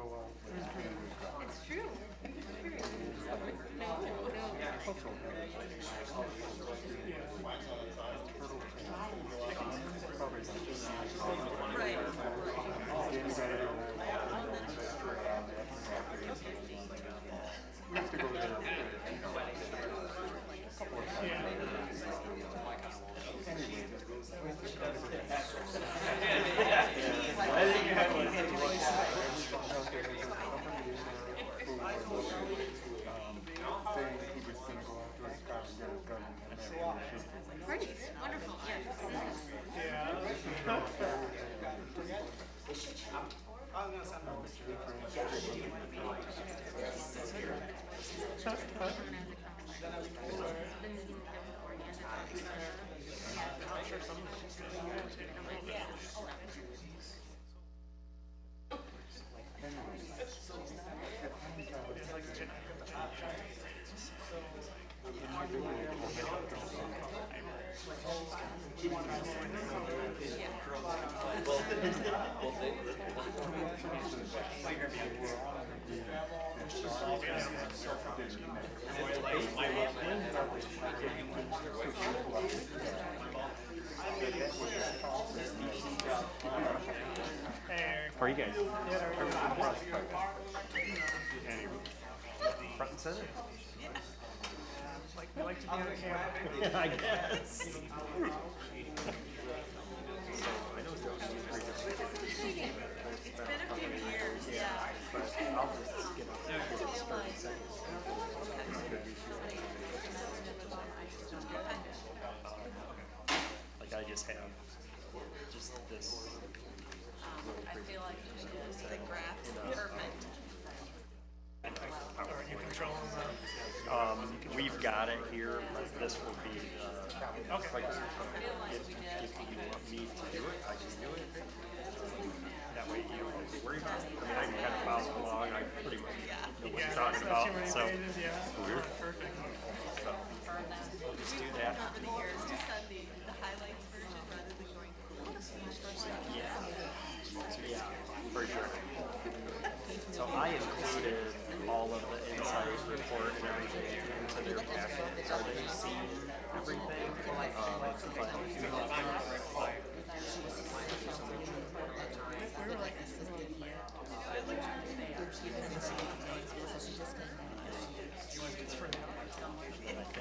It's true. Right. Parties, wonderful, yes. How are you guys? Front and center? We like to be on camera. I guess. It's been a few years, yeah. I'll just get up there for 30 seconds. Like I just have just this. I feel like the graph's perfect. Are you controlling the? We've got it here, but this will be Okay. like if you want me to do it, I can do it. That way you don't have to worry about it. I mean, I can kind of follow along. I pretty much know what you're talking about. Too many So pages, yeah. Perfect. we'll just do that. Over the years to send the highlights version rather than going Yeah, for sure. So I included all of the insight report and everything into their packet, so they've seen everything.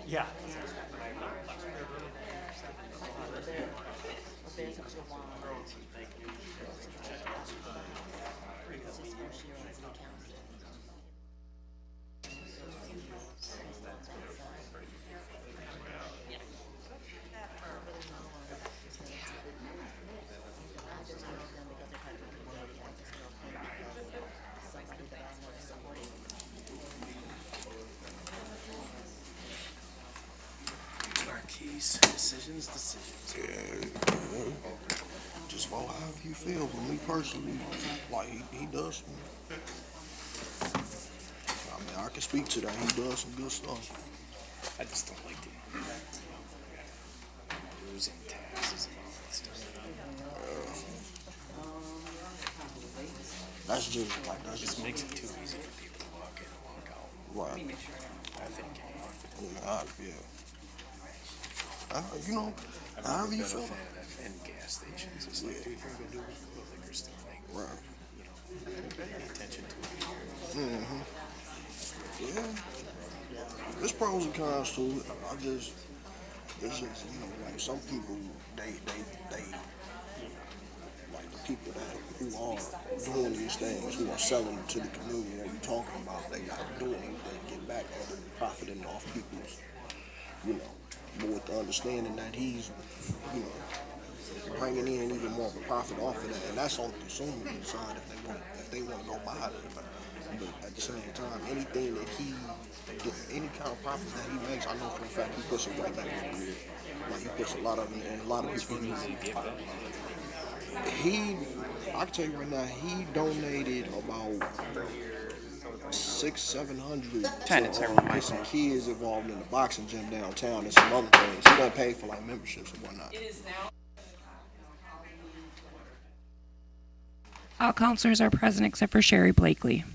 Yeah. Decisions. Yeah. Just follow how you feel. For me personally, like he does. I mean, I can speak to that. He does some good stuff. I just don't like the rules and taxes and all that stuff. That's just like It just makes it too easy for people to walk in and walk out. right. I think. Yeah. You know, however you feel. I'm a fan of that in gas stations. It's like, dude, you're gonna do a liquor store thing. Right. You know, pay attention to it. Yeah. There's pros and cons to it. It's just, you know, like some people, they like the people who are doing these things, who are selling to the community that we're talking about, they not doing anything to get back other than profiting off people's, you know, but with the understanding that he's, you know, bringing in even more of a profit off of that, and that's on the consumer side if they want to go buy it. But at the same time, anything that any kind of profit that he makes, I know for a fact he puts it right back in the grid. Like he puts a lot of it in, and a lot of people. I can tell you right now, he donated about 600-700 to get some kids involved in the boxing gym downtown and some other things. He don't pay for like memberships and whatnot. All counselors are present except for Sherry Blakely.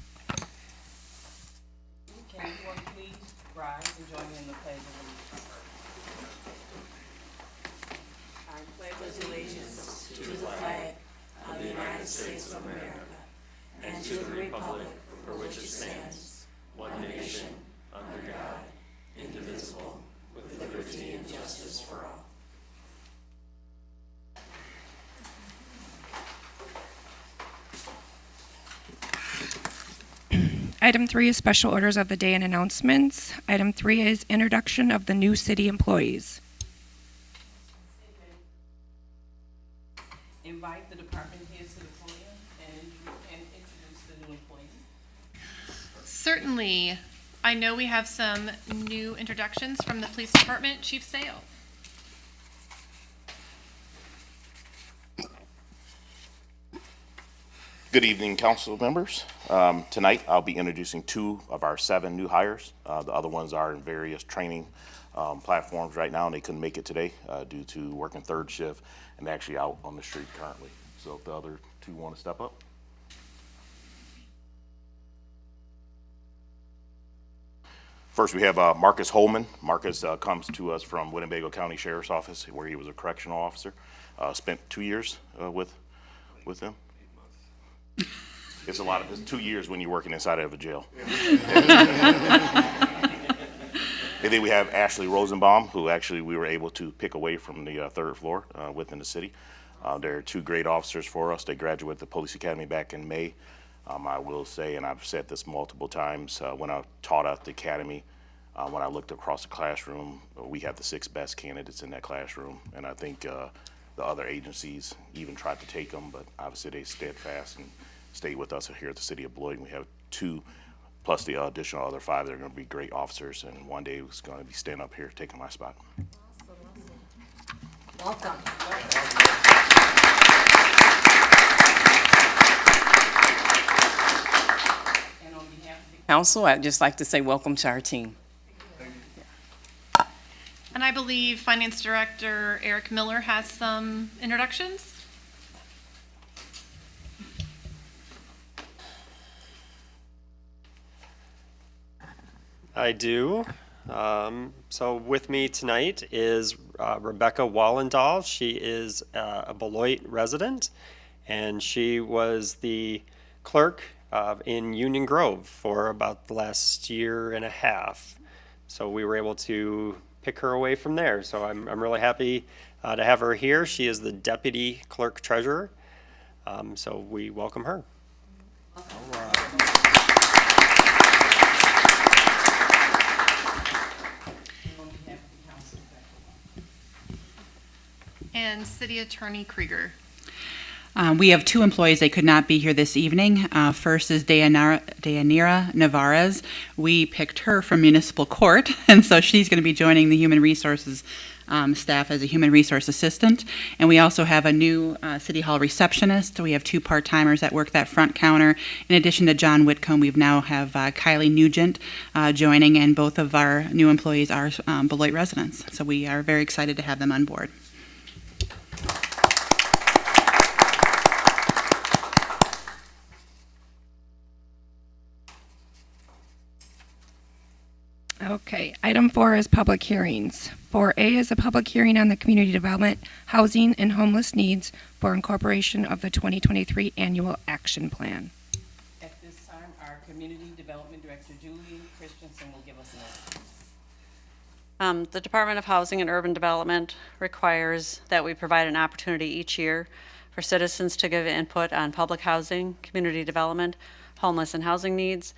Can everyone please rise and join me in the pledge of allegiance? I pledge allegiance to the flag of the United States of America and to the republic for which it stands, one nation, under God, indivisible, with liberty and justice for all. Item 3 is special orders of the day and announcements. Item 3 is introduction of the new city employees. Invite the department heads to the podium and introduce the new employees. Certainly. I know we have some new introductions from the police department. Chief Sales. Good evening, council members. Tonight, I'll be introducing 2 of our 7 new hires. The other ones are in various training platforms right now, and they couldn't make it today due to working 3rd shift and actually out on the street currently. So if the other 2 want to step up. First, we have Marcus Holman. Marcus comes to us from Winnebago County Sheriff's Office, where he was a correctional officer. Spent 2 years with them. It's a lot of, it's 2 years when you're working inside of a jail. And then we have Ashley Rosenbaum, who actually we were able to pick away from the 3rd floor within the city. They're 2 great officers for us. They graduated the Police Academy back in May. I will say, and I've said this multiple times, when I taught at the academy, when I looked across the classroom, we had the 6 best candidates in that classroom. And I think the other agencies even tried to take them, but obviously they steadfast and stayed with us here at the city of Beloit. And we have 2 plus the additional other 5 that are going to be great officers, and one day it's going to be standing up here taking my spot. Welcome. And on behalf of the council, I'd just like to say welcome to our team. And I believe Finance Director Eric Miller has some introductions. I do. So with me tonight is Rebecca Wallendahl. She is a Beloit resident, and she was the clerk in Union Grove for about the last year and a half. So we were able to pick her away from there. So I'm really happy to have her here. She is the deputy clerk treasurer. So we welcome her. All right. And City Attorney Krieger. We have 2 employees that could not be here this evening. First is Deyanira Navarez. We picked her from Municipal Court, and so she's going to be joining the Human Resources staff as a Human Resource Assistant. And we also have a new City Hall receptionist. We have 2 part-timers that work that front counter. In addition to John Whitcomb, we now have Kylie Nugent joining, and both of our new employees are Beloit residents. So we are very excited to have them on board. Okay, item 4 is public hearings. 4A is a public hearing on the community development, housing, and homeless needs for incorporation of the 2023 annual action plan. At this time, our Community Development Director, Julie Christensen, will give us an update. The Department of Housing and Urban Development requires that we provide an opportunity each year for citizens to give input on public housing, community development, homeless and housing needs,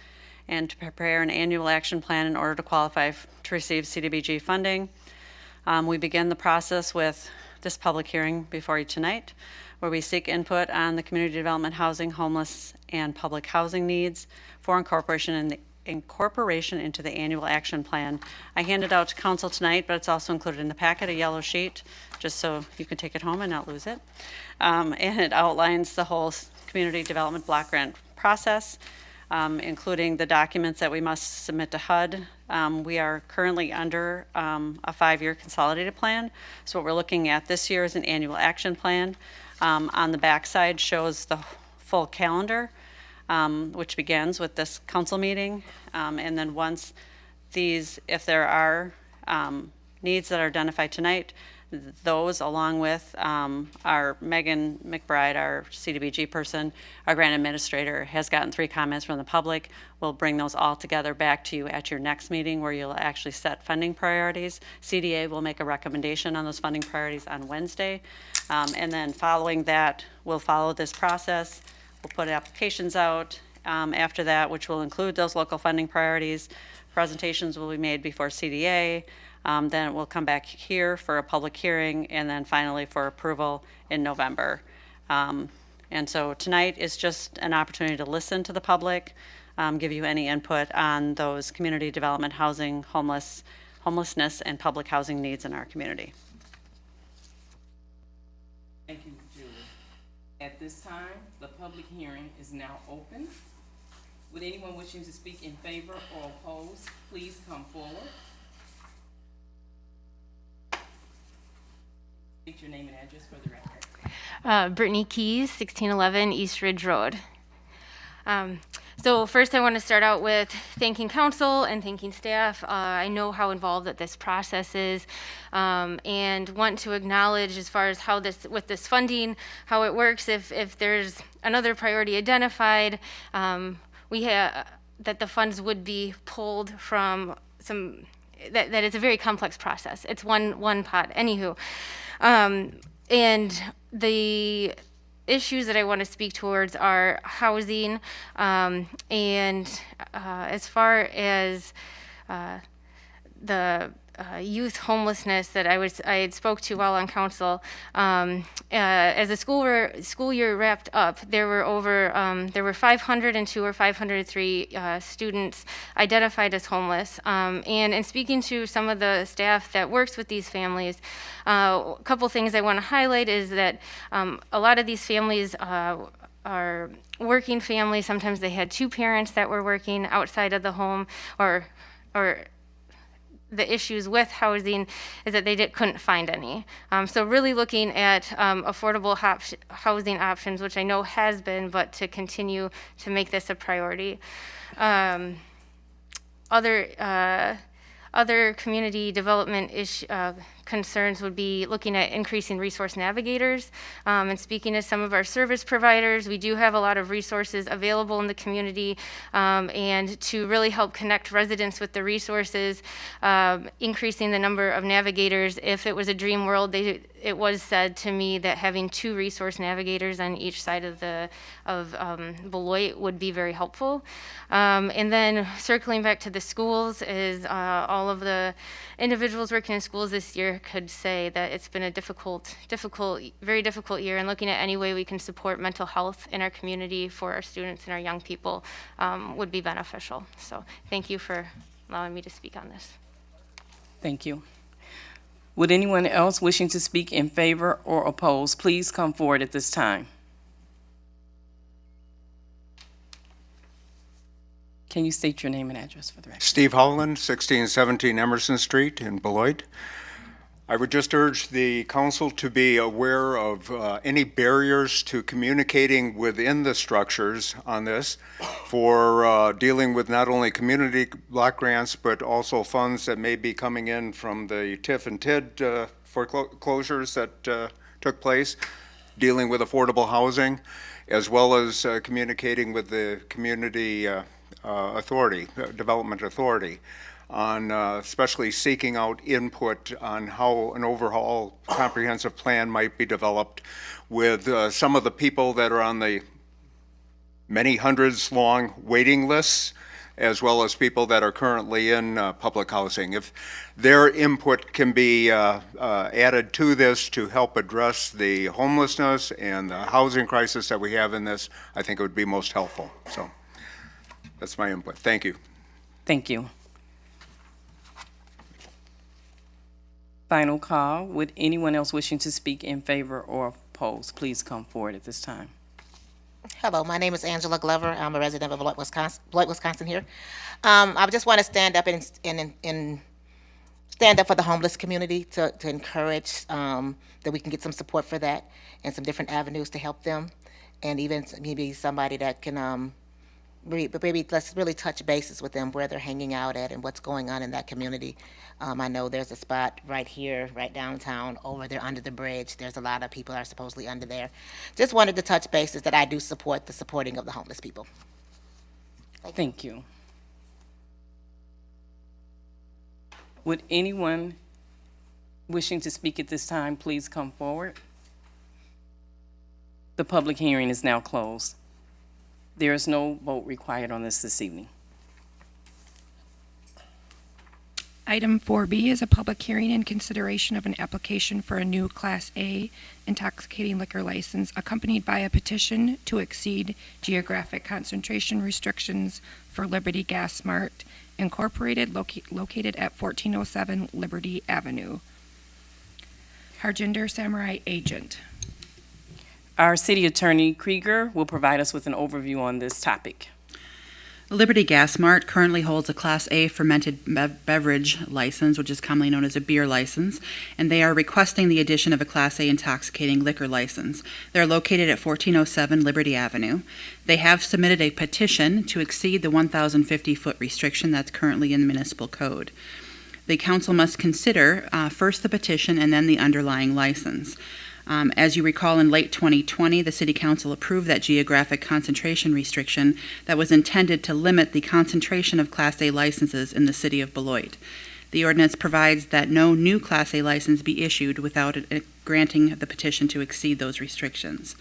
and to prepare an annual action plan in order to qualify to receive CDBG funding. We begin the process with this public hearing before you tonight, where we seek input on the community development, housing, homeless, and public housing needs for incorporation into the annual action plan. I handed out to council tonight, but it's also included in the packet, a yellow sheet, just so you can take it home and not lose it. And it outlines the whole community development block grant process, including the documents that we must submit to HUD. We are currently under a 5-year consolidated plan. So what we're looking at this year is an annual action plan. On the backside shows the full calendar, which begins with this council meeting. And then once these, if there are needs that are identified tonight, those, along with our Megan McBride, our CDBG person, our grant administrator, has gotten 3 comments from the public. We'll bring those all together back to you at your next meeting, where you'll actually set funding priorities. CDA will make a recommendation on those funding priorities on Wednesday. And then following that, we'll follow this process. We'll put applications out after that, which will include those local funding priorities. Presentations will be made before CDA. Then it will come back here for a public hearing, and then finally for approval in November. And so tonight is just an opportunity to listen to the public, give you any input on those community development, housing, homelessness, and public housing needs in our community. Thank you, Julie. At this time, the public hearing is now open. Would anyone wishing to speak in favor or oppose, please come forward. State your name and address for the record. Brittany Keys, 1611 East Ridge Road. So first I want to start out with thanking council and thanking staff. I know how involved that this process is, and want to acknowledge as far as how this, with this funding, how it works. If there's another priority identified, we have, that the funds would be pulled from some, that it's a very complex process. It's one pot, anywho. And the issues that I want to speak towards are housing, and as far as the youth homelessness that I had spoke to while on council. As the school year wrapped up, there were 502 or 503 students identified as homeless. And in speaking to some of the staff that works with these families, a couple things I want to highlight is that a lot of these families are working families. Sometimes they had 2 parents that were working outside of the home, or the issues with housing is that they couldn't find any. So really looking at affordable housing options, which I know has been, but to continue to make this a priority. Other community development concerns would be looking at increasing resource navigators. And speaking to some of our service providers, we do have a lot of resources available in the community, and to really help connect residents with the resources, increasing the number of navigators. If it was a dream world, it was said to me that having 2 resource navigators on each side of Beloit would be very helpful. And then circling back to the schools is all of the individuals working in schools this year could say that it's been a very difficult year, and looking at any way we can support mental health in our community for our students and our young people would be beneficial. So thank you for allowing me to speak on this. Thank you. Would anyone else wishing to speak in favor or oppose, please come forward at this time. Can you state your name and address for the record? Steve Howland, 1617 Emerson Street in Beloit. I would just urge the council to be aware of any barriers to communicating within the structures on this for dealing with not only community block grants, but also funds that may be coming in from the TIF and TID foreclosures that took place, dealing with affordable housing, as well as communicating with the community development authority, on especially seeking out input on how an overall comprehensive plan might be developed with some of the people that are on the many hundreds long waiting lists, as well as people that are currently in public housing. If their input can be added to this to help address the homelessness and the housing crisis that we have in this, I think it would be most helpful. So that's my input. Thank you. Thank you. Final call. Would anyone else wishing to speak in favor or oppose, please come forward at this time. Hello, my name is Angela Glover. I'm a resident of Beloit, Wisconsin here. I just want to stand up and stand up for the homeless community to encourage that we can get some support for that and some different avenues to help them. and even maybe somebody that can, maybe let's really touch bases with them where they're hanging out at and what's going on in that community. I know there's a spot right here, right downtown, over there under the bridge. There's a lot of people are supposedly under there. Just wanted to touch bases that I do support the supporting of the homeless people. Thank you. Would anyone wishing to speak at this time please come forward? The public hearing is now closed. There is no vote required on this evening. Item 4B is a public hearing in consideration of an application for a new Class A intoxicating liquor license accompanied by a petition to exceed geographic concentration restrictions for Liberty Gas Mart, Incorporated, located at 1407 Liberty Avenue. Harjinder Samurai, agent. Our city attorney, Krieger, will provide us with an overview on this topic. Liberty Gas Mart currently holds a Class A fermented beverage license, which is commonly known as a beer license, and they are requesting the addition of a Class A intoxicating liquor license. They're located at 1407 Liberty Avenue. They have submitted a petition to exceed the 1,050-foot restriction that's currently in the municipal code. The council must consider first the petition and then the underlying license. As you recall, in late 2020, the City Council approved that geographic concentration restriction that was intended to limit the concentration of Class A licenses in the city of Beloit. The ordinance provides that no new Class A license be issued without granting the petition to exceed those restrictions.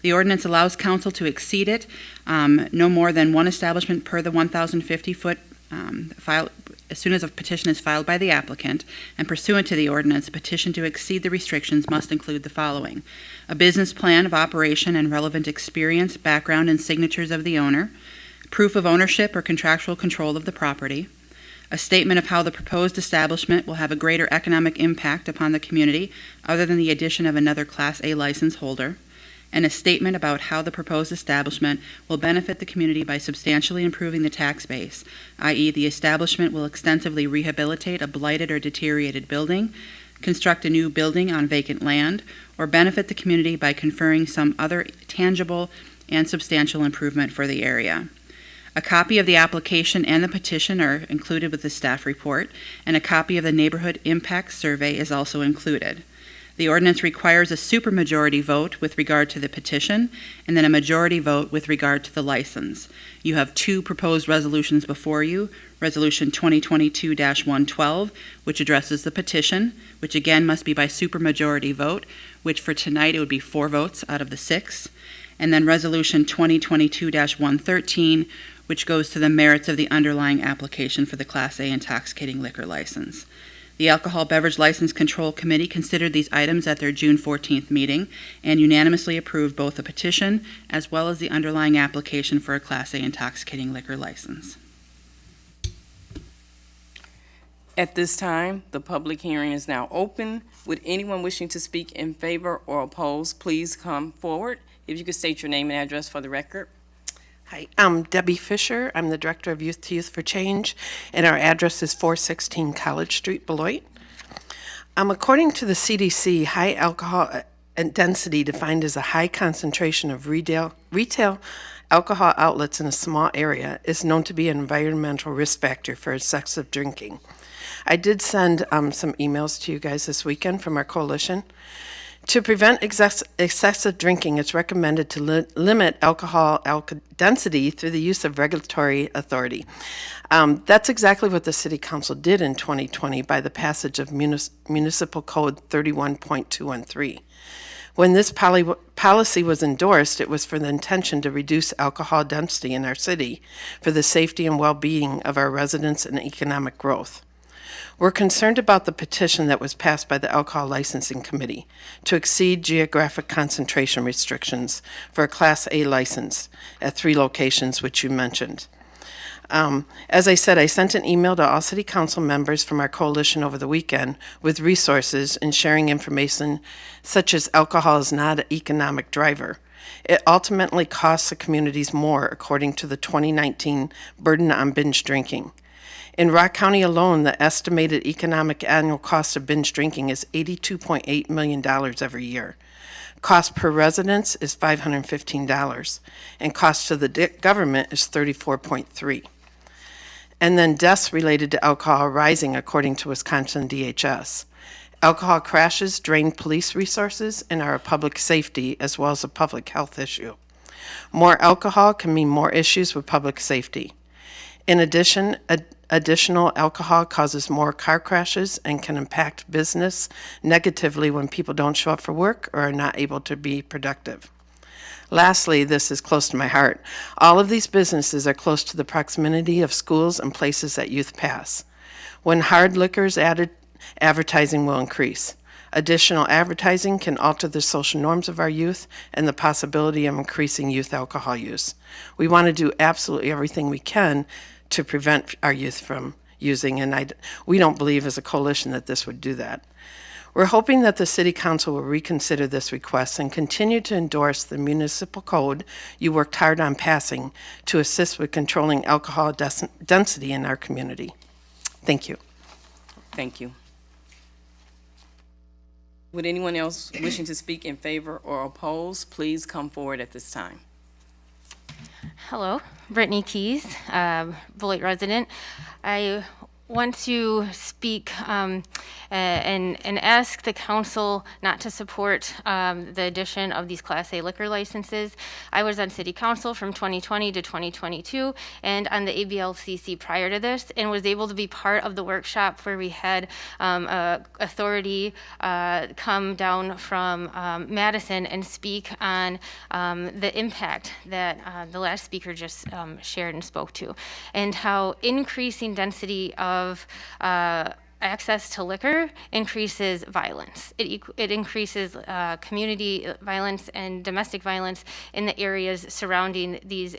The ordinance allows council to exceed it, no more than one establishment per the 1,050-foot file, as soon as a petition is filed by the applicant, and pursuant to the ordinance, a petition to exceed the restrictions must include the following: a business plan of operation and relevant experience, background, and signatures of the owner, proof of ownership or contractual control of the property, a statement of how the proposed establishment will have a greater economic impact upon the community other than the addition of another Class A license holder, and a statement about how the proposed establishment will benefit the community by substantially improving the tax base, i.e. the establishment will extensively rehabilitate a blighted or deteriorated building, construct a new building on vacant land, or benefit the community by conferring some other tangible and substantial improvement for the area. A copy of the application and the petition are included with the staff report, and a copy of the neighborhood impact survey is also included. The ordinance requires a supermajority vote with regard to the petition, and then a majority vote with regard to the license. You have two proposed resolutions before you: Resolution 2022-112, which addresses the petition, which again must be by supermajority vote, which for tonight it would be 4 votes out of the 6, and then Resolution 2022-113, which goes to the merits of the underlying application for the Class A intoxicating liquor license. The Alcohol Beverage License Control Committee considered these items at their June 14th meeting and unanimously approved both the petition as well as the underlying application for a Class A intoxicating liquor license. At this time, the public hearing is now open. Would anyone wishing to speak in favor or oppose, please come forward. If you could state your name and address for the record. Hi, I'm Debbie Fisher. I'm the Director of Youth to Youth for Change, and our address is 416 College Street, Beloit. According to the CDC, high alcohol density, defined as a high concentration of retail alcohol outlets in a small area, is known to be an environmental risk factor for excessive drinking. I did send some emails to you guys this weekend from our coalition. To prevent excessive drinking, it's recommended to limit alcohol density through the use of regulatory authority. That's exactly what the City Council did in 2020 by the passage of Municipal Code 31.213. When this policy was endorsed, it was for the intention to reduce alcohol density in our city for the safety and well-being of our residents and economic growth. We're concerned about the petition that was passed by the Alcohol Licensing Committee to exceed geographic concentration restrictions for a Class A license at 3 locations, which you mentioned. As I said, I sent an email to all City Council members from our coalition over the weekend with resources and sharing information such as alcohol is not an economic driver. It ultimately costs the communities more, according to the 2019 Burden on Binge Drinking. In Rock County alone, the estimated economic annual cost of binge drinking is $82.8 million every year. Cost per residence is $515, and cost to the government is $34.3. And then deaths related to alcohol are rising according to Wisconsin DHS. Alcohol crashes drain police resources and are a public safety as well as a public health issue. More alcohol can mean more issues with public safety. In addition, additional alcohol causes more car crashes and can impact business negatively when people don't show up for work or are not able to be productive. Lastly, this is close to my heart. All of these businesses are close to the proximity of schools and places that youth pass. When hard liquor is added, advertising will increase. Additional advertising can alter the social norms of our youth and the possibility of increasing youth alcohol use. We want to do absolutely everything we can to prevent our youth from using, and we don't believe as a coalition that this would do that. We're hoping that the City Council will reconsider this request and continue to endorse the municipal code you worked hard on passing to assist with controlling alcohol density in our community. Thank you. Thank you. Would anyone else wishing to speak in favor or oppose, please come forward at this time. Hello, Brittany Keys, Beloit resident. I want to speak and ask the council not to support the addition of these Class A liquor licenses. I was on city council from 2020 to 2022 and on the ABLCC prior to this, and was able to be part of the workshop where we had authority come down from Madison and speak on the impact that the last speaker just shared and spoke to, and how increasing density of access to liquor increases violence. It increases community violence and domestic violence in the areas surrounding these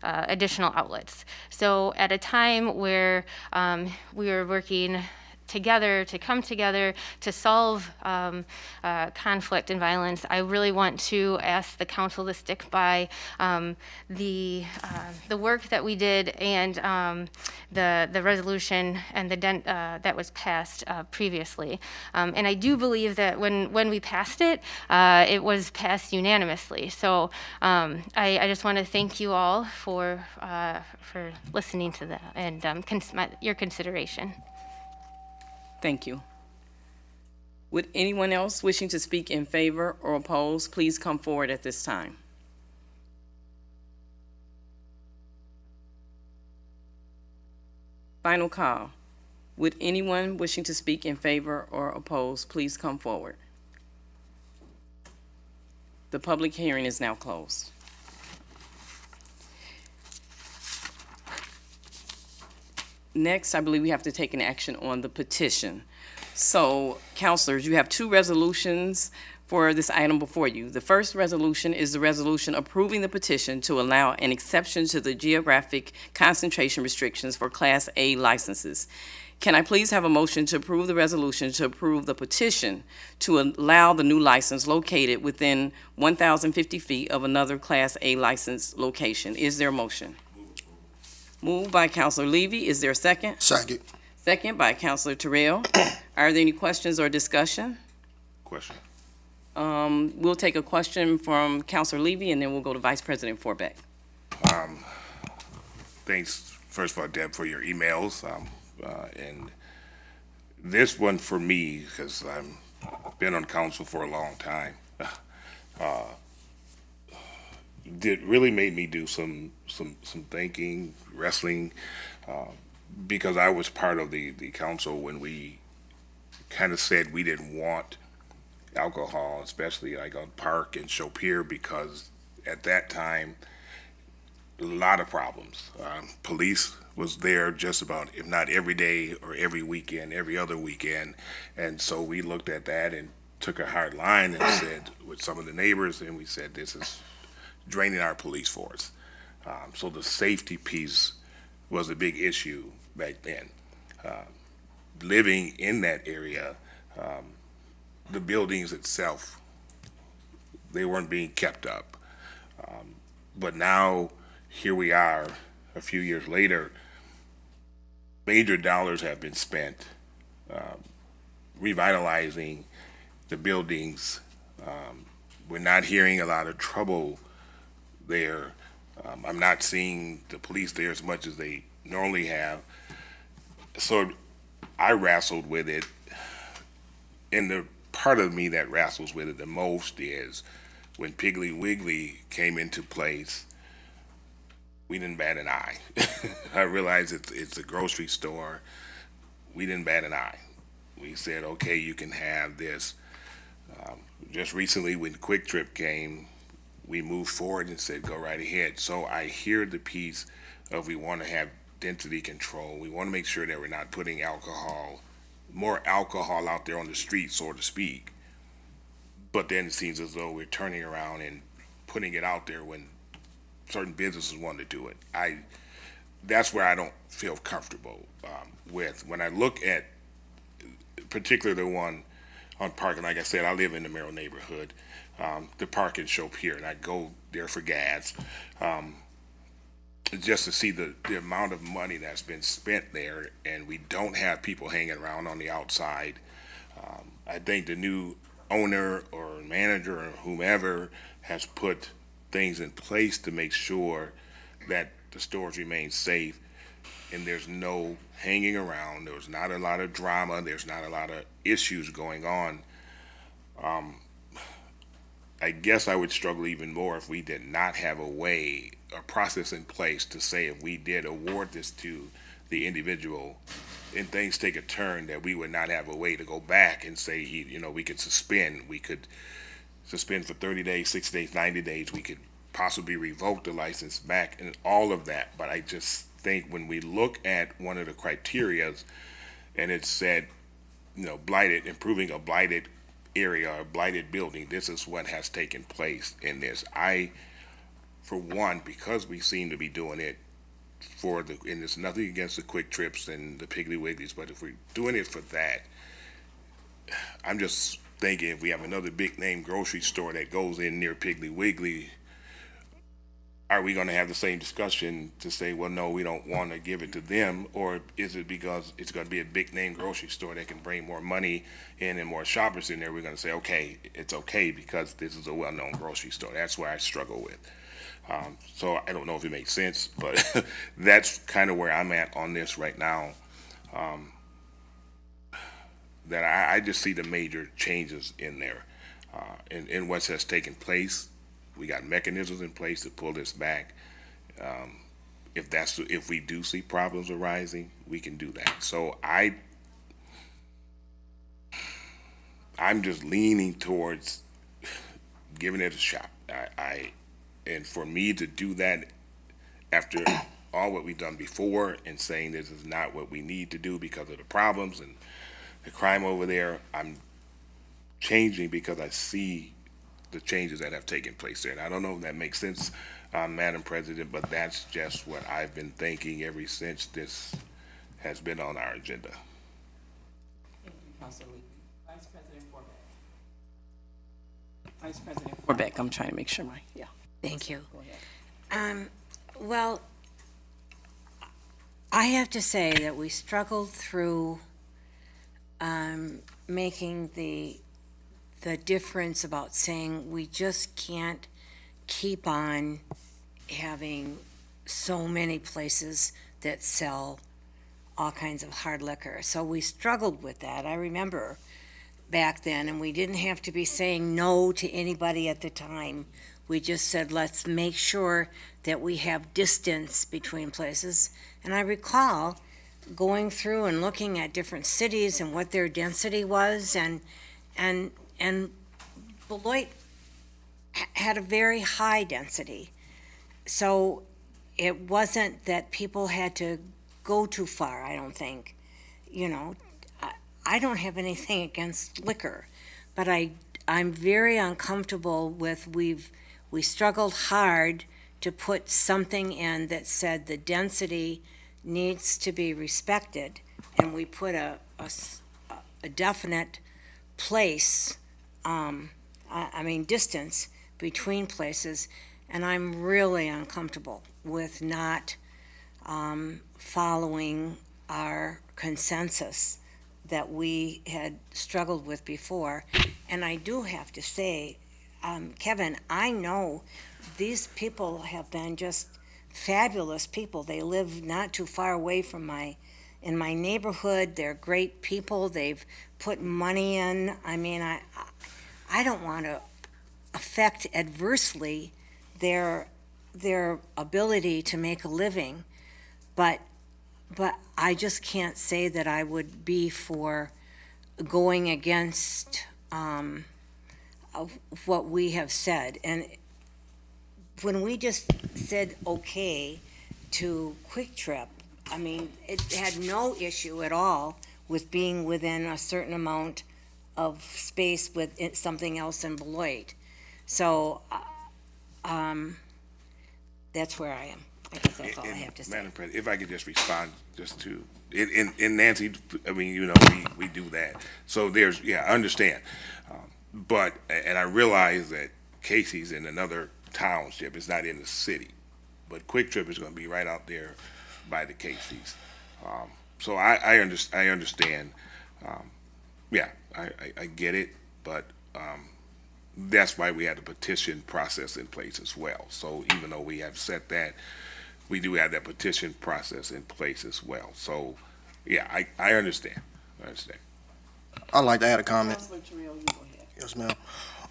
additional outlets. So at a time where we are working together to come together to solve conflict and violence, I really want to ask the council to stick by the work that we did and the resolution and that was passed previously. And I do believe that when we passed it, it was passed unanimously. So I just want to thank you all for listening to that and your consideration. Thank you. Would anyone else wishing to speak in favor or oppose, please come forward at this time. Final call. Would anyone wishing to speak in favor or oppose, please come forward. The public hearing is now closed. Next, I believe we have to take an action on the petition. So, councilors, you have two resolutions for this item before you. The first resolution is the resolution approving the petition to allow an exception to the geographic concentration restrictions for Class A licenses. Can I please have a motion to approve the resolution to approve the petition to allow the new license located within 1,050 feet of another Class A license location? Is there a motion? Moved by Councilor Levy. Is there a second? Second. Second by Councilor Terrell. Are there any questions or discussion? Question. We'll take a question from Councilor Levy, and then we'll go to Vice President Forbeck. Thanks, first of all, Deb, for your emails. And this one for me, because I've been on council for a long time, it really made me do some thinking, wrestling, because I was part of the council when we kind of said we didn't want alcohol, especially like on Park and Chopier, because at that time, a lot of problems. Police was there just about, if not every day or every weekend, every other weekend. And so we looked at that and took a hard line and said, with some of the neighbors, and we said, this is draining our police force. So the safety piece was a big issue back then. Living in that area, the buildings itself, they weren't being kept up. But now, here we are, a few years later, major dollars have been spent revitalizing the buildings, we're not hearing a lot of trouble there. I'm not seeing the police there as much as they normally have. So I wrestled with it, and the part of me that wrestles with it the most is when Piggly Wiggly came into place, we didn't bat an eye. I realize it's a grocery store. We didn't bat an eye. We said, okay, you can have this. Just recently when Quick Trip came, we moved forward and said, go right ahead. So I hear the piece of we want to have density control. We want to make sure that we're not putting more alcohol out there on the street, so to speak. But then it seems as though we're turning around and putting it out there when certain businesses want to do it. That's where I don't feel comfortable with. When I look at particularly the one on parking, like I said, I live in the Merrill neighborhood. The parking show here, and I go there for gas. Just to see the amount of money that's been spent there, and we don't have people hanging around on the outside. I think the new owner or manager or whomever has put things in place to make sure that the stores remain safe and there's no hanging around. There's not a lot of drama. There's not a lot of issues going on. I guess I would struggle even more if we did not have a process in place to say if we did award this to the individual and things take a turn, that we would not have a way to go back and say, we could suspend. We could suspend for 30 days, 60 days, 90 days. We could possibly revoke the license back and all of that. But I just think when we look at one of the criterias and it said, blighted, improving a blighted area or blighted building, this is what has taken place in this. For one, because we seem to be doing it and there's nothing against the Quick Trips and the Piggly Wigglies, but if we're doing it for that, I'm just thinking if we have another big name grocery store that goes in near Piggly Wiggly, are we going to have the same discussion to say, well, no, we don't want to give it to them? Or is it because it's going to be a big name grocery store that can bring more money in and more shoppers in there? We're going to say, okay, it's okay because this is a well-known grocery store. That's where I struggle with. So I don't know if it makes sense, but that's kind of where I'm at on this right now. That I just see the major changes in there in what has taken place. We got mechanisms in place to pull this back. If we do see problems arising, we can do that. So I'm just leaning towards giving it a shot. And for me to do that after all what we've done before and saying this is not what we need to do because of the problems and the crime over there, I'm changing because I see the changes that have taken place there. And I don't know if that makes sense, Madam President, but that's just what I've been thinking ever since this has been on our agenda. Vice President Forbeck, I'm trying to make sure Thank you. Well, I have to say that we struggled through making the difference about saying we just can't keep on having so many places that sell all kinds of hard liquor. So we struggled with that. I remember back then, and we didn't have to be saying no to anybody at the time. We just said, let's make sure that we have distance between places. And I recall going through and looking at different cities and what their density was, and Beloit had a very high density. So it wasn't that people had to go too far, I don't think. I don't have anything against liquor, but I'm very uncomfortable with we struggled hard to put something in that said the density needs to be respected, and we put a definite place, distance between places, and I'm really uncomfortable with not following our consensus that we had struggled with before. And I do have to say, Kevin, I know these people have been just fabulous people. They live not too far away from in my neighborhood. They're great people. They've put money in. I mean, I don't want to affect adversely their ability to make a living, but I just can't say that I would be for going against what we have said. And when we just said okay to Quick Trip, I mean, it had no issue at all with being within a certain amount of space with something else in Beloit. So, that's where I am. I guess that's all I have to say. Madam President, if I could just respond just to, in Nancy, I mean, you know, we do that. So there's, yeah, I understand. But, and I realize that Casey's in another township, it's not in the city. But Quick Trip is gonna be right out there by the Casey's. So I understand. Yeah, I get it, but that's why we had the petition process in place as well. So even though we have set that, we do have that petition process in place as well. So, yeah, I understand. I understand. I'd like to add a comment. Councilor Terrell, you go ahead. Yes, ma'am.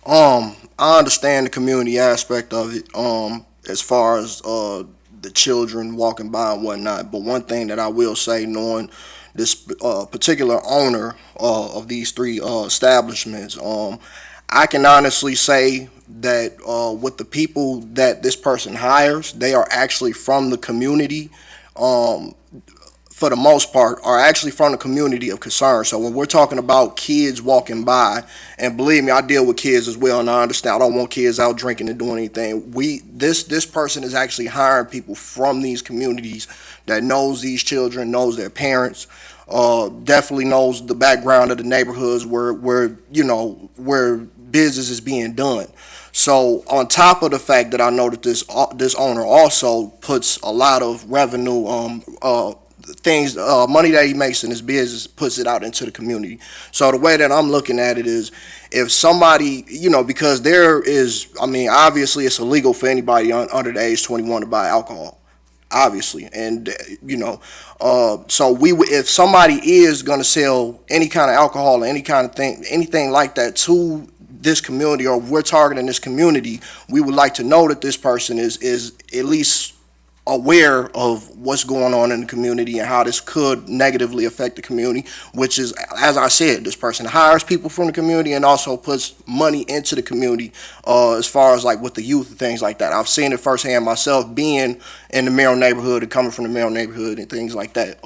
I understand the community aspect of it, as far as the children walking by and whatnot. But one thing that I will say, knowing this particular owner of these three establishments, I can honestly say that with the people that this person hires, they are actually from the community. For the most part, are actually from the community of concern. So when we're talking about kids walking by, and believe me, I deal with kids as well, and I understand I don't want kids out drinking and doing anything. This person is actually hiring people from these communities that knows these children, knows their parents, definitely knows the background of the neighborhoods where business is being done. So on top of the fact that I know that this owner also puts a lot of revenue, money that he makes in his business, puts it out into the community. So the way that I'm looking at it is, if somebody, because there is, I mean, obviously it's illegal for anybody under the age 21 to buy alcohol, obviously. And, so if somebody is going to sell any kind of alcohol or any kind of thing, anything like that to this community, or we're targeting this community, we would like to know that this person is at least aware of what's going on in the community and how this could negatively affect the community, which is, as I said, this person hires people from the community and also puts money into the community, as far as like with the youth and things like that. I've seen it firsthand myself, being in the Merrill neighborhood and coming from the Merrill neighborhood and things like that,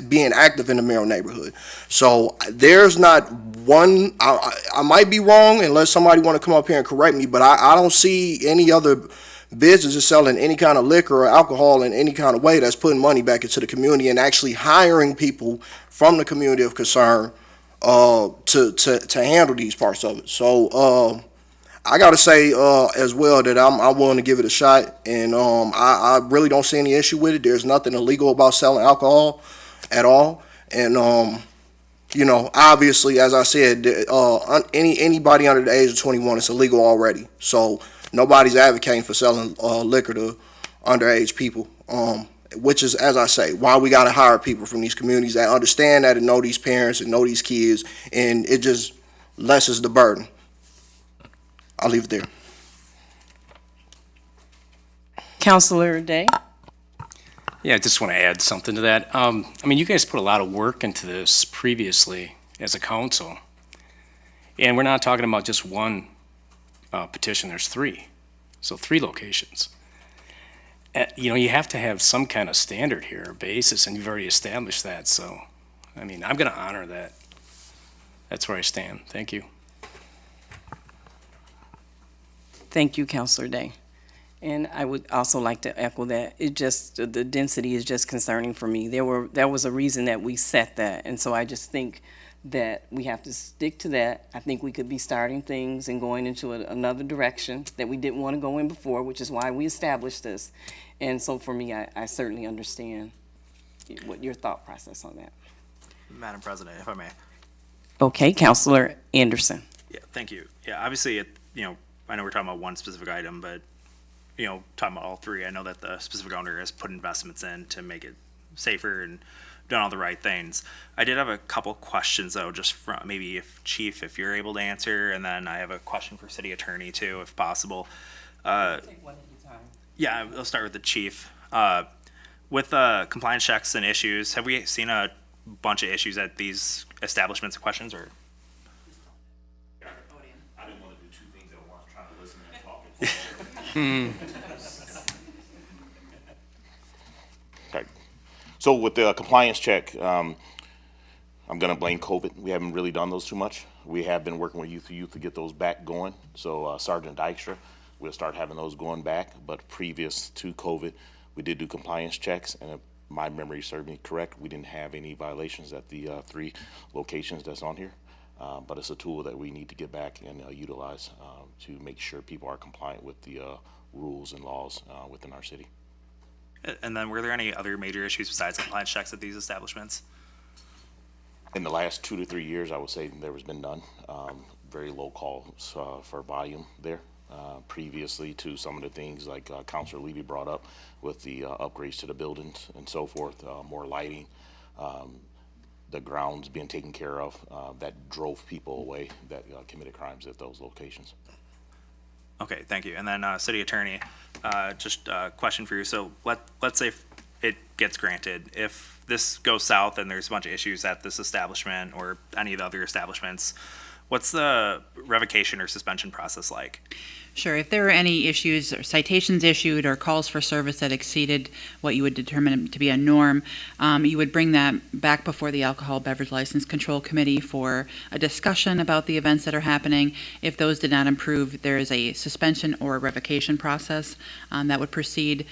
being active in the Merrill neighborhood. So there's not one, I might be wrong unless somebody want to come up here and correct me, but I don't see any other businesses selling any kind of liquor or alcohol in any kind of way that's putting money back into the community and actually hiring people from the community of concern to handle these parts of it. So I got to say as well that I'm willing to give it a shot, and I really don't see any issue with it. There's nothing illegal about selling alcohol at all, and obviously, as I said, anybody under the age of 21, it's illegal already. So nobody's advocating for selling liquor to underage people, which is, as I say, why we got to hire people from these communities that understand that and know these parents and know these kids, and it just lessens the burden. I'll leave it there. Councilor Day? Yeah, I just want to add something to that. I mean, you guys put a lot of work into this previously as a council, and we're not talking about just one petition. There's three, so 3 locations. You have to have some kind of standard here, or basis, and you've already established that. So, I mean, I'm going to honor that. That's where I stand. Thank you. Thank you, Councilor Day. And I would also like to echo that. The density is just concerning for me. There was a reason that we set that, and so I just think that we have to stick to that. I think we could be starting things and going into another direction that we didn't want to go in before, which is why we established this. And so for me, I certainly understand what your thought process on that. Madam President, if I may. Okay, Councilor Anderson. Yeah, thank you. Yeah, obviously, I know we're talking about one specific item, but, you know, talking about all three, I know that the specific owner has put investments in to make it safer and done all the right things. I did have a couple questions though, just from maybe if you're able to answer, and then I have a question for city attorney too, if possible. Take one at a time. Yeah, I'll start with the chief. With compliance checks and issues, have we seen a bunch of issues at these establishments? Questions or? I didn't want to do two things at once, trying to listen and talk. Okay. So with the compliance check, I'm going to blame COVID. We haven't really done those too much. We have been working with youth to get those back going. So Sergeant Dykstra, we'll start having those going back. But previous to COVID, we did do compliance checks, and if my memory served me correct, we didn't have any violations at the 3 locations that's on here. But it's a tool that we need to get back and utilize to make sure people are compliant with the rules and laws within our city. And then were there any other major issues besides compliance checks at these establishments? In the last 2 to 3 years, I would say there has been none. Very low calls for volume there. Previously to some of the things like Councilor Levy brought up with the upgrades to the buildings and so forth, more lighting, the grounds being taken care of, that drove people away that committed crimes at those locations. Okay, thank you. And then city attorney, just a question for you. So let's say it gets granted. If this goes south and there's a bunch of issues at this establishment or any of the other establishments, what's the revocation or suspension process like? Sure. If there are any issues or citations issued or calls for service that exceeded what you would determine to be a norm, you would bring that back before the Alcohol Beverage License Control Committee for a discussion about the events that are happening. If those did not improve, there is a suspension or a revocation process that would proceed.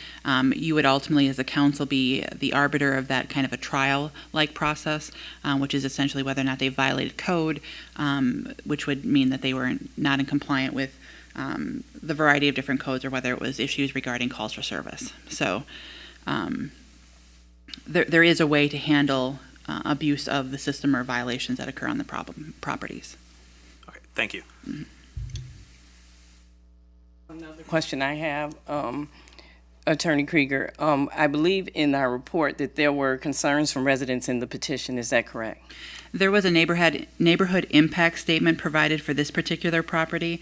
You would ultimately, as a council, be the arbiter of that kind of a trial-like process, which is essentially whether or not they violated code, which would mean that they were not in compliant with the variety of different codes, or whether it was issues regarding calls for service. So there is a way to handle abuse of the system or violations that occur on the properties. Okay, thank you. Mm-hmm. Another question I have, Attorney Krieger, I believe in our report that there were concerns from residents in the petition. Is that correct? There was a neighborhood impact statement provided for this particular property.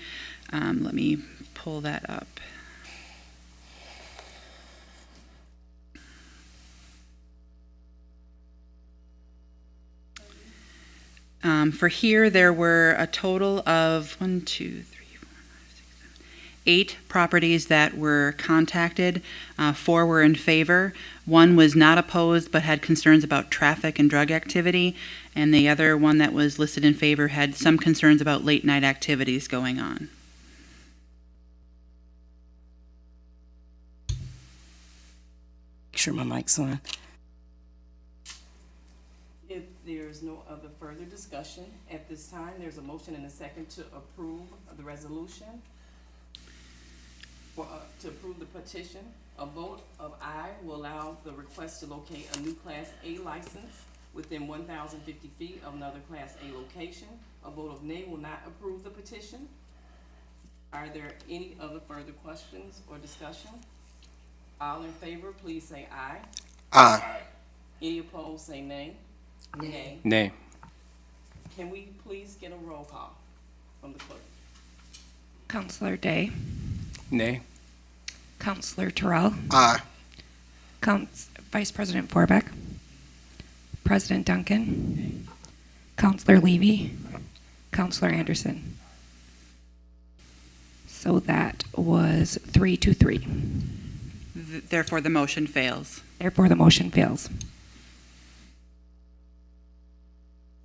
Let me pull that up. For here, there were a total of 8 properties that were contacted. 4 were in favor. 1 was not opposed but had concerns about traffic and drug activity. And the other one that was listed in favor had some concerns about late night activities going on. Make sure my mic's on. If there's no other further discussion at this time, there's a motion and a second to approve the resolution. To approve the petition, a vote of aye will allow the request to locate a new Class A license within 1,050 feet of another Class A location. A vote of nay will not approve the petition. Are there any other further questions or discussion? All in favor, please say aye. Aye. Any opposed, say nay. Nay. Nay. Can we please get a roll call from the clerk? Councilor Day, Nay. Councilor Terrell, Aye. Vice President Forbeck, President Duncan, Councilor Levy, Councilor Anderson. So that was 3-3. Therefore, the motion fails. Therefore, the motion fails.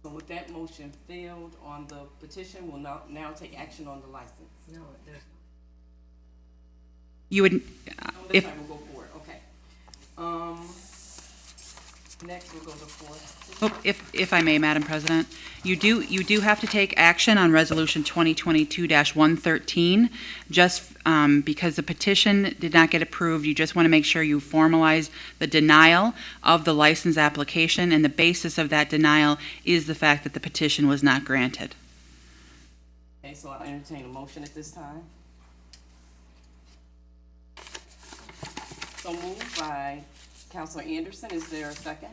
So with that motion failed on the petition, we'll now take action on the license. No, there's. You would, This if time we'll go for it, okay. Next we'll go to 4. if I may, Madam President, you do have to take action on Resolution 2022-113. Just because the petition did not get approved, you just want to make sure you formalize the denial of the license application, and the basis of that denial is the fact that the petition was not granted. Okay, so I'll entertain a motion at this time. So moved by Counselor Anderson. Is there a second?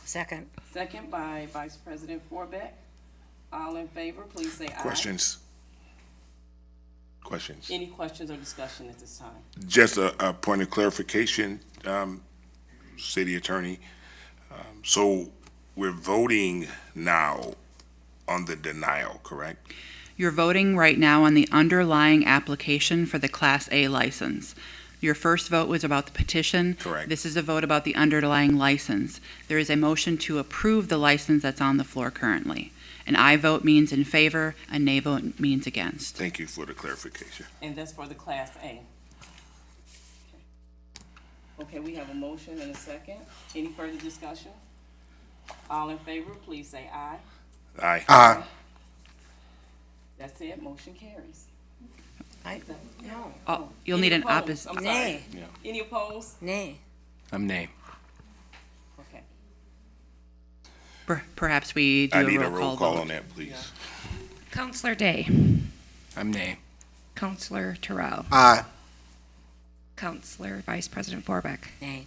Second. Second by Vice President Forbeck. All in favor, please say aye. Questions? Questions? Any questions or discussion at this time? Just a point of clarification, City Attorney. So we're voting now on the denial, correct? You're voting right now on the underlying application for the Class A license. Your first vote was about the petition. Correct. This is a vote about the underlying license. There is a motion to approve the license that's on the floor currently. An aye vote means in favor, a nay vote means against. Thank you for the clarification. And that's for the Class A. Okay, we have a motion and a second. Any further discussion? All in favor, please say aye. Aye. Aye. That's it, motion carries. No. Oh, you'll need an Any opposed? opposite. I'm sorry. Nay. Any opposed? Nay. I'm nay. Okay. Perhaps we do I a need a roll roll call call vote. on that, please. Counselor Day, I'm nay. Counselor Terrell, Aye. Counselor Vice President Forbeck, Nay.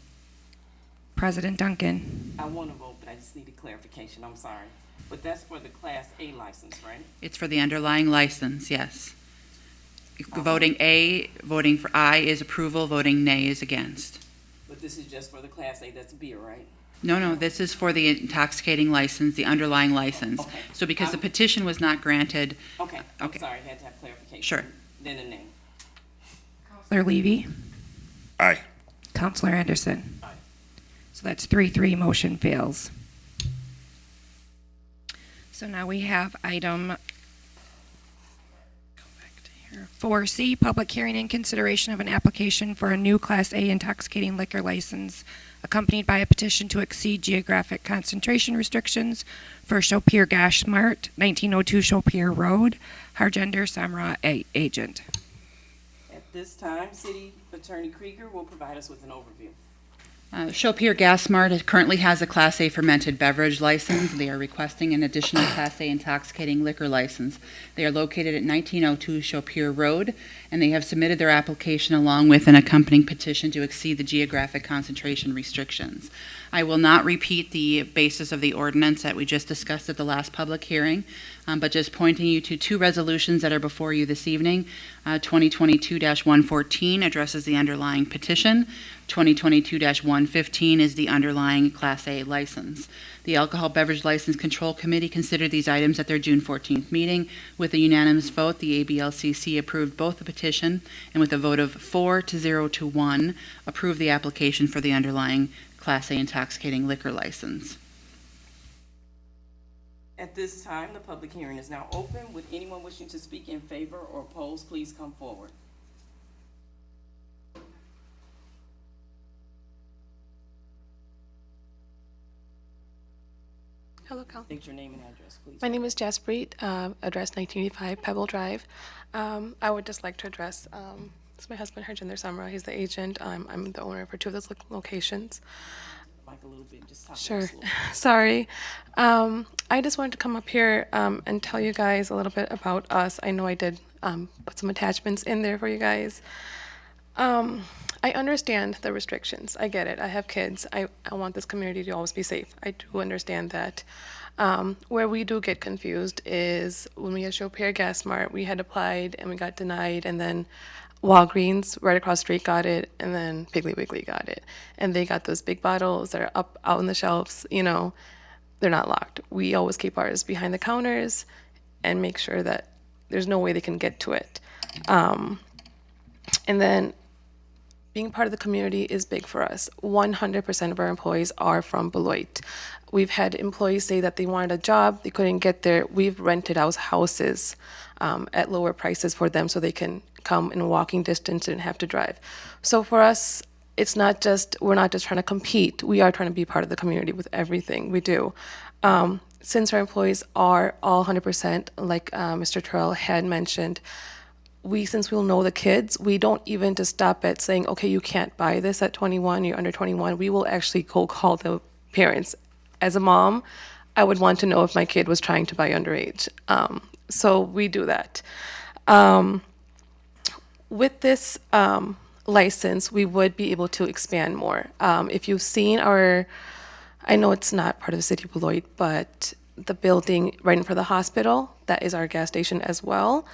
President Duncan, I want to vote, but I just need a clarification, I'm sorry. But that's for the Class A license, right? It's for the underlying license, yes. Voting for aye is approval, voting nay is against. But this is just for the Class A, that's beer, right? No, this is for the intoxicating license, the underlying license. Okay. So because the petition was not granted, Okay, I'm Okay. sorry, I had to have clarification. Sure. Then a name. Counselor Levy, Aye. Counselor Anderson. So that's 3-3, motion fails. So now we have item 4C, public hearing and consideration of an application for a new Class A intoxicating liquor license, accompanied by a petition to exceed geographic concentration restrictions for Chopir Gash Mart, 1902 Chopir Road, Hargender Samra agent. At this time, City Attorney Krieger will provide us with an overview. Chopir Gas Mart currently has a Class A fermented beverage license. They are requesting an additional Class A intoxicating liquor license. They are located at 1902 Chopir Road, and they have submitted their application along with an accompanying petition to exceed the geographic concentration restrictions. I will not repeat the basis of the ordinance that we just discussed at the last public hearing, but just pointing you to two resolutions that are before you this evening. 2022-114 addresses the underlying petition. 2022-115 is the underlying Class A license. The Alcohol Beverage License Control Committee considered these items at their June 14th meeting. With a unanimous vote, the ABLCC approved both the petition, and with a vote of 4-0 to 1, approved the application for the underlying Class A intoxicating liquor license. At this time, the public hearing is now open. Would anyone wishing to speak in favor or oppose, please come forward. Hello, Council. State your name and address, please. My name is Jaspreet, address 1985 Pebble Drive. I would just like to address, it's my husband, Harjinder Samra. He's the agent. I'm the owner for two of those locations. Mic a little bit, just talk Sure. slow. Sorry. I just wanted to come up here and tell you guys a little bit about us. I know I did put some attachments in there for you guys. I understand the restrictions. I get it. I have kids. I want this community to always be safe. I do understand that. Where we do get confused is when we had Chopir Gas Mart, we had applied and we got denied, and then Walgreens right across the street got it, and then Piggly Wiggly got it. And they got those big bottles that are up out on the shelves, they're not locked. We always keep ours behind the counters and make sure that there's no way they can get to it. And then being part of the community is big for us. 100% of our employees are from Beloit. We've had employees say that they wanted a job, they couldn't get there. We've rented out houses at lower prices for them so they can come in walking distance and have to drive. So for us, we're not just trying to compete. We are trying to be part of the community with everything we do. Since our employees are all 100%, like Mr. Terrell had mentioned, since we'll know the kids, we don't even just stop at saying, okay, you can't buy this at 21, you're under 21. We will actually cold call the parents. As a mom, I would want to know if my kid was trying to buy underage. So we do that. with this license, we would be able to expand more. If you've seen I know it's not part of the city of Beloit, but the building right in front of the hospital, that is our gas station as well.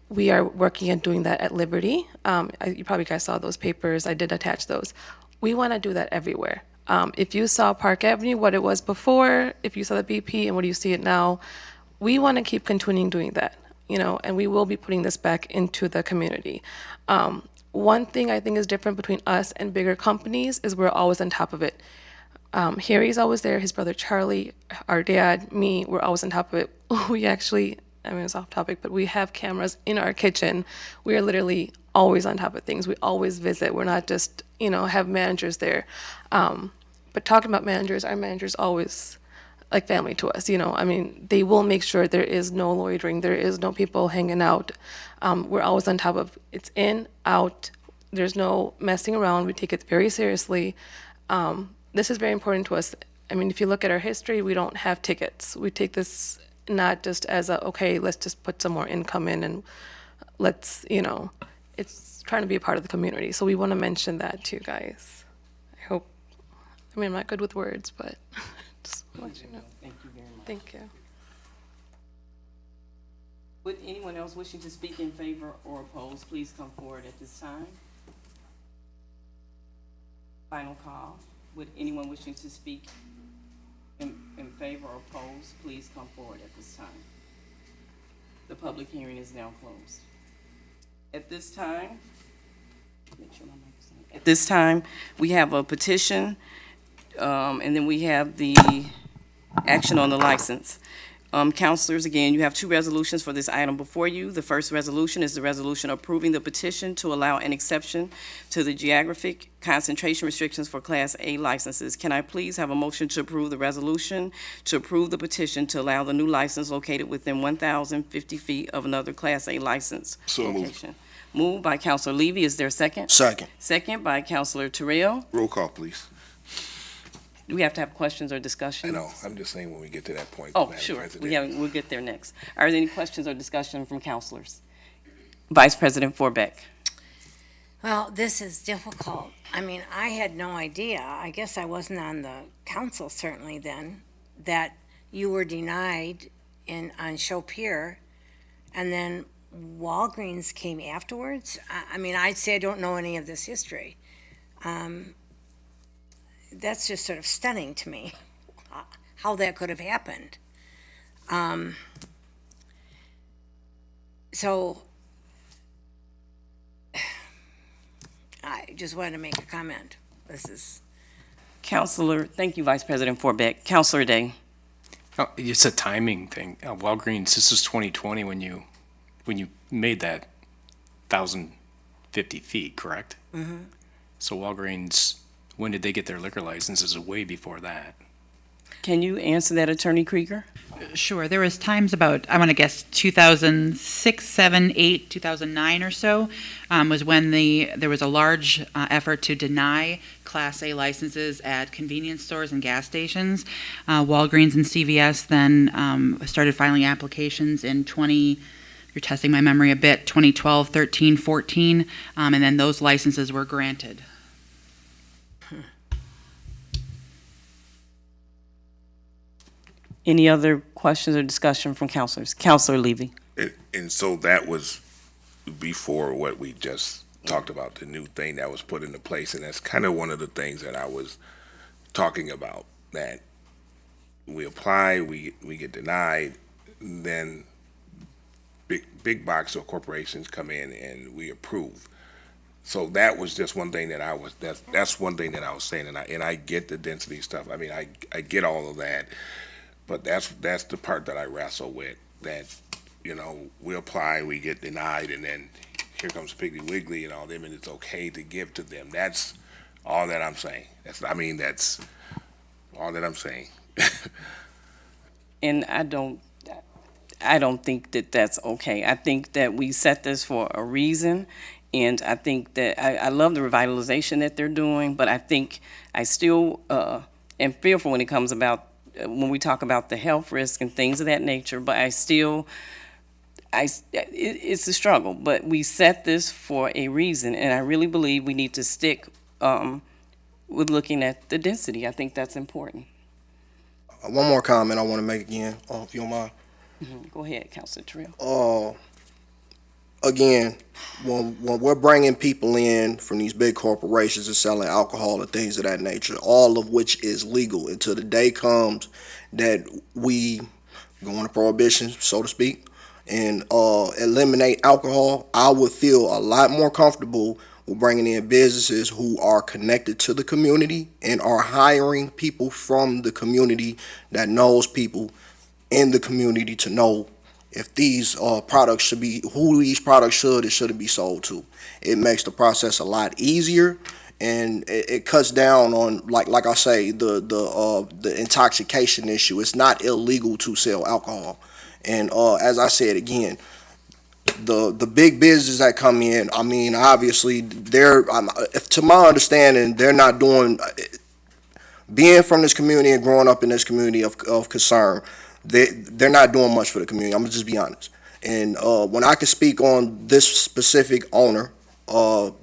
We are working on doing that at Liberty. You probably guys saw those papers. I did attach those. We want to do that everywhere. If you saw Park Avenue, what it was before, if you saw the BP and what do you see it now, we want to keep continuing doing that, and we will be putting this back into the community. One thing I think is different between us and bigger companies is we're always on top of it. Harry's always there, his brother Charlie, our dad, me, we're always on top of it. We actually, it's off topic, but we have cameras in our kitchen. We are literally always on top of things. We always visit. We're not just, have managers there. But talking about managers, our managers always like family to us, they will make sure there is no loitering, there is no people hanging out. We're always on top of it's in, out, there's no messing around. We take it very seriously. This is very important to us. If you look at our history, we don't have tickets. We take this not just as okay, let's just put some more income in and let's, it's trying to be a part of the community. So we want to mention that to you guys. I hope, I'm not good with words, but just want you to know. Thank you very much. Thank you. Would anyone else wishing to speak in favor or oppose, please come forward at this time. Final call. Would anyone wishing to speak in favor or oppose, please come forward at this time. The public hearing is now closed. At this time, we have a petition, and then we have the action on the license. Councilors, again, you have two resolutions for this item before you. The first resolution is the resolution approving the petition to allow an exception to the geographic concentration restrictions for Class A licenses. Can I please have a motion to approve the resolution to approve the petition to allow the new license located within 1,050 feet of another Class A license location? Moved by Councilor Levy. Is there a second? Second. Second by Councilor Terrell. Roll call, please. Do we have to have questions or discussion? I know, I'm just saying when we get to that point. Oh, Madam sure. President. We'll get there next. Are there any questions or discussion from councilors? Vice President Forbeck. Well, this is difficult. I had no idea. I guess I wasn't on the council certainly then, that you were denied on Show Pier, and then Walgreens came afterwards. I'd say I don't know any of this history. That's just sort of stunning to me, how that could have happened. So I just wanted to make a comment. This is Councilor, thank you, Vice President Forbeck. Councilor Day. Oh, it's a timing thing. Walgreens, this is 2020 when you made that 1,050 feet, correct? Mm-hmm. So Walgreens, when did they get their liquor licenses? Way before that. Can you answer that, Attorney Krieger? Sure. There was times about, I want to guess, 2006, 7, 8, 2009 or so, was when there was a large effort to deny Class A licenses at convenience stores and gas stations. Walgreens and CVS then started filing applications in you're testing my memory a bit, 2012, 13, 14, and then those licenses were granted. Any other questions or discussion from councilors? Councilor Levy. And so that was before what we just talked about, the new thing that was put into place, and that's kind of one of the things that I was talking about, that we apply, we get denied, then big box or corporations come in and we approve. So that was just one thing that that's one thing that I was saying, and I get the density stuff. I get all of that. But that's the part that I wrestle with, that, we apply, we get denied, and then here comes Piggly Wiggly and all them, and it's okay to give to them. That's all that I'm saying. That's all that I'm saying. And I don't think that that's okay. I think that we set this for a reason, and I think that I love the revitalization that they're doing, but I think I still am fearful when it comes about when we talk about the health risk and things of that nature, but it's a struggle, but we set this for a reason, and I really believe we need to stick with looking at the density. I think that's important. One more comment I want to make again, if you don't mind. Go ahead, Councilor Terrell. Again, when we're bringing people in from these big corporations and selling alcohol and things of that nature, all of which is legal until the day comes that we go into prohibition, so to speak, and eliminate alcohol, I would feel a lot more comfortable with bringing in businesses who are connected to the community and are hiring people from the community that knows people in the community to know if these products should be, who these products should and shouldn't be sold to. It makes the process a lot easier, and it cuts down on, like I say, the intoxication issue. It's not illegal to sell alcohol. And as I said again, the big businesses that come in, I mean, obviously, to my understanding, they're not doing, being from this community and growing up in this community of concern, they're not doing much for the community. I'm gonna just be honest. And when I can speak on this specific owner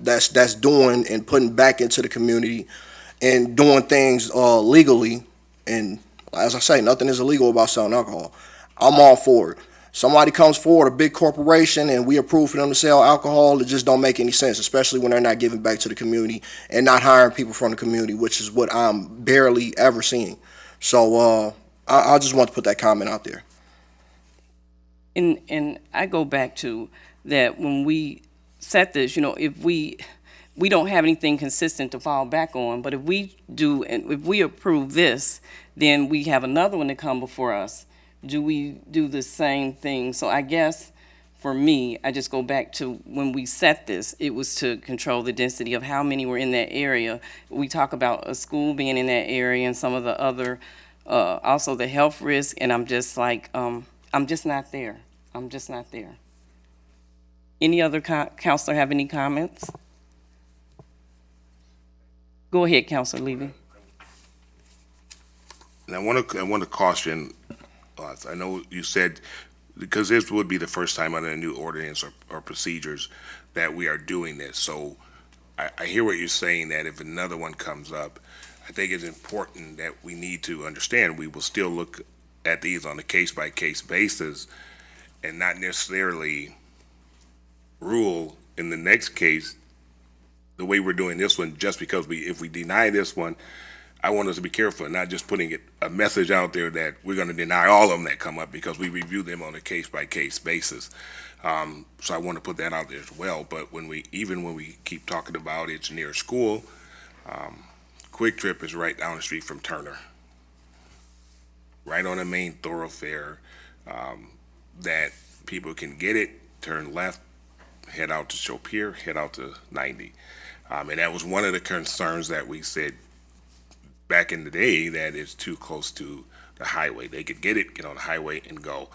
that's doing and putting back into the community and doing things legally, and as I say, nothing is illegal about selling alcohol, I'm all for it. Somebody comes forward, a big corporation, and we approve for them to sell alcohol, it just don't make any sense, especially when they're not giving back to the community and not hiring people from the community, which is what I'm barely ever seeing. So I just want to put that comment out there. And I go back to that when we set this, if we don't have anything consistent to fall back on, but if we do, and if we approve this, then we have another one to come before us. Do we do the same thing? So I guess for me, I just go back to when we set this, it was to control the density of how many were in that area. We talk about a school being in that area and some of the other, also the health risk, and I'm just like, I'm just not there. I'm just not there. Any other counselor have any comments? Go ahead, Counselor Levy. And I want to caution us. I know you said, because this would be the first time under a new ordinance or procedures that we are doing this. So I hear what you're saying, that if another one comes up, I think it's important that we need to understand we will still look at these on a case-by-case basis and not necessarily rule in the next case the way we're doing this one, just because if we deny this one, I want us to be careful and not just putting a message out there that we're going to deny all of them that come up, because we review them on a case-by-case basis. So I want to put that out there as well. But even when we keep talking about it's near school, Quick Trip is right down the street from Turner, right on the main thoroughfare, that people can get it, turn left, head out to Chopier, head out to 90. And that was one of the concerns that we said back in the day, that it's too close to the highway. They could get it, get on the highway and go.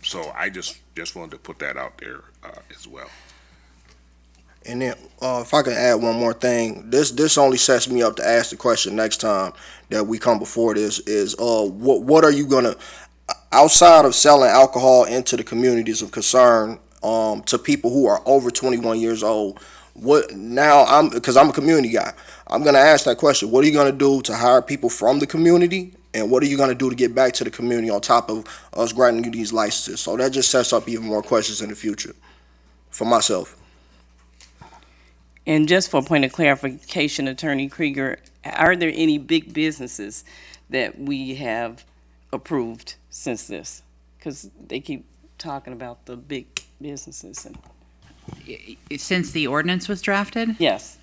So I just wanted to put that out there as well. And then if I can add one more thing, this only sets me up to ask the question next time that we come before this is, what are you gonna, outside of selling alcohol into the communities of concern, to people who are over 21 years old, because I'm a community guy, I'm going to ask that question. What are you going to do to hire people from the community? And what are you going to do to get back to the community on top of us granting you these licenses? So that just sets up even more questions in the future for myself. And just for a point of clarification, Attorney Krieger, are there any big businesses that we have approved since this? Because they keep talking about the big businesses. Since the ordinance was drafted? Yes.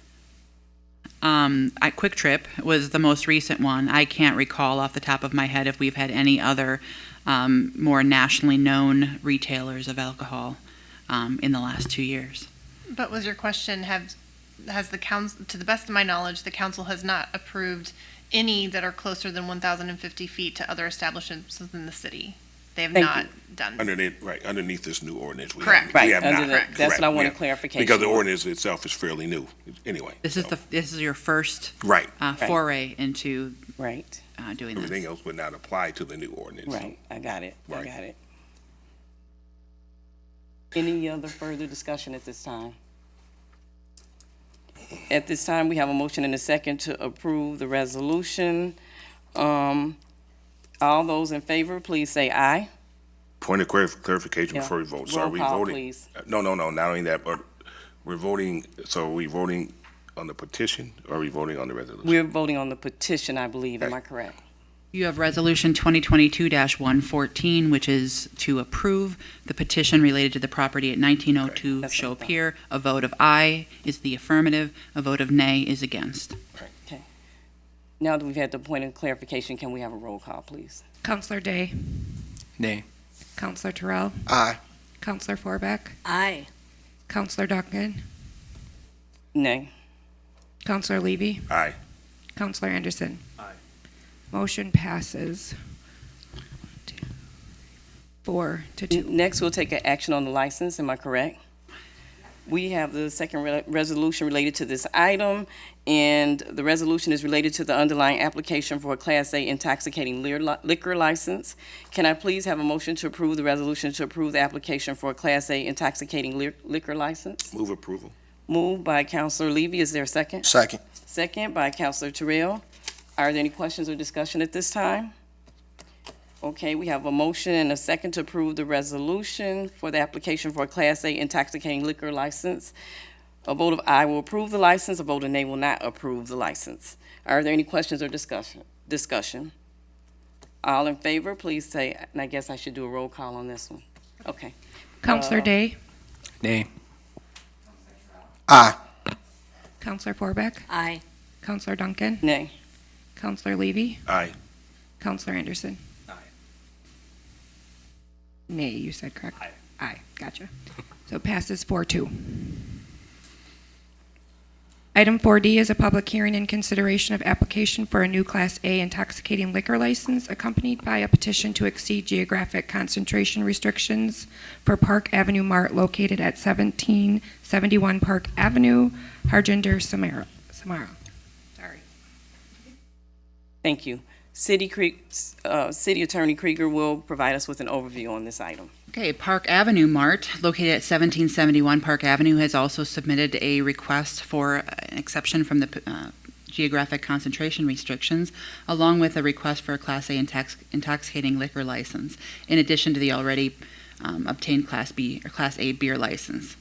Quick Trip was the most recent one. I can't recall off the top of my head if we've had any other more nationally known retailers of alcohol in the last 2 years. But was your question, has the council, to the best of my knowledge, the council has not approved any that are closer than 1,050 feet to other establishments within the city? They have not done. Underneath this new ordinance. Correct. We have not. That's what I want clarification. Because the ordinance itself is fairly new, anyway. This is your first foray into doing this. Everything else would not apply to the new ordinance. Right. I got it. Right. I got it. Any other further discussion at this time? At this time, we have a motion and a second to approve the resolution. All those in favor, please say aye. Point of clarification Yeah. before we vote. So are Roll we call, voting? please. No, not only that, but we're voting, so are we voting on the petition or are we voting on the resolution? We're voting on the petition, I believe. Am I correct? You have Resolution 2022-114, which is to approve the petition related to the property at 1902 That's Show what I thought. Pier. A vote of aye is the affirmative, a vote of nay is against. Okay. Now that we've had the point of clarification, can we have a roll call, please? Counselor Day, Nay. Counselor Terrell, Aye. Counselor Forbeck, Aye. Counselor Duncan, Nay. Counselor Levy, Aye. Counselor Anderson. Aye. Motion passes 4-2. Next, we'll take an action on the license. Am I correct? We have the second resolution related to this item, and the resolution is related to the underlying application for a Class A intoxicating liquor license. Can I please have a motion to approve the resolution to approve the application for a Class A intoxicating liquor license? Move approval. Moved by Counselor Levy. Is there a second? Second. Second by Counselor Terrell. Are there any questions or discussion at this time? Okay, we have a motion and a second to approve the resolution for the application for a Class A intoxicating liquor license. A vote of aye will approve the license, a vote of nay will not approve the license. Are there any questions or discussion? All in favor, please say, and I guess I should do a roll call on this one. Okay. Counselor Day, Nay. Aye. Counselor Forbeck, Aye. Counselor Duncan, Nay. Counselor Levy, Aye. Counselor Anderson. Aye. Nay, you said correct? Aye. Aye, gotcha. So it passes 4-2. Item 4D is a public hearing in consideration of application for a new Class A intoxicating liquor license accompanied by a petition to exceed geographic concentration restrictions for Park Avenue Mart located at 1771 Park Avenue, Harjinder, Samara. Sorry. Thank you. City Attorney Krieger will provide us with an overview on this item. Okay, Park Avenue Mart, located at 1771 Park Avenue, has also submitted a request for an exception from the geographic concentration restrictions, along with a request for a Class A intoxicating liquor license, in addition to the already obtained Class B or Class A beer license.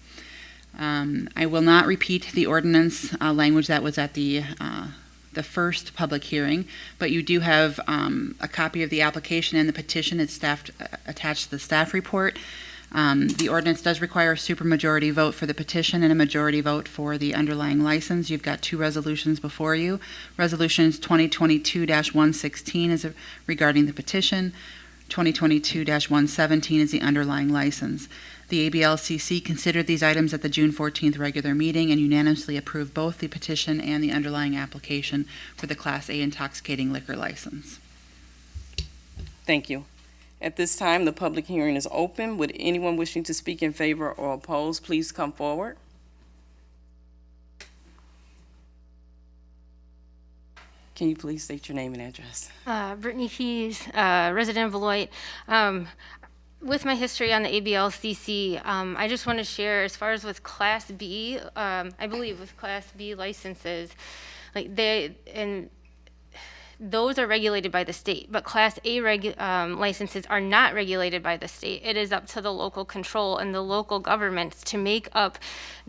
I will not repeat the ordinance language that was at the first public hearing, but you do have a copy of the application and the petition. It's attached to the staff report. The ordinance does require a supermajority vote for the petition and a majority vote for the underlying license. You've got two resolutions before you. Resolutions 2022-116 is regarding the petition. 2022-117 is the underlying license. The ABLCC considered these items at the June 14th regular meeting and unanimously approved both the petition and the underlying application for the Class A intoxicating liquor license. Thank you. At this time, the public hearing is open. Would anyone wishing to speak in favor or oppose, please come forward. Can you please state your name and address? Brittany Keys, resident of Beloit. With my history on the ABLCC, I just want to share, as far as with Class B, I believe with Class B licenses, like those are regulated by the state, but Class A licenses are not regulated by the state. It is up to the local control and the local governments to make up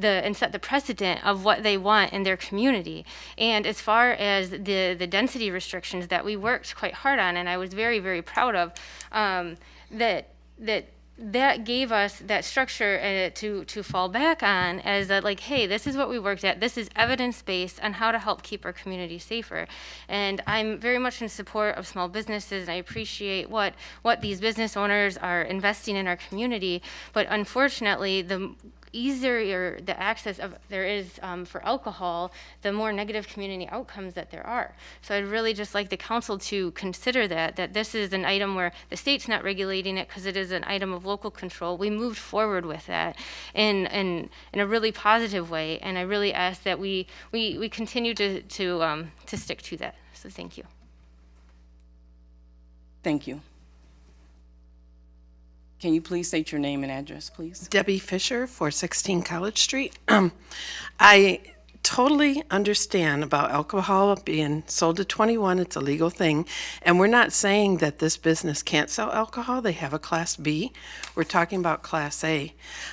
and set the precedent of what they want in their community. And as far as the density restrictions that we worked quite hard on, and I was very, very proud of, that gave us that structure to fall back on as that, like, hey, this is what we worked at. This is evidence-based on how to help keep our community safer. And I'm very much in support of small businesses, and I appreciate what these business owners are investing in our community. But unfortunately, the easier the access there is for alcohol, the more negative community outcomes that there are. So I'd really just like the council to consider that this is an item where the state's not regulating it because it is an item of local control. We moved forward with that in a really positive way, and I really ask that we continue to stick to that. So thank you. Thank you. Can you please state your name and address, please? Debbie Fisher, 416 College Street. I totally understand about alcohol being sold to 21. It's a legal thing. And we're not saying that this business can't sell alcohol. They have a Class B. We're talking about Class A.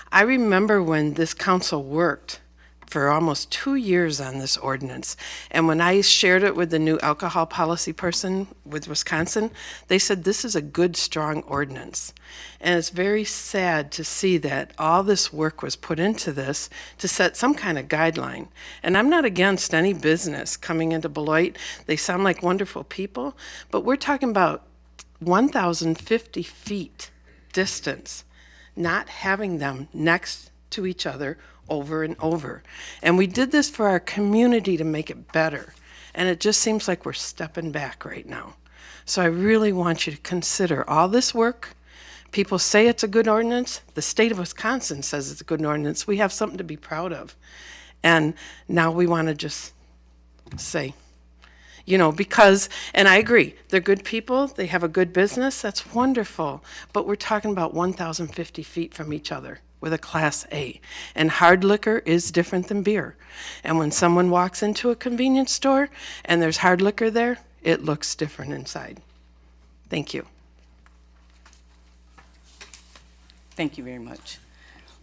I remember when this council worked for almost 2 years on this ordinance. And when I shared it with the new alcohol policy person with Wisconsin, they said this is a good, strong ordinance. And it's very sad to see that all this work was put into this to set some kind of guideline. And I'm not against any business coming into Beloit. They sound like wonderful people, but we're talking about 1,050 feet distance, not having them next to each other over and over. And we did this for our community to make it better. And it just seems like we're stepping back right now. So I really want you to consider all this work. People say it's a good ordinance. The state of Wisconsin says it's a good ordinance. We have something to be proud of. And now we want to just say, you know, because, and I agree, they're good people, they have a good business, that's wonderful. But we're talking about 1,050 feet from each other with a Class A. And hard liquor is different than beer. And when someone walks into a convenience store and there's hard liquor there, it looks different inside. Thank you. Thank you very much.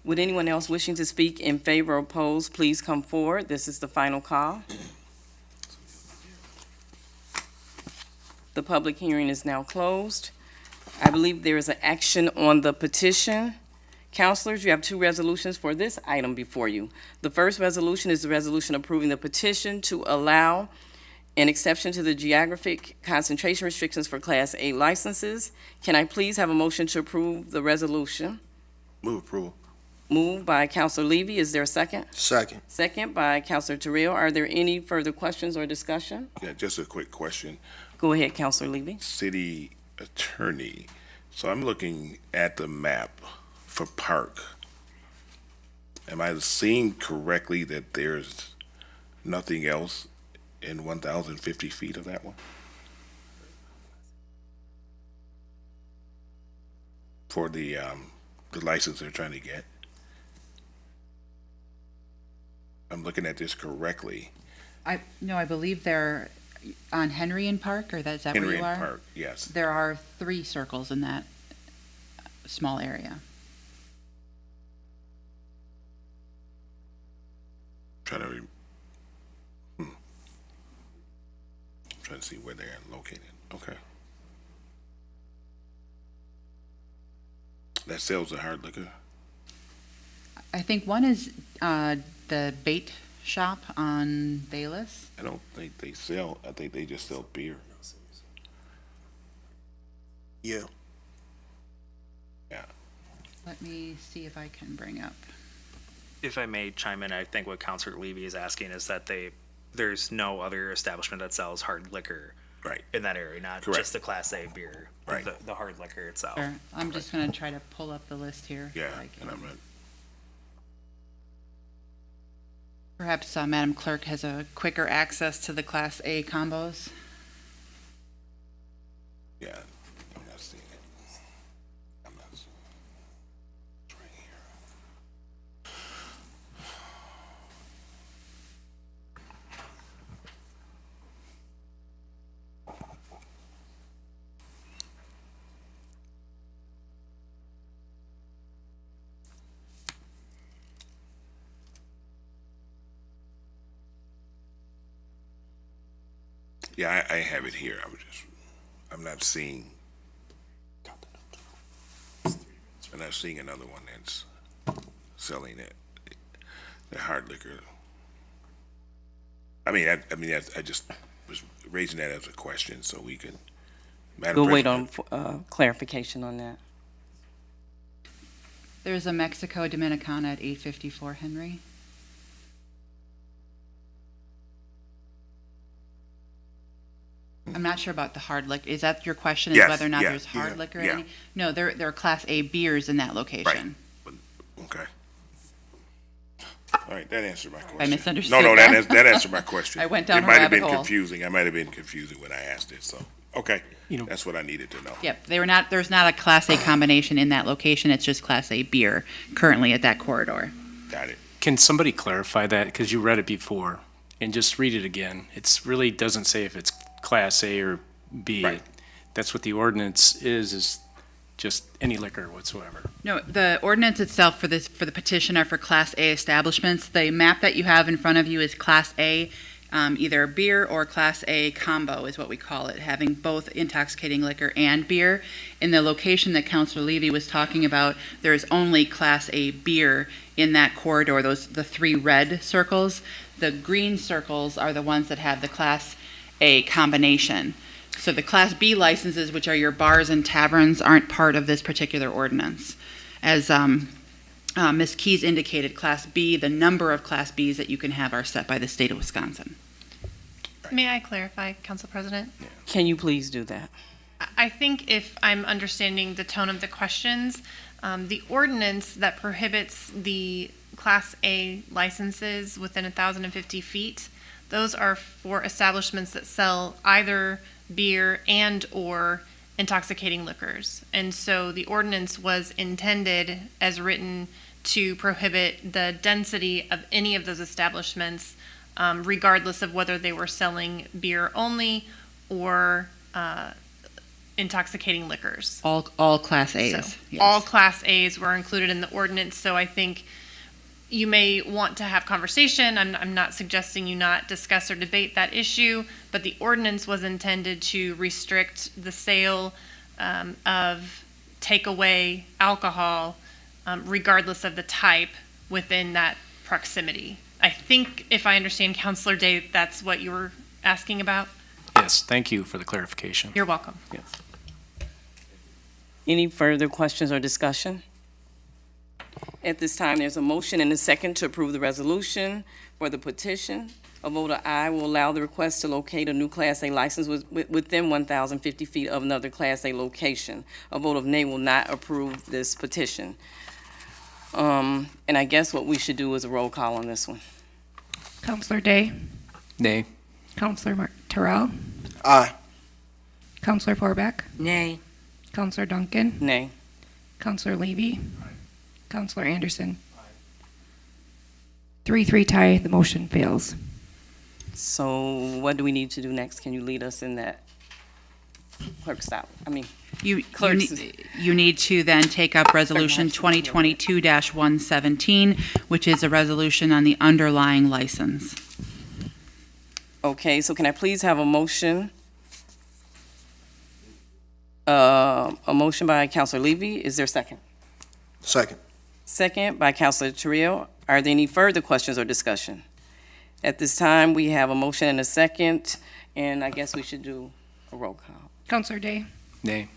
Would anyone else wishing to speak in favor or oppose, please come forward. This is the final call. The public hearing is now closed. I believe there is an action on the petition. Councilors, you have two resolutions for this item before you. The first resolution is the resolution approving the petition to allow an exception to the geographic concentration restrictions for Class A licenses. Can I please have a motion to approve the resolution? Move approval. Moved by Councilor Levy. Is there a second? Second. Second by Councilor Terrell. Are there any further questions or discussion? Yeah, just a quick question. Go ahead, Councilor Levy. City Attorney, so I'm looking at the map for Park. Am I seeing correctly that there's nothing else in 1,050 feet of that one? For the license they're trying to get? I'm looking at this correctly. I believe they're on Henry and Park, or is that where Henry you and are? Park, yes. There are 3 circles in that small area. Trying to see where they're located. Okay. That sells the hard liquor. I think one is the bait shop on Bayless. I don't think they sell. I think they just sell beer. Yeah. Yeah. Let me see if I can bring up. If I may chime in, I think what Councilor Levy is asking is that there's no other establishment that sells hard liquor Right. in that area, not Correct. just the Class A beer, Right. the hard liquor itself. Sure. I'm just going to try to pull up the list here. if Yeah. I And can. I'm not. Perhaps Madam Clerk has a quicker access to the Class A combos. Yeah. I'm not seeing it. I'm not seeing it. It's right here. Yeah, I have it here. I'm not seeing. I'm not seeing another one that's selling it, the hard liquor. I just was raising that as a question so we could. Madam We'll wait on President, clarification on that. There's a Mexico Dominicana at 854 Henry. I'm not sure about the hard liquor. Is that your question? Is Yes, whether or not yeah, there's hard yeah, liquor? yeah. Any? No, there are Class A beers in that location. Okay. All right, that answered my question. misunderstood No, that. that answered my question. I went down It a might have rabbit been hole. confusing. I might have been confusing when I asked it, so, Okay, You know- that's what I needed to know. Yep, there's not a Class A combination in that location, it's just Class A beer currently at that corridor. Got it. Can somebody clarify that? Because you read it before, and just read it again. It's really doesn't say if it's Class A or B. Right. That's what the ordinance is just any liquor whatsoever. No, the ordinance itself for the petition are for Class A establishments. The map that you have in front of you is Class A, either beer or Class A combo is what we call it, having both intoxicating liquor and beer. In the location that Councilor Levy was talking about, there is only Class A beer in that corridor, the three red circles. The green circles are the ones that have the Class A combination. So the Class B licenses, which are your bars and taverns, aren't part of this particular ordinance. As Ms. Keys indicated, Class B, the number of Class Bs that you can have are set by the state of Wisconsin. May I clarify, Council President? Can you please do that? I think if I'm understanding the tone of the questions, the ordinance that prohibits the Class A licenses within 1,050 feet, those are for establishments that sell either beer and or intoxicating liquors. And so the ordinance was intended as written to prohibit the density of any of those establishments, regardless of whether they were selling beer only or intoxicating liquors. All Class A's. So yes. all Class A's were included in the ordinance, so I think you may want to have conversation. I'm not suggesting you not discuss or debate that issue, but the ordinance was intended to restrict the sale of takeaway alcohol, regardless of the type within that proximity. I think, if I understand Councilor Day, that's what you were asking about? Yes, thank you for the clarification. You're welcome. Yes. Any further questions or discussion? At this time, there's a motion and a second to approve the resolution for the petition. A vote of aye will allow the request to locate a new Class A license within 1,050 feet of another Class A location. A vote of nay will not approve this petition. And I guess what we should do is a roll call on this one. Counselor Day, Nay. Counselor Terrell, Aye. Counselor Forbeck, Nay. Counselor Duncan, Nay. Counselor Levy, Counselor Anderson. 3-3 tie, the motion fails. So what do we need to do next? Can you lead us in that? Clerk, stop. You Clerks. need to then take up Resolution 2022-117, which is a resolution on the underlying license. Okay, so can I please have a motion? A motion by Counselor Levy. Is there a second? Second. Second by Counselor Terrell. Are there any further questions or discussion? At this time, we have a motion and a second, and I guess we should do a roll call. Counselor Day, Nay.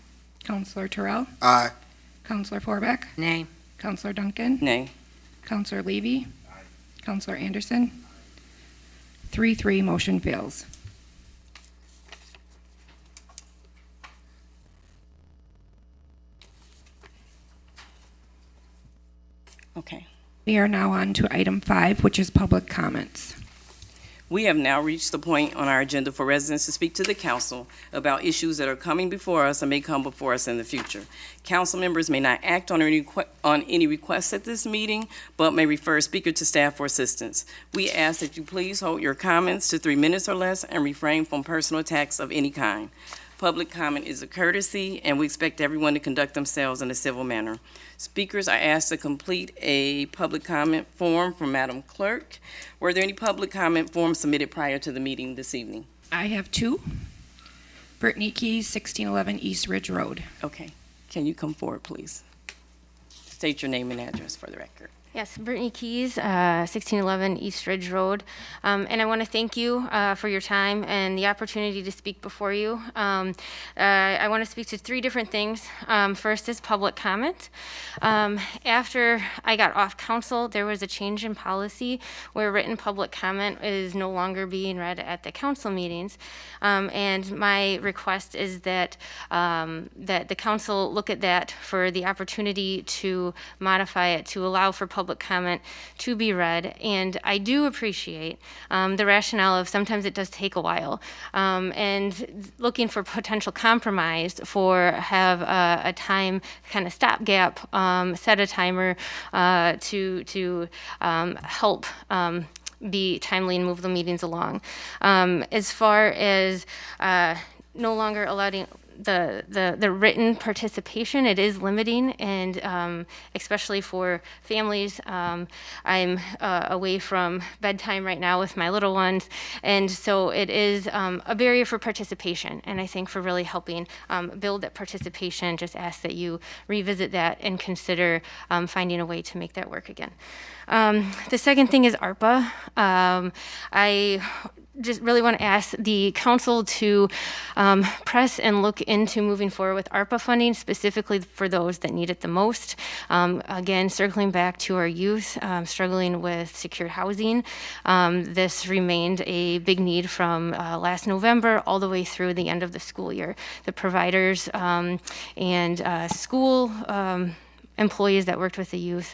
Counselor Terrell, Aye. Counselor Forbeck, Nay. Counselor Duncan, Nay. Counselor Levy, Counselor Anderson. 3-3, motion fails. Okay. We are now on to item 5, which is public comments. We have now reached the point on our agenda for residents to speak to the council about issues that are coming before us and may come before us in the future. Council members may not act on any requests at this meeting, but may refer a speaker to staff for assistance. We ask that you please hold your comments to 3 minutes or less and refrain from personal attacks of any kind. Public comment is a courtesy, and we expect everyone to conduct themselves in a civil manner. Speakers are asked to complete a public comment form from Madam Clerk. Were there any public comment forms submitted prior to the meeting this evening? I have 2. Brittany Keys, 1611 East Ridge Road. Okay. Can you come forward, please? State your name and address for the record. Yes, Brittany Keys, 1611 East Ridge Road. And I want to thank you for your time and the opportunity to speak before you. I want to speak to 3 different things. First is public comment. After I got off council, there was a change in policy where written public comment is no longer being read at the council meetings. And my request is that that the council look at that for the opportunity to modify it to allow for public comment to be read. And I do appreciate the rationale of sometimes it does take a while, and looking for potential compromise for have a time kind of stopgap, set a timer to help be timely and move the meetings along. As far as no longer allowing the written participation, it is limiting, and especially for families. I'm away from bedtime right now with my little ones, and so it is a barrier for participation. And I think for really helping build that participation, just ask that you revisit that and consider finding a way to make that work again. The second thing is ARPA. I just really want to ask the council to press and look into moving forward with ARPA funding, specifically for those that need it the most. Again, circling back to our youth struggling with secure housing, this remained a big need from last November all the way through the end of the school year. The providers and school employees that worked with the youth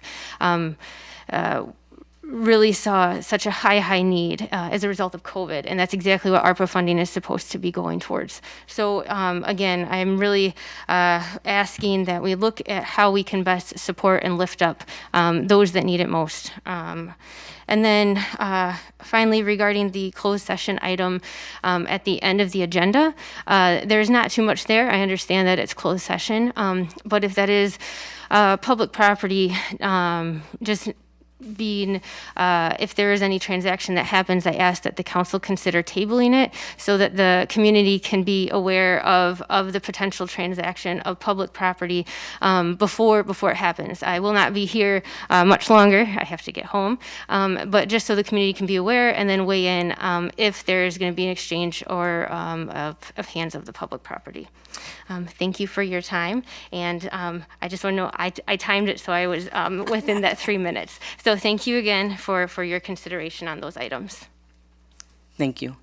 really saw such a high need as a result of COVID, and that's exactly what ARPA funding is supposed to be going towards. So again, I'm really asking that we look at how we can best support and lift up those that need it most. And then finally, regarding the closed session item at the end of the agenda, there's not too much there. I understand that it's closed session, but if that is public property, just being, if there is any transaction that happens, I ask that the council consider tabling it so that the community can be aware of the potential transaction of public property before it happens. I will not be here much longer. I have to get home, but just so the community can be aware and then weigh in if there is going to be an exchange or of hands of the public property. Thank you for your time, and I just want to know, I timed it so I was within that 3 minutes. So thank you again for your consideration on those items. Thank you.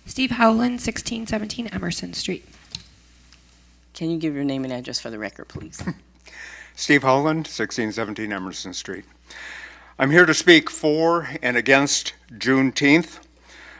Steve Howland, 1617 Emerson Street. Can you give your name and address for the record, please? Steve Howland, 1617 Emerson Street. I'm here to speak for and against Juneteenth.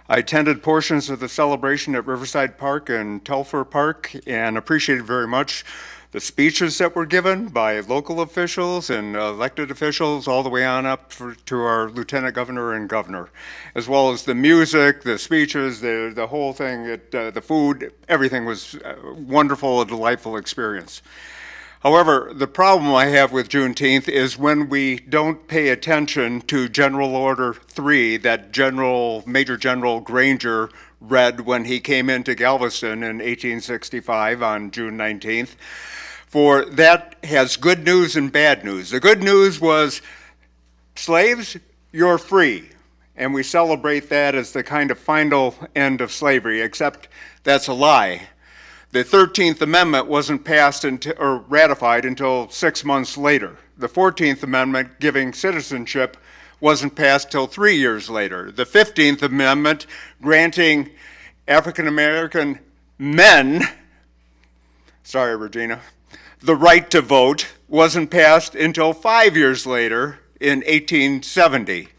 I attended portions of the celebration at Riverside Park and Telfair Park and appreciated very much the speeches that were given by local officials and elected officials all the way on up to our lieutenant governor and governor, as well as the music, the speeches, the whole thing, the food, everything was a wonderful, a delightful experience. However, the problem I have with Juneteenth is when we don't pay attention to General Order 3 that Major General Granger read when he came into Galveston in 1865 on June 19th. For that has good news and bad news. The good news was, slaves, you're free. And we celebrate that as the kind of final end of slavery, except that's a lie. The 13th Amendment wasn't passed or ratified until 6 months later. The 14th Amendment, giving citizenship, wasn't passed till 3 years later. The 15th Amendment, granting African American men, sorry Regina, the right to vote, wasn't passed until 5 years later in 1870.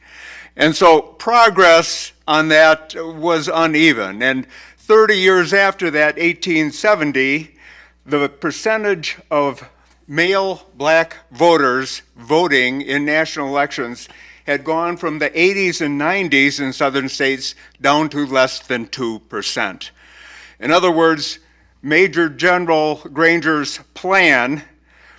And so progress on that was uneven. And 30 years after that, 1870, the percentage of male black voters voting in national elections had gone from the 80s and 90s in southern states down to less than 2%. In other words, Major General Granger's plan,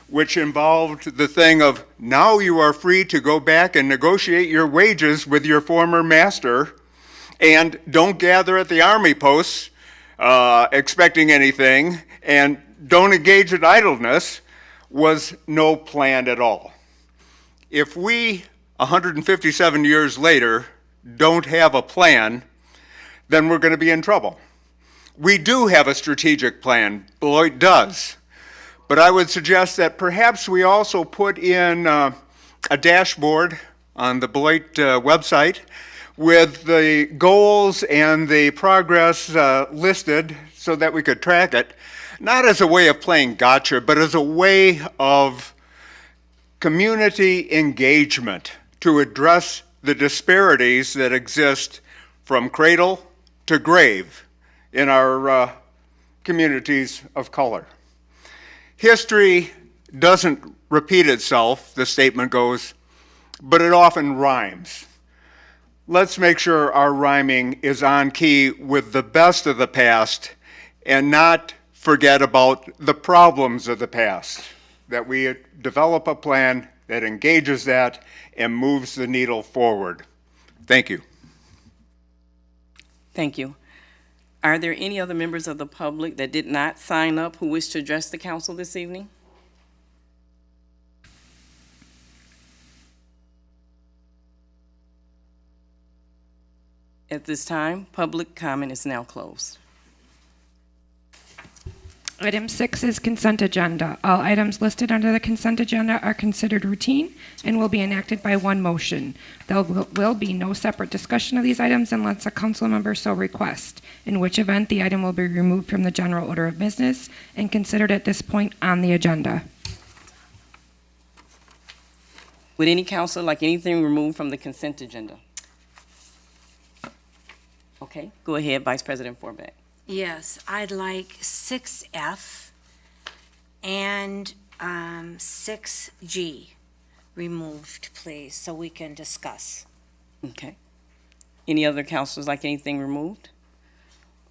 which involved the thing of now you are free to go back and negotiate your wages with your former master, and don't gather at the army posts expecting anything, and don't engage in idleness, was no plan at all. If we, 157 years later, don't have a plan, then we're going to be in trouble. We do have a strategic plan. Beloit does. But I would suggest that perhaps we also put in a dashboard on the Beloit website with the goals and the progress listed so that we could track it, not as a way of playing gotcha, but as a way of community engagement to address the disparities that exist from cradle to grave in our communities of color. History doesn't repeat itself, the statement goes, but it often rhymes. Let's make sure our rhyming is on key with the best of the past and not forget about the problems of the past, that we develop a plan that engages that and moves the needle forward. Thank you. Thank you. Are there any other members of the public that did not sign up who wish to address the council this evening? At this time, public comment is now closed. Item 6 is consent agenda. All items listed under the consent agenda are considered routine and will be enacted by one motion. There will be no separate discussion of these items unless a council member so requests, in which event the item will be removed from the general order of business and considered at this point on the agenda. Would any councilor like anything removed from the consent agenda? Okay, go ahead, Vice President Forbeck. Yes, I'd like 6F and 6G removed, please, so we can discuss. Okay. Any other councilors like anything removed?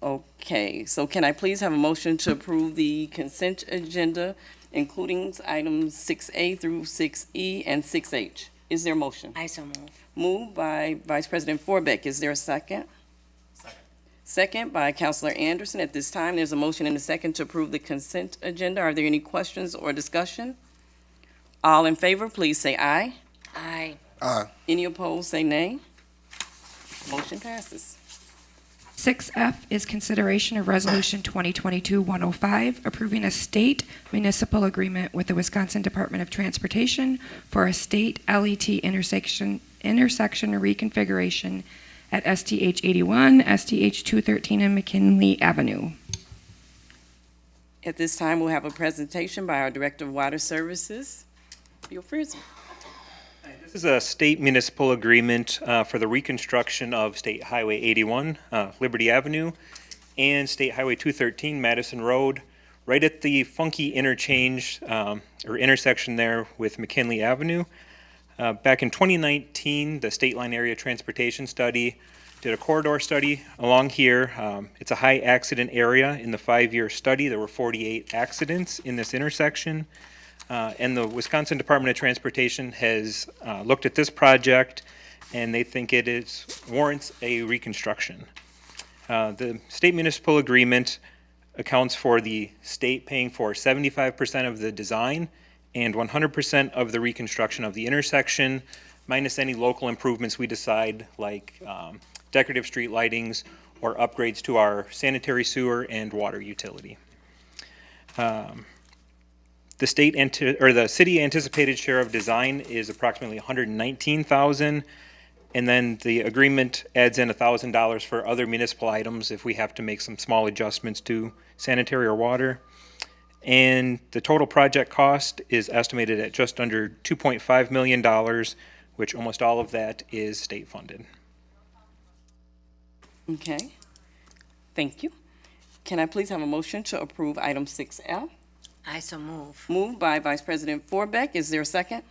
Okay, so can I please have a motion to approve the consent agenda, including items 6A through 6E and 6H? Is there a motion? I so move. Moved by Vice President Forbeck. Is there a second? Second by Councilor Anderson. At this time, there's a motion and a second to approve the consent agenda. Are there any questions or discussion? All in favor, please say aye. Aye. Any opposed, say nay. Motion passes. 6F is consideration of Resolution 2022-105, approving a state municipal agreement with the Wisconsin Department of Transportation for a state LET intersection reconfiguration at STH 81, STH 213, and McKinley Avenue. At this time, we'll have a presentation by our Director of Water Services, Bill Frizzy. This is a state municipal agreement for the reconstruction of State Highway 81, Liberty Avenue, and State Highway 213, Madison Road, right at the funky interchange or intersection there with McKinley Avenue. Back in 2019, the State Line Area Transportation Study did a corridor study along here. It's a high accident area. In the 5-year study, there were 48 accidents in this intersection. And the Wisconsin Department of Transportation has looked at this project, and they think it warrants a reconstruction. The state municipal agreement accounts for the state paying for 75% of the design and 100% of the reconstruction of the intersection, minus any local improvements we decide, like decorative street lightings or upgrades to our sanitary sewer and water utility. The city anticipated share of design is approximately $119,000, and then the agreement adds in $1,000 for other municipal items if we have to make some small adjustments to sanitary or water. And the total project cost is estimated at just under $2.5 million, which almost all of that is state funded. Okay, thank you. Can I please have a motion to approve item 6F? I so move. Moved by Vice President Forbeck. Is there a second?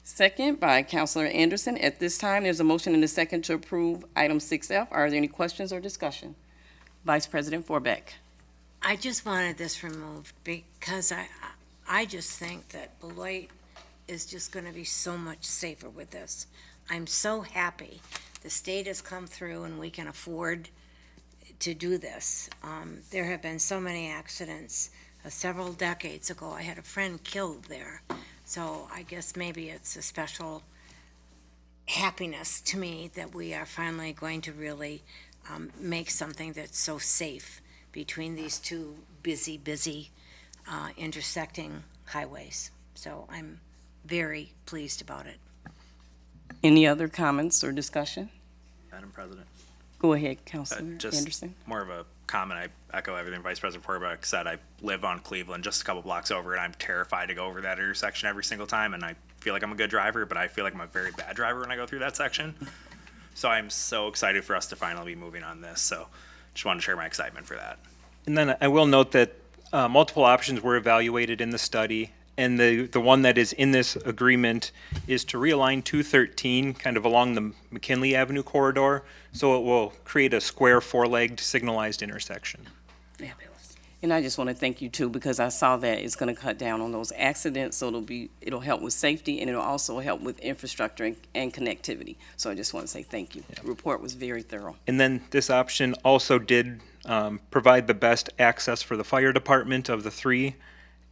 Second by Councilor Anderson. At this time, there's a motion and a second to approve item 6F. Are there any questions or discussion? Vice President Forbeck. I just wanted this removed because I just think that Beloit is just going to be so much safer with this. I'm so happy the state has come through and we can afford to do this. There have been so many accidents. Several decades ago, I had a friend killed there. So I guess maybe it's a special happiness to me that we are finally going to really make something that's so safe between these two busy intersecting highways. So I'm very pleased about it. Any other comments or discussion? Madam President. Go ahead, Councilor Just Anderson. more of a comment. I echo everything Vice President Forbeck said. I live on Cleveland, just a couple blocks over, and I'm terrified to go over that intersection every single time. And I feel like I'm a good driver, but I feel like I'm a very bad driver when I go through that section. So I'm so excited for us to finally be moving on this. So just wanted to share my excitement for that. And then I will note that multiple options were evaluated in the study, and the one that is in this agreement is to realign 213 kind of along the McKinley Avenue corridor, so it will create a square four-legged signalized intersection. Fabulous. And I just want to thank you too, because I saw that it's going to cut down on those accidents, so it'll help with safety, and it'll also help with infrastructure and connectivity. So I just want to say thank you. The report was very thorough. And then this option also did provide the best access for the fire department of the three,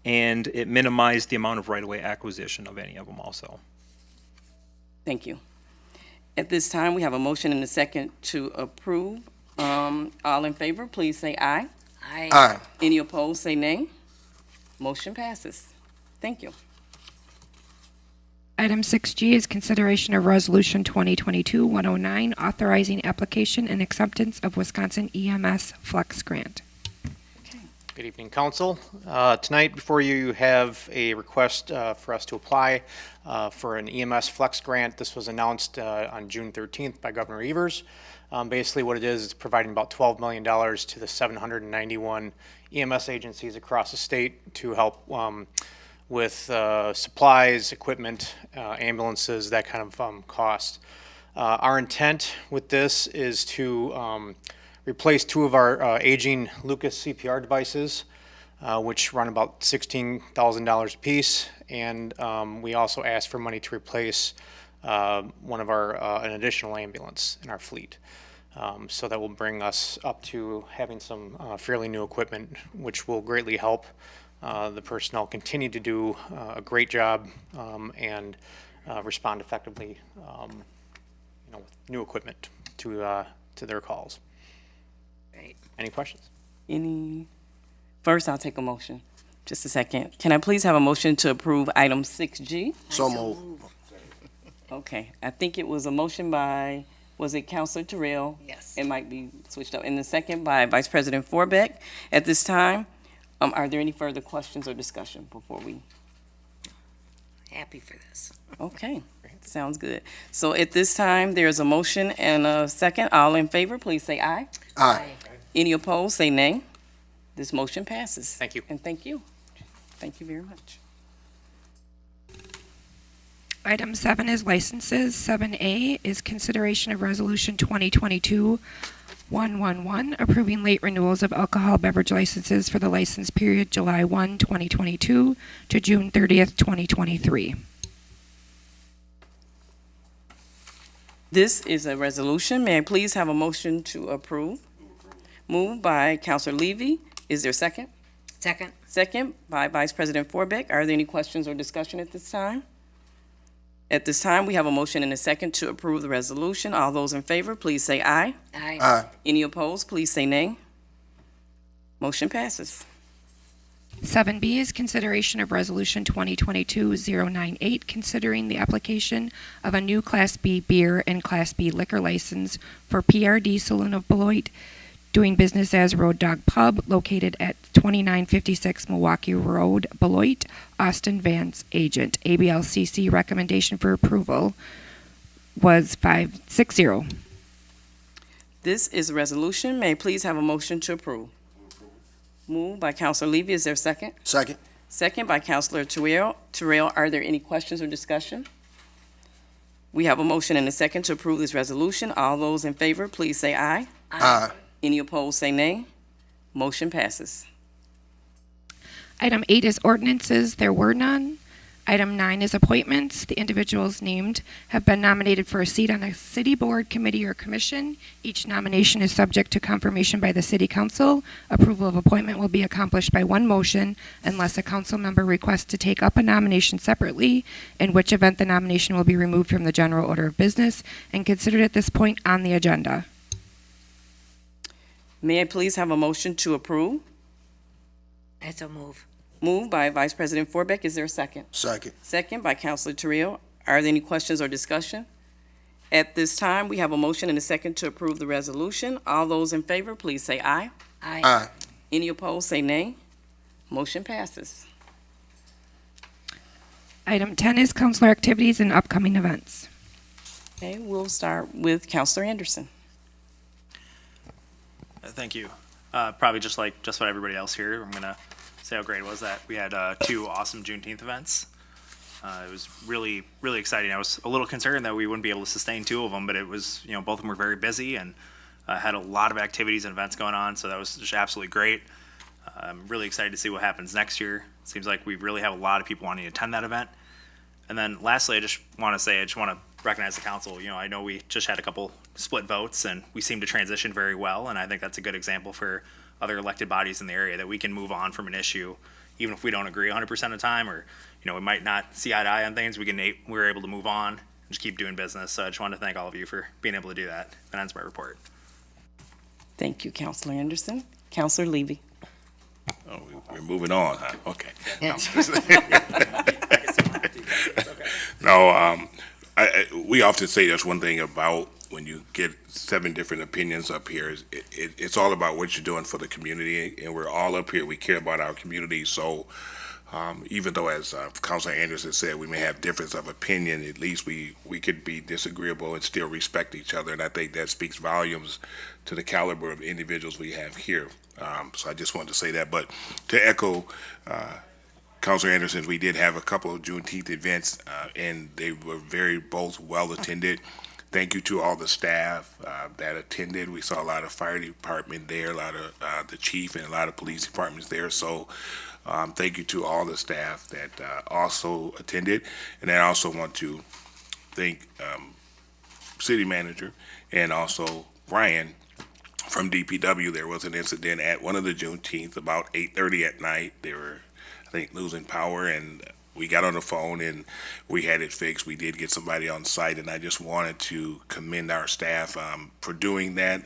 and it minimized the amount of right-of-way acquisition of any of them also. Thank you. At this time, we have a motion and a second to approve. All in favor, please say aye. Aye. Aye. Any opposed, say nay. Motion passes. Thank you. Item 6G is consideration of Resolution 2022-109, authorizing application and acceptance of Wisconsin EMS Flex Grant. Good evening, Council. Tonight before you have a request for us to apply for an EMS Flex Grant. This was announced on June 13th by Governor Evers. Basically what it is, it's providing about $12 million to the 791 EMS agencies across the state to help with supplies, equipment, ambulances, that kind of cost. Our intent with this is to replace two of our aging Lucas CPR devices, which run about $16,000 a piece, and we also asked for money to replace one of our an additional ambulance in our fleet. So that will bring us up to having some fairly new equipment, which will greatly help the personnel continue to do a great job and respond effectively, with new equipment to their calls. Great. Any questions? First, I'll take a motion. Just a second. Can I please have a motion to approve item 6G? So moved. Okay, I think it was a motion by, was it Councilor Terrell? Yes. It might be switched up. And the second by Vice President Forbeck. At this time, are there any further questions or discussion before we? Happy for this. Okay, sounds good. So at this time, there's a motion and a second. All in favor, please say aye. Aye. Any opposed, say nay. This motion passes. Thank you. And thank you. Thank you very much. Item 7 is licenses. 7A is consideration of Resolution 2022-111, approving late renewals of alcohol beverage licenses for the license period July 1, 2022 to June 30th, 2023. This is a resolution. May I please have a motion to approve? Moved by Councilor Levy. Is there a second? Second. Second by Vice President Forbeck. Are there any questions or discussion at this time? At this time, we have a motion and a second to approve the resolution. All those in favor, please say aye. Aye. Aye. Any opposed, please say nay. Motion passes. 7B is consideration of Resolution 2022-098, considering the application of a new Class B beer and Class B liquor license for PRD Saloon of Beloit, doing business as Road Dog Pub, located at 2956 Milwaukee Road, Beloit. Austin Vance, agent. ABLCC recommendation for approval was 560. This is a resolution. May I please have a motion to approve? Moved by Councilor Levy. Is there a second? Second. Second by Councilor Terrell. Are there any questions or discussion? We have a motion and a second to approve this resolution. All those in favor, please say aye. Aye. Any opposed, say nay. Motion passes. Item 8 is ordinances. There were none. Item 9 is appointments. The individuals named have been nominated for a seat on a city board, committee, or commission. Each nomination is subject to confirmation by the city council. Approval of appointment will be accomplished by one motion unless a council member requests to take up a nomination separately, in which event the nomination will be removed from the general order of business and considered at this point on the agenda. May I please have a motion to approve? That's a move. Moved by Vice President Forbeck. Is there a second? Second. Second by Councilor Terrell. Are there any questions or discussion? At this time, we have a motion and a second to approve the resolution. All those in favor, please say aye. Aye. Any opposed, say nay. Motion passes. Item 10 is councilor activities and upcoming events. Okay, we'll start with Counselor Anderson. Thank you. Probably just like just about everybody else here, I'm gonna say how great it was that we had 2 awesome Juneteenth events. It was really, really exciting. I was a little concerned that we wouldn't be able to sustain 2 of them, but it was, both of them were very busy and had a lot of activities and events going on, so that was just absolutely great. I'm really excited to see what happens next year. It seems like we really have a lot of people wanting to attend that event. And then lastly, I just want to recognize the council. I know we just had a couple split votes and we seem to transition very well, and I think that's a good example for other elected bodies in the area that we can move on from an issue even if we don't agree 100% of the time, or we might not see eye to eye on things. We're able to move on and just keep doing business. So I just want to thank all of you for being able to do that. That ends my report. Thank you, Counselor Anderson. Counselor Levy. Oh, we're moving on, huh? Okay. No, we often say that's one thing about when you get 7 different opinions up here. It's all about what you're doing for the community, and we're all up here. We care about our community, so even though, as Councilor Anderson said, we may have difference of opinion, at least we could be disagreeable and still respect each other, and I think that speaks volumes to the caliber of individuals we have here. So I just wanted to say that. But to echo Councilor Anderson, we did have a couple of Juneteenth events, and they were both well attended. Thank you to all the staff that attended. We saw a lot of fire department there, a lot of the chief, and a lot of police departments there. So thank you to all the staff that also attended. And I also want to thank city manager and also Brian from DPW. There was an incident at one of the Juneteenth about 8:30 at night. They were, I think, losing power, and we got on the phone and we had it fixed. We did get somebody on site, and I just wanted to commend our staff for doing that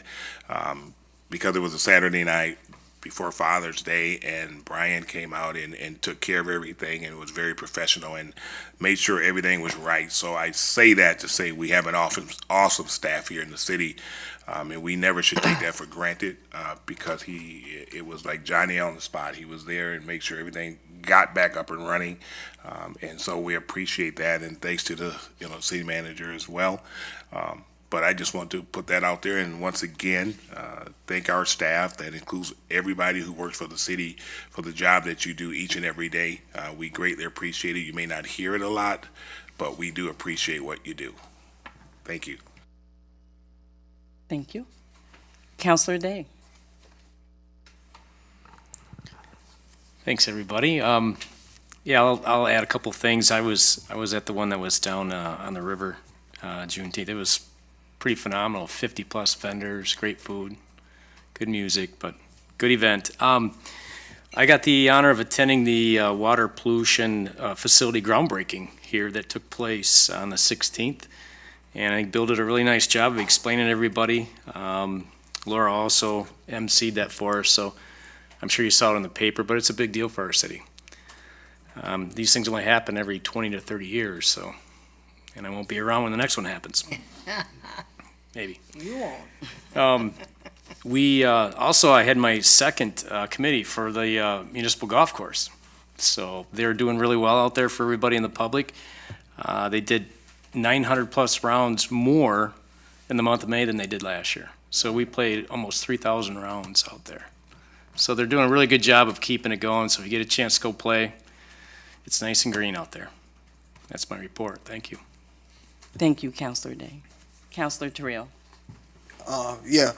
because it was a Saturday night before Father's Day, and Brian came out and took care of everything and was very professional and made sure everything was right. So I say that to say we have an awesome staff here in the city, and we never should take that for granted because it was like Johnny on the spot. He was there and made sure everything got back up and running, and so we appreciate that, and thanks to the city manager as well. But I just want to put that out there, and once again, thank our staff. That includes everybody who works for the city for the job that you do each and every day. We greatly appreciate it. You may not hear it a lot, but we do appreciate what you do. Thank you. Thank you. Counselor Day. Thanks, everybody. Yeah, I'll add a couple things. I was at the one that was down on the river, Juneteenth. It was pretty phenomenal. 50+ vendors, great food, good music, but good event. I got the honor of attending the water pollution facility groundbreaking here that took place on the 16th, and I think Bill did a really nice job of explaining to everybody. Laura also emceed that for us, so I'm sure you saw it in the paper, but it's a big deal for our city. These things only happen every 20 to 30 years, so, and I won't be around when the next one happens. Maybe. You won't. I had my second committee for the municipal golf course. So they're doing really well out there for everybody in the public. They did 900+ rounds more in the month of May than they did last year. So we played almost 3,000 rounds out there. So they're doing a really good job of keeping it going. So if you get a chance to go play, it's nice and green out there. That's my report. Thank you. Thank you, Counselor Day. Counselor Terrell. Yeah.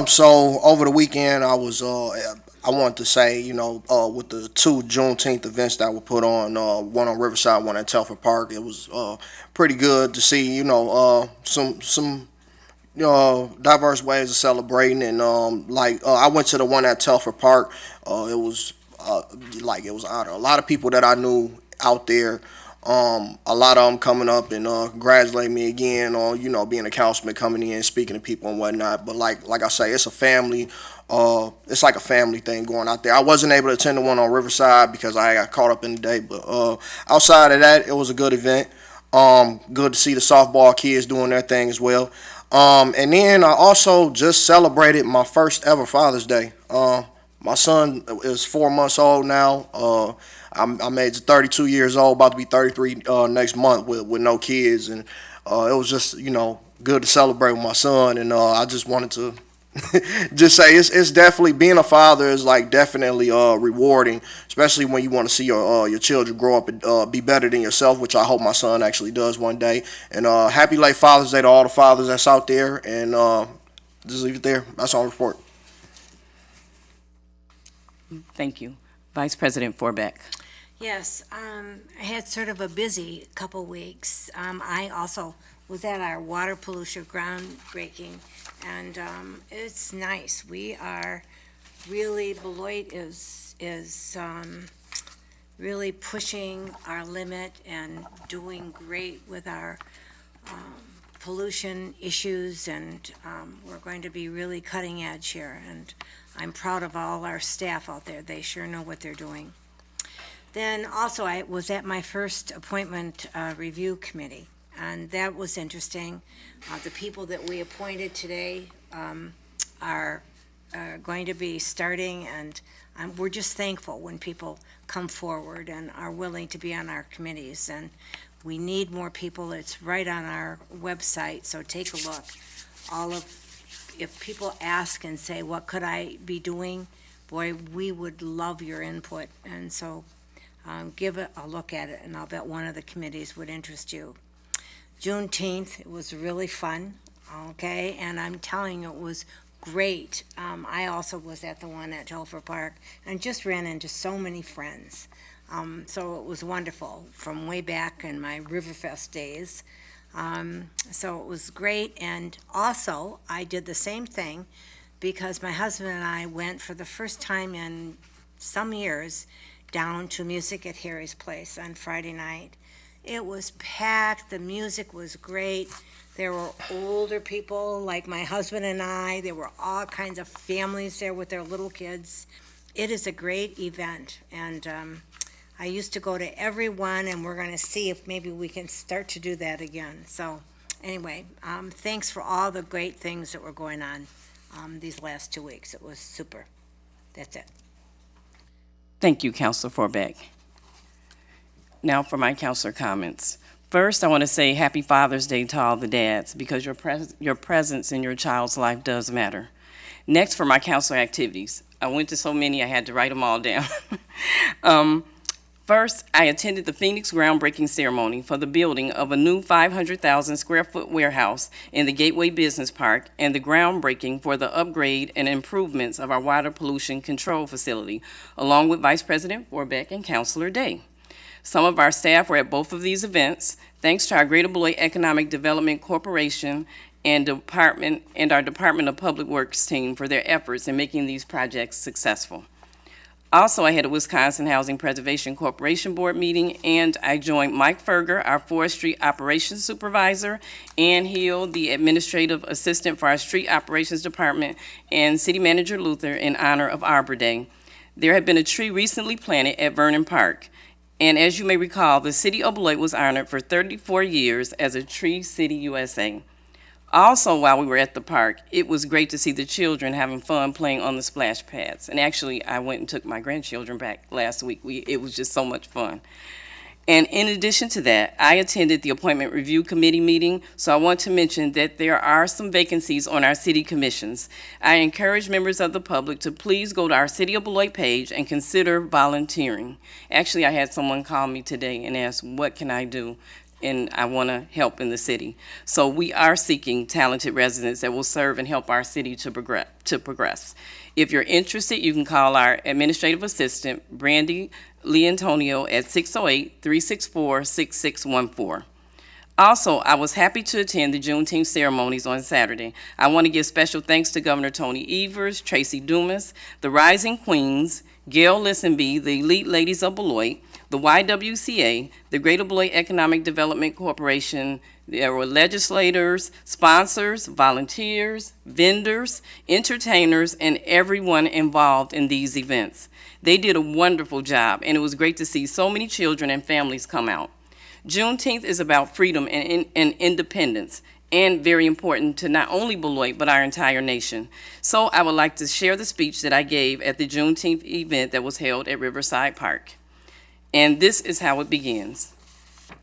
So over the weekend, I wanted to say, with the 2 Juneteenth events that were put on, one on Riverside, one at Telford Park, it was pretty good to see, some diverse ways of celebrating. And I went to the one at Telford Park. It was honor. A lot of people that I knew out there. A lot of them coming up and congratulating me again on being a councilman, coming in, speaking to people and whatnot. But like I say, it's a family. It's like a family thing going out there. I wasn't able to attend the one on Riverside because I got caught up in the day. But outside of that, it was a good event. Good to see the softball kids doing their thing as well. And then I also just celebrated my first ever Father's Day. My son is 4 months old now. I'm age 32 years old, about to be 33 next month with no kids, and it was just good to celebrate with my son. And I just wanted to just say it's definitely being a father is like definitely rewarding, especially when you want to see your children grow up and be better than yourself, which I hope my son actually does one day. And happy late Father's Day to all the fathers that's out there. And just leave it there. That's all report. Thank you. Vice President Forbeck. Yes, I had sort of a busy couple weeks. I also was at our water pollution groundbreaking, and it's nice. We are really, Beloit is really pushing our limit and doing great with our pollution issues, and we're going to be really cutting edge here, and I'm proud of all our staff out there. They sure know what they're doing. Then also, I was at my first appointment review committee, and that was interesting. The people that we appointed today are going to be starting, and we're just thankful when people come forward and are willing to be on our committees. And we need more people. It's right on our website, so take a look. If people ask and say, what could I be doing? Boy, we would love your input, and so give it a look at it, and I'll bet one of the committees would interest you. Juneteenth, it was really fun, okay, and I'm telling you, it was great. I also was at the one at Telfer Park and just ran into so many friends. So it was wonderful from way back in my Riverfest days. So it was great, and also I did the same thing because my husband and I went for the first time in some years down to Music at Harry's Place on Friday night. It was packed, the music was great. There were older people like my husband and I. There were all kinds of families there with their little kids. It is a great event, and I used to go to every one, and we're going to see if maybe we can start to do that again. So anyway, thanks for all the great things that were going on these last 2 weeks. It was super. That's it. Thank you, Councilor Forbeck. Now for my councilor comments. First, I want to say Happy Father's Day to all the dads, because your presence in your child's life does matter. Next, for my councilor activities. I went to so many, I had to write them all down. First, I attended the Phoenix groundbreaking ceremony for the building of a new 500,000 square foot warehouse in the Gateway Business Park, and the groundbreaking for the upgrade and improvements of our water pollution control facility, along with Vice President Forbeck and Councilor Day. Some of our staff were at both of these events, thanks to our Greater Beloit Economic Development Corporation and our Department of Public Works team for their efforts in making these projects successful. Also, I had a Wisconsin Housing Preservation Corporation Board meeting, and I joined Mike Ferger, our Forestry Operations Supervisor, Ann Hill, the Administrative Assistant for our Street Operations Department, and City Manager Luther in honor of Arbor Day. There had been a tree recently planted at Vernon Park, and as you may recall, the City of Beloit was honored for 34 years as a Tree City USA. Also, while we were at the park, it was great to see the children having fun playing on the splash pads. And actually, I went and took my grandchildren back last week. It was just so much fun. And in addition to that, I attended the Appointment Review Committee meeting, so I want to mention that there are some vacancies on our city commissions. I encourage members of the public to please go to our City of Beloit page and consider volunteering. Actually, I had someone call me today and ask, what can I do? And I want to help in the city. So we are seeking talented residents that will serve and help our city to progress. If you're interested, you can call our administrative assistant, Brandy Leantonio, at 608-364-6614. Also, I was happy to attend the Juneteenth ceremonies on Saturday. I want to give special thanks to Governor Tony Evers, Tracy Dumas, the Rising Queens, Gail Listenby, the Elite Ladies of Beloit, the YWCA, the Greater Beloit Economic Development Corporation. There were legislators, sponsors, volunteers, vendors, entertainers, and everyone involved in these events. They did a wonderful job, and it was great to see so many children and families come out. Juneteenth is about freedom and independence, and very important to not only Beloit, but our entire nation. So I would like to share the speech that I gave at the Juneteenth event that was held at Riverside Park. And this is how it begins.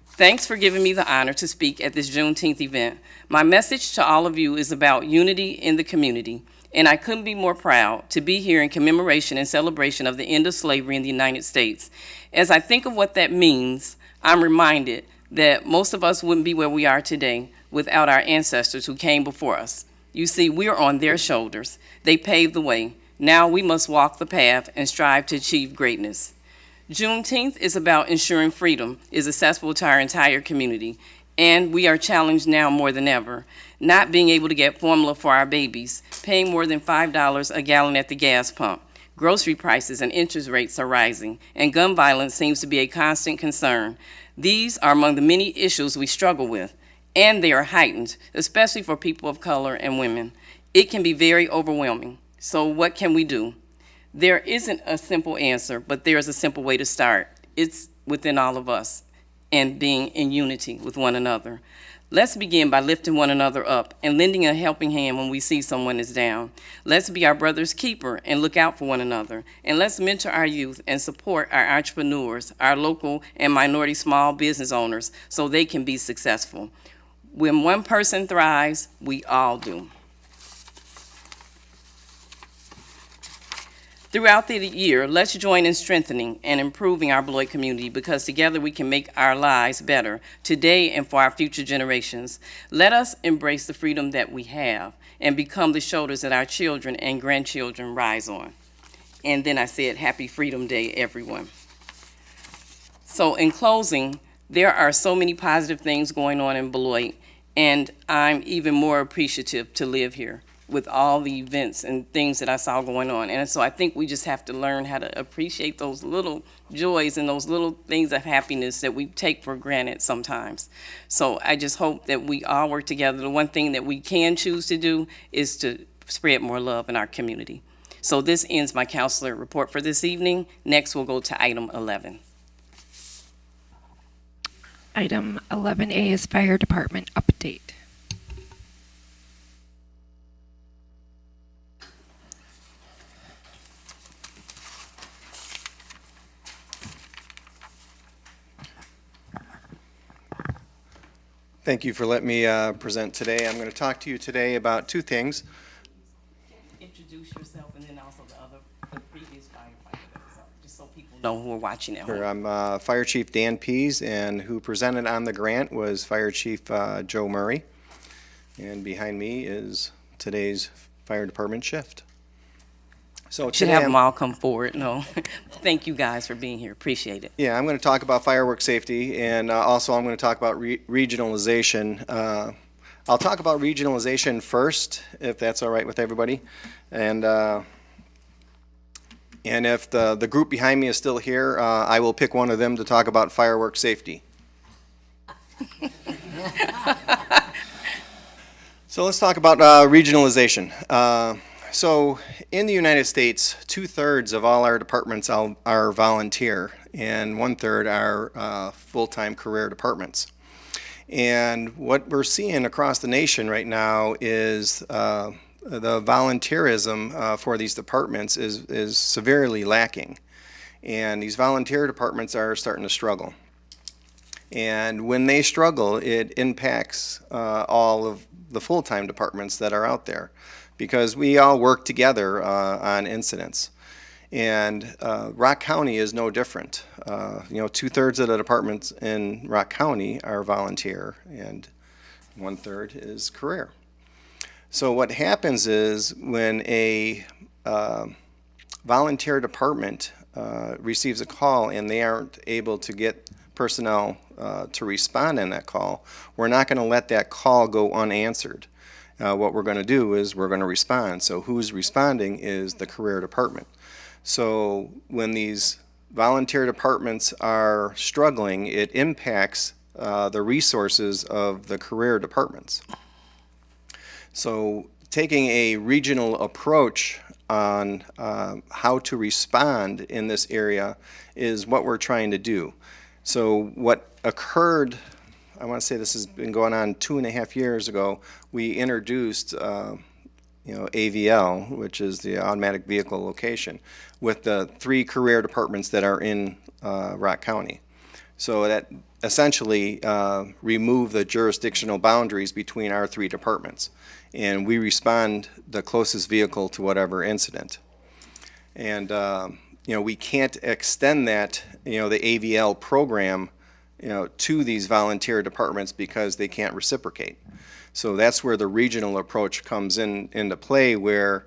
Thanks for giving me the honor to speak at this Juneteenth event. My message to all of you is about unity in the community, and I couldn't be more proud to be here in commemoration and celebration of the end of slavery in the United States. As I think of what that means, I'm reminded that most of us wouldn't be where we are today without our ancestors who came before us. You see, we are on their shoulders. They paved the way. Now we must walk the path and strive to achieve greatness. Juneteenth is about ensuring freedom is accessible to our entire community, and we are challenged now more than ever. Not being able to get formula for our babies, paying more than $5 a gallon at the gas pump. Grocery prices and interest rates are rising, and gun violence seems to be a constant concern. These are among the many issues we struggle with, and they are heightened, especially for people of color and women. It can be very overwhelming. So what can we do? There isn't a simple answer, but there is a simple way to start. It's within all of us and being in unity with one another. Let's begin by lifting one another up and lending a helping hand when we see someone is down. Let's be our brother's keeper and look out for one another. And let's mentor our youth and support our entrepreneurs, our local and minority small business owners so they can be successful. When one person thrives, we all do. Throughout the year, let's join in strengthening and improving our Beloit community because together we can make our lives better today and for our future generations. Let us embrace the freedom that we have and become the shoulders that our children and grandchildren rise on. And then I said, Happy Freedom Day, everyone. So in closing, there are so many positive things going on in Beloit, and I'm even more appreciative to live here with all the events and things that I saw going on. And so I think we just have to learn how to appreciate those little joys and those little things of happiness that we take for granted sometimes. So I just hope that we all work together. The one thing that we can choose to do is to spread more love in our community. So this ends my counselor report for this evening. Next, we'll go to item 11. Item 11A is Fire Department update. Thank you for letting me present today. I'm going to talk to you today about two things. Introduce yourself and then also the previous firefighter, just so people know who are watching at home. I'm Fire Chief Dan Pease, and who presented on the grant was Fire Chief Joe Murray. And behind me is today's fire department shift. So Should have them all come forward. No, thank you guys for being here. Appreciate it. Yeah, I'm going to talk about firework safety, and also I'm going to talk about regionalization. I'll talk about regionalization first, if that's all right with everybody. And if the group behind me is still here, I will pick one of them to talk about firework safety. So let's talk about regionalization. So in the United States, 2/3 of all our departments are volunteer, and 1/3 are full-time career departments. And what we're seeing across the nation right now is the volunteerism for these departments is severely lacking. And these volunteer departments are starting to struggle. And when they struggle, it impacts all of the full-time departments that are out there, because we all work together on incidents. And Rock County is no different. 2/3 of the departments in Rock County are volunteer, and 1/3 is career. So what happens is when a volunteer department receives a call and they aren't able to get personnel to respond in that call, we're not going to let that call go unanswered. What we're going to do is we're going to respond. So who's responding is the career department. So when these volunteer departments are struggling, it impacts the resources of the career departments. So taking a regional approach on how to respond in this area is what we're trying to do. So what occurred, I want to say this has been going on 2.5 years ago, we introduced AVL, which is the automatic vehicle location, with the 3 career departments that are in Rock County. So that essentially removed the jurisdictional boundaries between our 3 departments. And we respond the closest vehicle to whatever incident. And, we can't extend that, the AVL program, to these volunteer departments because they can't reciprocate. So that's where the regional approach comes into play, where,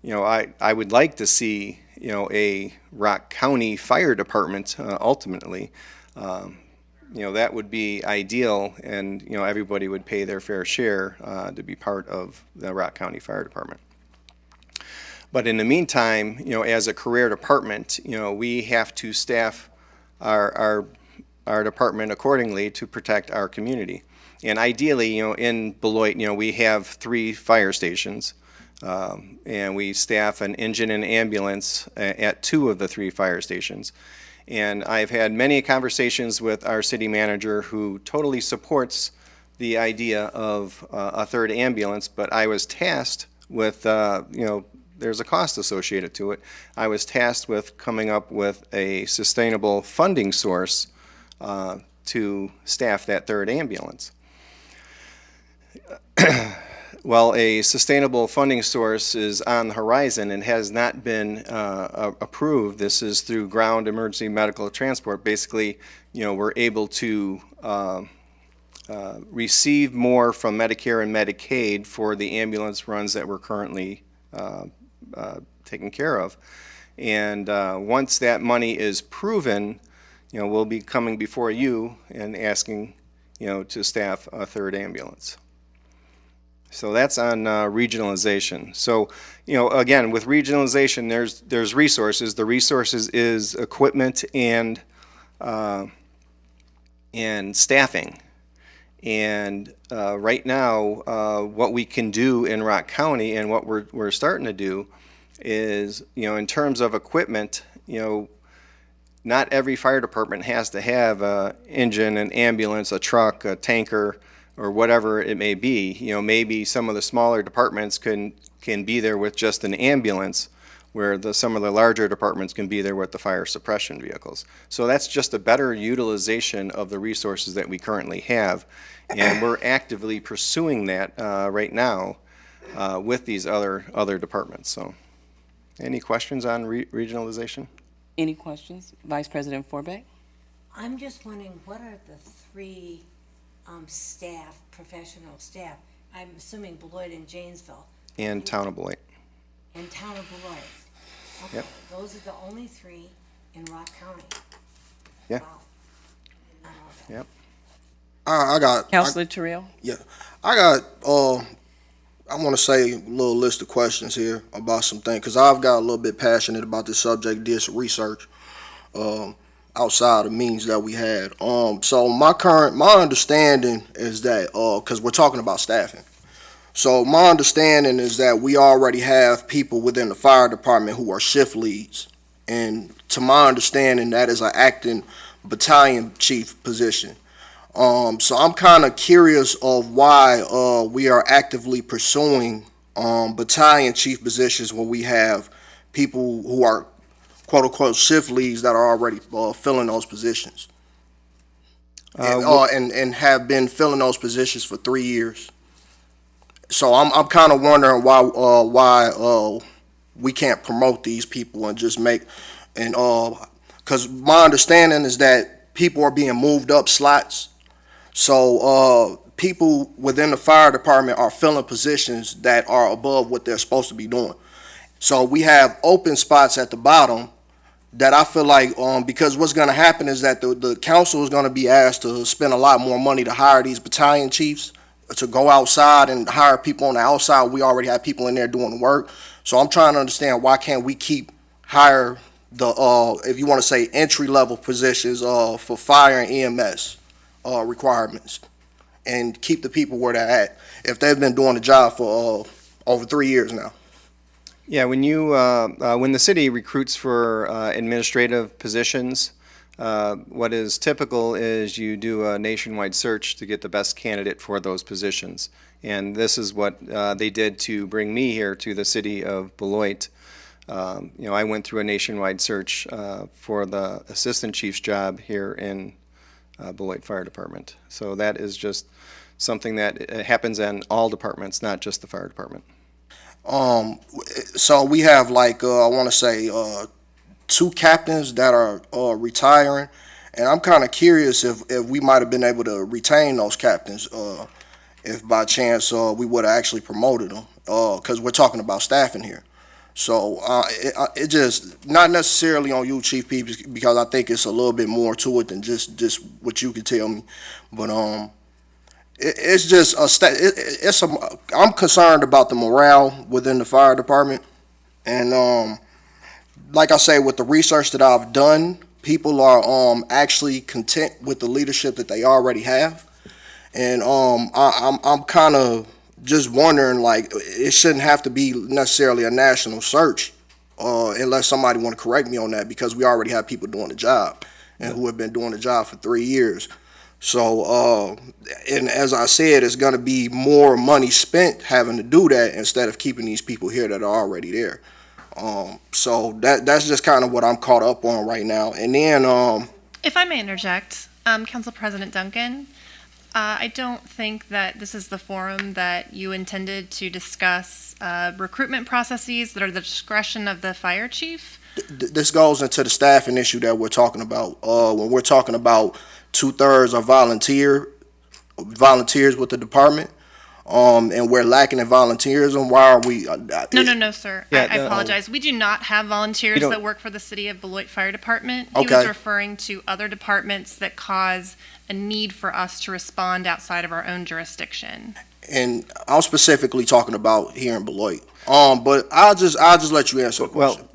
I would like to see, a Rock County Fire Department ultimately. That would be ideal, and, everybody would pay their fair share to be part of the Rock County Fire Department. But in the meantime, as a career department, we have to staff our department accordingly to protect our community. And ideally, in Beloit, we have 3 fire stations, and we staff an engine and ambulance at 2 of the 3 fire stations. And I've had many conversations with our city manager, who totally supports the idea of a 3rd ambulance, but I was tasked with, there's a cost associated to it. I was tasked with coming up with a sustainable funding source to staff that 3rd ambulance. Well, a sustainable funding source is on the horizon and has not been approved. This is through ground emergency medical transport. Basically, we're able to receive more from Medicare and Medicaid for the ambulance runs that we're currently taken care of. And once that money is proven, we'll be coming before you and asking, to staff a 3rd ambulance. So that's on regionalization. So, again, with regionalization, there's resources. The resources is equipment and staffing. And right now, what we can do in Rock County and what we're starting to do is, in terms of equipment, not every fire department has to have an engine, an ambulance, a truck, a tanker, or whatever it may be. Maybe some of the smaller departments can be there with just an ambulance, where some of the larger departments can be there with the fire suppression vehicles. So that's just a better utilization of the resources that we currently have, and we're actively pursuing that right now with these other departments. So, any questions on regionalization? Any questions? Vice President Forbeck? I'm just wondering, what are the 3 staff, professional staff? I'm assuming Beloit and Janesville. And Town of Beloit. And Town of Beloit. Okay, Yep. those are the only 3 in Rock County. Yeah. Wow. Did not know that. Yep. I got Councilor Terrell? I got I want to say a little list of questions here about some things, because I've got a little bit passionate about this subject, did some research outside of means that we had. So my understanding is that, because we're talking about staffing, so my understanding is that we already have people within the fire department who are shift leads, and to my understanding, that is an acting battalion chief position. So I'm kind of curious of why we are actively pursuing battalion chief positions when we have people who are quote-unquote shift leads that are already filling those positions, and have been filling those positions for 3 years. So I'm kind of wondering why we can't promote these people and just make, and because my understanding is that people are being moved up slots. So people within the fire department are filling positions that are above what they're supposed to be doing. So we have open spots at the bottom that I feel like, because what's going to happen is that the council is going to be asked to spend a lot more money to hire these battalion chiefs, to go outside and hire people on the outside. We already have people in there doing the work. So I'm trying to understand, why can't we hire the, if you want to say, entry-level positions for fire and EMS requirements, and keep the people where they're at, if they've been doing the job for over 3 years now. Yeah, when the city recruits for administrative positions, What is typical is you do a nationwide search to get the best candidate for those positions. And this is what they did to bring me here to the city of Beloit. I went through a nationwide search for the assistant chief's job here in Beloit Fire Department. So that is just something that happens in all departments, not just the fire department. So we have like I want to say 2 captains that are retiring, and I'm kind of curious if we might have been able to retain those captains, if by chance we would have actually promoted them, because we're talking about staffing here. So it just not necessarily on you, Chief P, because I think it's a little bit more to it than just what you could tell me, but it's just I'm concerned about the morale within the fire department, and like I say, with the research that I've done, people are actually content with the leadership that they already have, and I'm kind of just wondering, like, it shouldn't have to be necessarily a national search, unless somebody want to correct me on that, because we already have people doing the job and who have been doing the job for 3 years. So, and as I said, it's going to be more money spent having to do that instead of keeping these people here that are already there. So that's just kind of what I'm caught up on right now. And then, If I may interject, Council President Duncan, I don't think that this is the forum that you intended to discuss recruitment processes that are the discretion of the fire chief. This goes into the staffing issue that we're talking about. When we're talking about 2/3 are volunteers with the department, and we're lacking in volunteerism. Why are we? No, sir. Yeah, I apologize. We do not have volunteers that work for the City of Beloit Fire Department. He was Okay. referring to other departments that cause a need for us to respond outside of our own jurisdiction. And I'm specifically talking about here in Beloit. But I'll just let you answer the question. Well,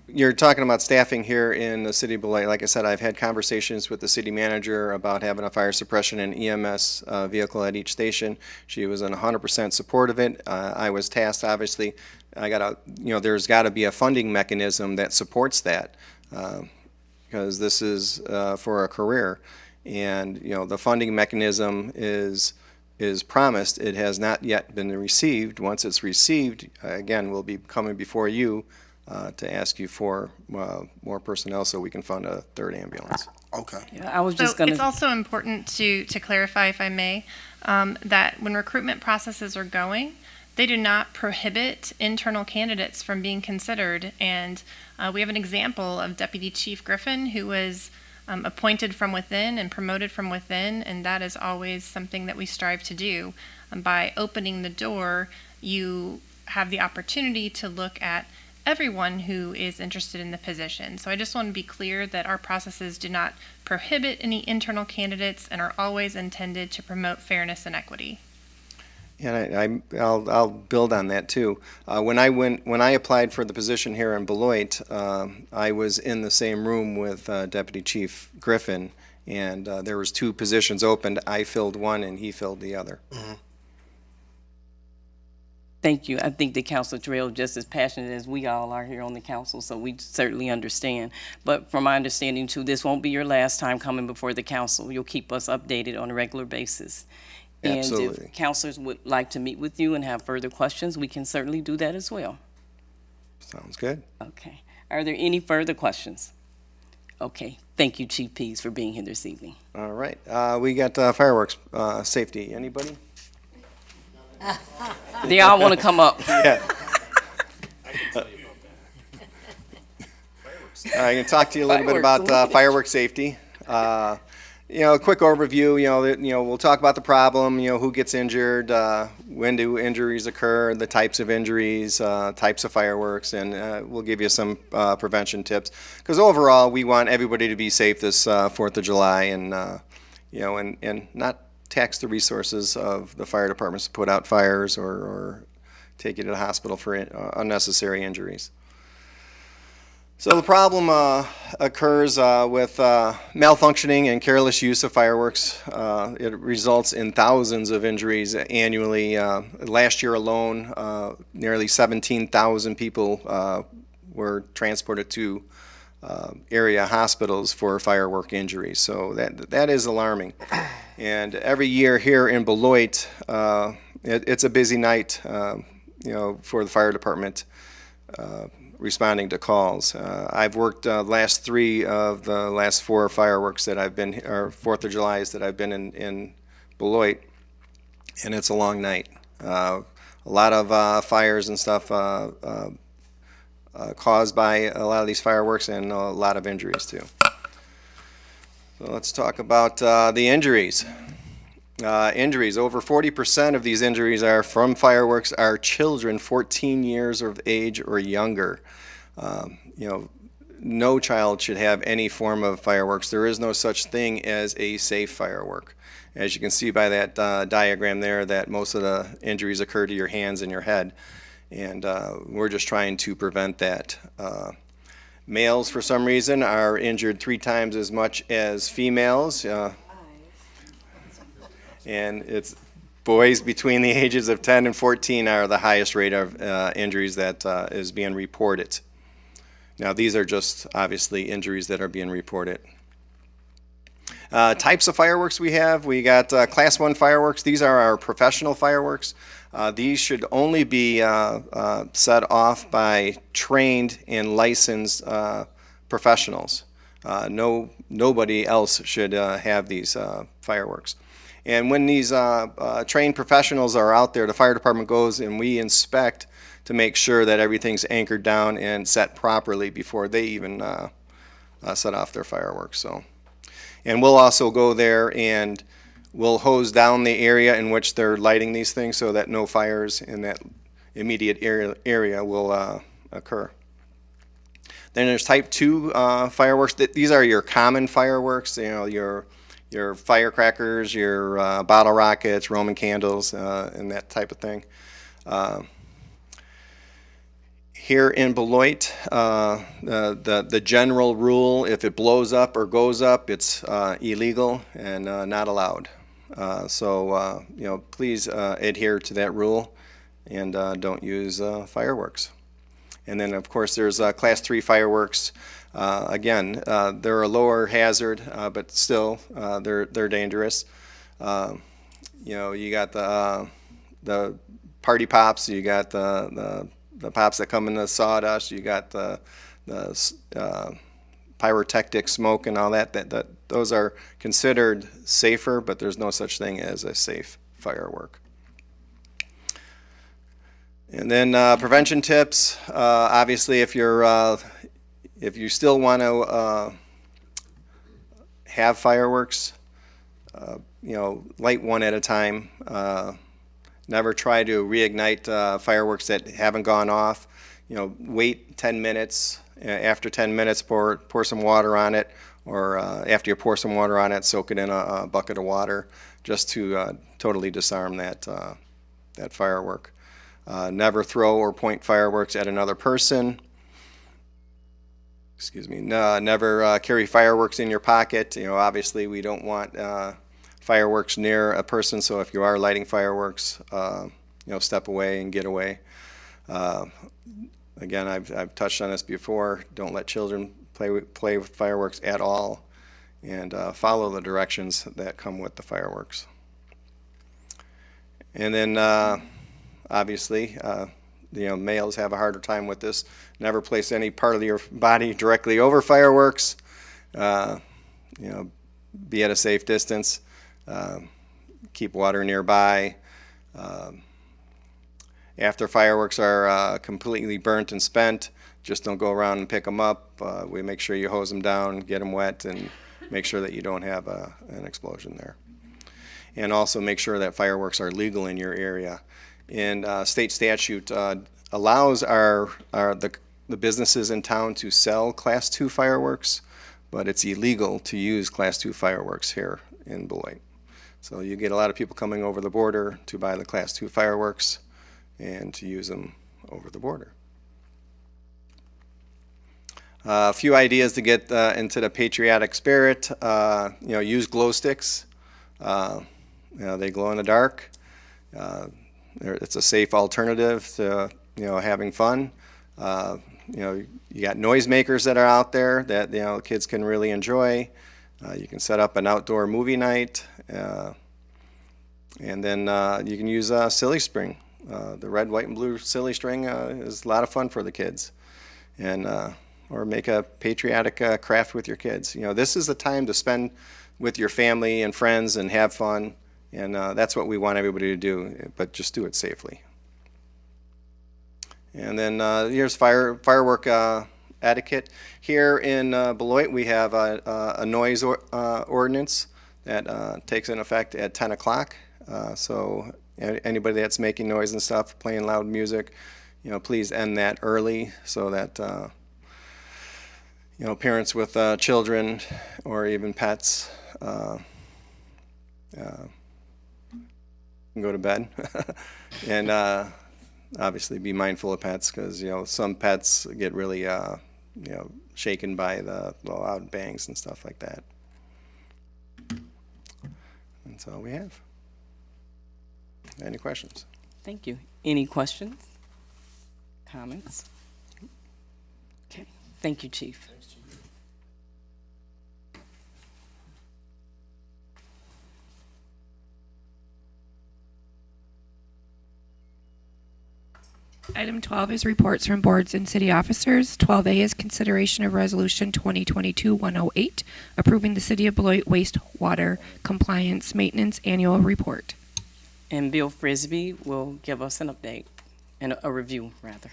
you're talking about staffing here in the city of Beloit. Like I said, I've had conversations with the city manager about having a fire suppression and EMS vehicle at each station. She was in 100% support of it. I was tasked, obviously, there's got to be a funding mechanism that supports that, because this is for a career. And, the funding mechanism is promised. It has not yet been received. Once it's received, again, we'll be coming before you to ask you for more personnel so we can fund a 3rd ambulance. Okay. I was just So going it's also important to clarify, if I may, that when recruitment processes are going, they do not prohibit internal candidates from being considered. And we have an example of Deputy Chief Griffin, who was appointed from within and promoted from within, and that is always something that we strive to do. By opening the door, you have the opportunity to look at everyone who is interested in the position. So I just want to be clear that our processes do not prohibit any internal candidates and are always intended to promote fairness and equity. And I'll build on that too. When I applied for the position here in Beloit, I was in the same room with Deputy Chief Griffin, and there was 2 positions opened. I filled one, and he filled the other. Mm-hmm. Thank you. I think the Council Terrell is just as passionate as we all are here on the council, so we certainly understand. But from my understanding too, this won't be your last time coming before the council. You'll keep us updated on a regular basis. Absolutely. And if councilors would like to meet with you and have further questions, we can certainly do that as well. Sounds good. Okay. Are there any further questions? Okay. Thank you, Chief Pease, for being here this evening. All right. We got fireworks safety. Anybody? They all want to come up. Yeah. I can talk to you a little bit about firework safety. A quick overview. We'll talk about the problem. Who gets injured, when do injuries occur, the types of injuries, types of fireworks, and we'll give you some prevention tips. Because overall, we want everybody to be safe this 4th of July, and and not tax the resources of the fire departments to put out fires or take you to the hospital for unnecessary injuries. So the problem occurs with malfunctioning and careless use of fireworks. It results in thousands of injuries annually. Last year alone, nearly 17,000 people were transported to area hospitals for firework injuries. So that is alarming. And every year here in Beloit, it's a busy night, for the fire department responding to calls. I've worked last 3 of the last 4 fireworks that I've been, or 4th of July's that I've been in Beloit, and it's a long night. A lot of fires and stuff caused by a lot of these fireworks, and a lot of injuries too. So let's talk about the injuries. Injuries, over 40% of these injuries are from fireworks are children 14 years of age or younger. No child should have any form of fireworks. There is no such thing as a safe firework. As you can see by that diagram there, that most of the injuries occur to your hands and your head. And we're just trying to prevent that. Males, for some reason, are injured 3 times as much as females. And it's boys between the ages of 10 and 14 are the highest rate of injuries that is being reported. Now, these are just obviously injuries that are being reported. Types of fireworks we have, we got Class 1 fireworks. These are our professional fireworks. These should only be set off by trained and licensed professionals. Nobody else should have these fireworks. And when these trained professionals are out there, the fire department goes and we inspect to make sure that everything's anchored down and set properly before they even set off their fireworks. So, and we'll also go there and we'll hose down the area in which they're lighting these things so that no fires in that immediate area will occur. Then there's type 2 fireworks. These are your common fireworks, your firecrackers, your bottle rockets, Roman candles, and that type of thing. Here in Beloit, the general rule, if it blows up or goes up, it's illegal and not allowed. So please adhere to that rule and don't use fireworks. And then, of course, there's Class 3 fireworks. Again, they're a lower hazard, but still, they're dangerous. You got the party pops, you got the pops that come in the sawdust, you got the pyrotechnic smoke and all that. Those are considered safer, but there's no such thing as a safe firework. And then prevention tips. Obviously, if you still want to have fireworks, light one at a time. Never try to reignite fireworks that haven't gone off. Wait 10 minutes. After 10 minutes, pour some water on it, or after you pour some water on it, soak it in a bucket of water, just to totally disarm that firework. Never throw or point fireworks at another person. Excuse me. Never carry fireworks in your pocket. Obviously we don't want fireworks near a person, so if you are lighting fireworks, step away and get away. Again, I've touched on this before. Don't let children play with fireworks at all, and follow the directions that come with the fireworks. And then obviously, males have a harder time with this. Never place any part of your body directly over fireworks. Be at a safe distance. Keep water nearby. After fireworks are completely burnt and spent, just don't go around and pick them up. We make sure you hose them down, get them wet, and make sure that you don't have an explosion there. And also make sure that fireworks are legal in your area. And state statute allows the businesses in town to sell Class 2 fireworks, but it's illegal to use Class 2 fireworks here in Beloit. So you get a lot of people coming over the border to buy the Class 2 fireworks and to use them over the border. A few ideas to get into the patriotic spirit. Use glow sticks. They glow in the dark. It's a safe alternative to having fun. You know, you got noisemakers that are out there that, you know, kids can really enjoy. You can set up an outdoor movie night. And then you can use silly string. The red, white, and blue silly string is a lot of fun for the kids. And or make a patriotic craft with your kids. You know, this is the time to spend with your family and friends and have fun. And that's what we want everybody to do, but just do it safely. And then here's firework etiquette. Here in Beloit, we have a noise ordinance that takes in effect at 10 o'clock. So anybody that's making noise and stuff, playing loud music, you know, please end that early so that, you know, parents with children or even pets can go to bed. And obviously be mindful of pets because, you know, some pets get really, you know, shaken by the loud bangs and stuff like that. That's all we have. Any questions? Thank you. Any questions? Comments? Okay. Thank you, Chief. Item 12 is reports from boards and city officers. 12A is consideration of Resolution 2022-108, approving the City of Beloit wastewater compliance maintenance annual report. And Bill Frisbee will give us an update and a review, rather.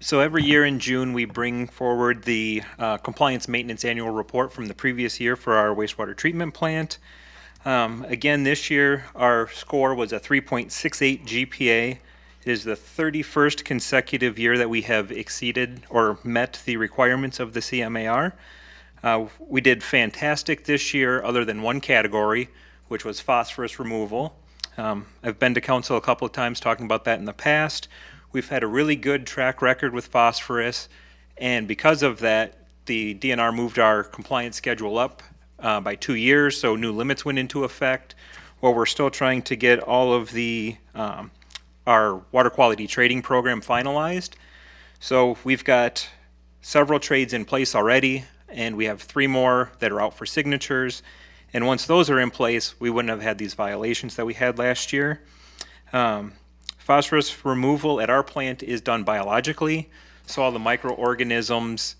So every year in June, we bring forward the compliance maintenance annual report from the previous year for our wastewater treatment plant. Again, this year, our score was a 3.68 GPA. It is the 31st consecutive year that we have exceeded or met the requirements of the CMAR. We did fantastic this year other than one category, which was phosphorus removal. I've been to council a couple of times talking about that in the past. We've had a really good track record with phosphorus, and because of that, the DNR moved our compliance schedule up by 2 years, so new limits went into effect. While we're still trying to get all of the our water quality trading program finalized. So we've got several trades in place already, and we have 3 more that are out for signatures. And once those are in place, we wouldn't have had these violations that we had last year. Phosphorus removal at our plant is done biologically, so all the microorganisms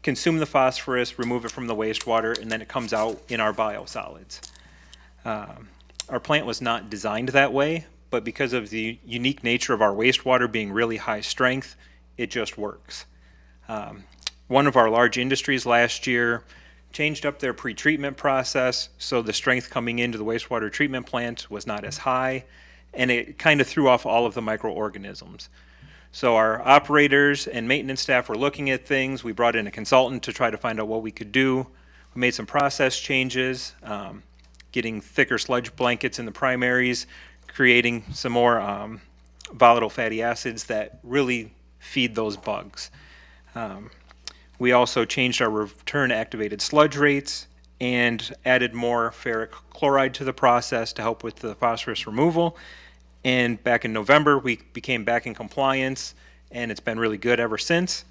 consume the phosphorus, remove it from the wastewater, and then it comes out in our biosolids. Our plant was not designed that way, but because of the unique nature of our wastewater being really high strength, it just works. One of our large industries last year changed up their pre-treatment process, so the strength coming into the wastewater treatment plant was not as high, and it kind of threw off all of the microorganisms. So our operators and maintenance staff were looking at things. We brought in a consultant to try to find out what we could do. We made some process changes, getting thicker sludge blankets in the primaries, creating some more volatile fatty acids that really feed those bugs. We also changed our return activated sludge rates and added more ferric chloride to the process to help with the phosphorus removal. And back in November, we became back in compliance, and it's been really good ever since.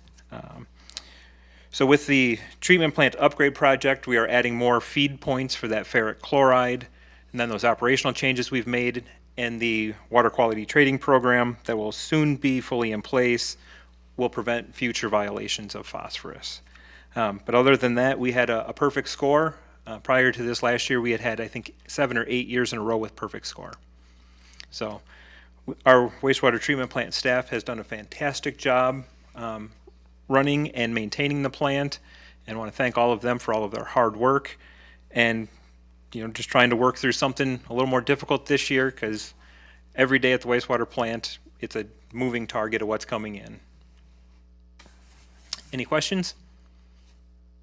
So with the treatment plant upgrade project, we are adding more feed points for that ferric chloride, and then those operational changes we've made, and the water quality trading program that will soon be fully in place will prevent future violations of phosphorus. But other than that, we had a perfect score. Prior to this last year, we had I think 7 or 8 years in a row with perfect score. So our wastewater treatment plant staff has done a fantastic job running and maintaining the plant, and I want to thank all of them for all of their hard work, and just trying to work through something a little more difficult this year, because every day at the wastewater plant it's a moving target of what's coming in. Any questions?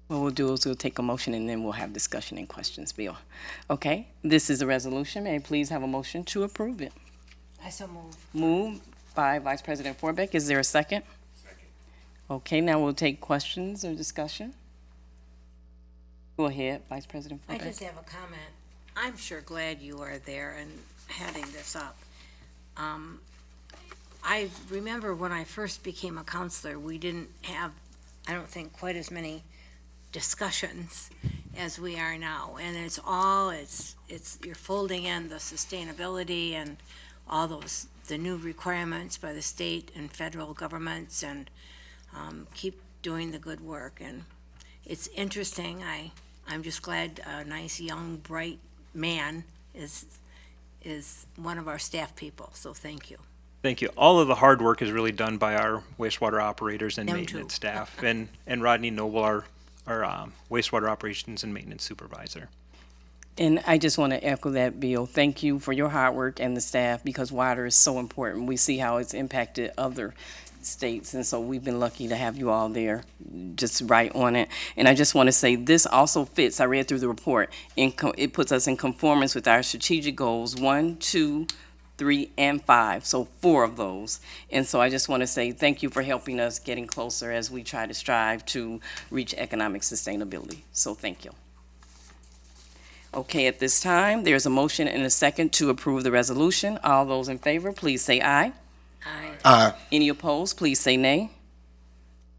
What we'll do is we'll take a motion and then we'll have discussion and questions, Bill. Okay, this is a resolution. May I please have a motion to approve it? I so move. Moved by Vice President Forbeck. Is there a second? Second. Okay, now we'll take questions or discussion. Go ahead, Vice President Forbeck. I just have a comment. I'm sure glad you are there and heading this up. I remember when I first became a counselor, we didn't have, I don't think, quite as many discussions as we are now. And it's you're folding in the sustainability and all the new requirements by the state and federal governments, and keep doing the good work. And it's interesting. I'm just glad a nice, young, bright man is one of our staff people, so thank you. Thank you. All of the hard work is really done by our wastewater operators and Them maintenance too. staff, and Rodney Noble, our wastewater operations and maintenance supervisor. And I just want to echo that, Bill. Thank you for your hard work and the staff, because water is so important. We see how it's impacted other states, and so we've been lucky to have you all there just right on it. And I just want to say this also fits, I read through the report, it puts us in conformance with our strategic goals 1, 2, 3, and 5, so 4 of those. And so I just want to say thank you for helping us getting closer as we try to strive to reach economic sustainability. So thank you. Okay, at this time, there's a motion and a second to approve the resolution. All those in favor, please say aye. Aye. Any opposed, please say nay.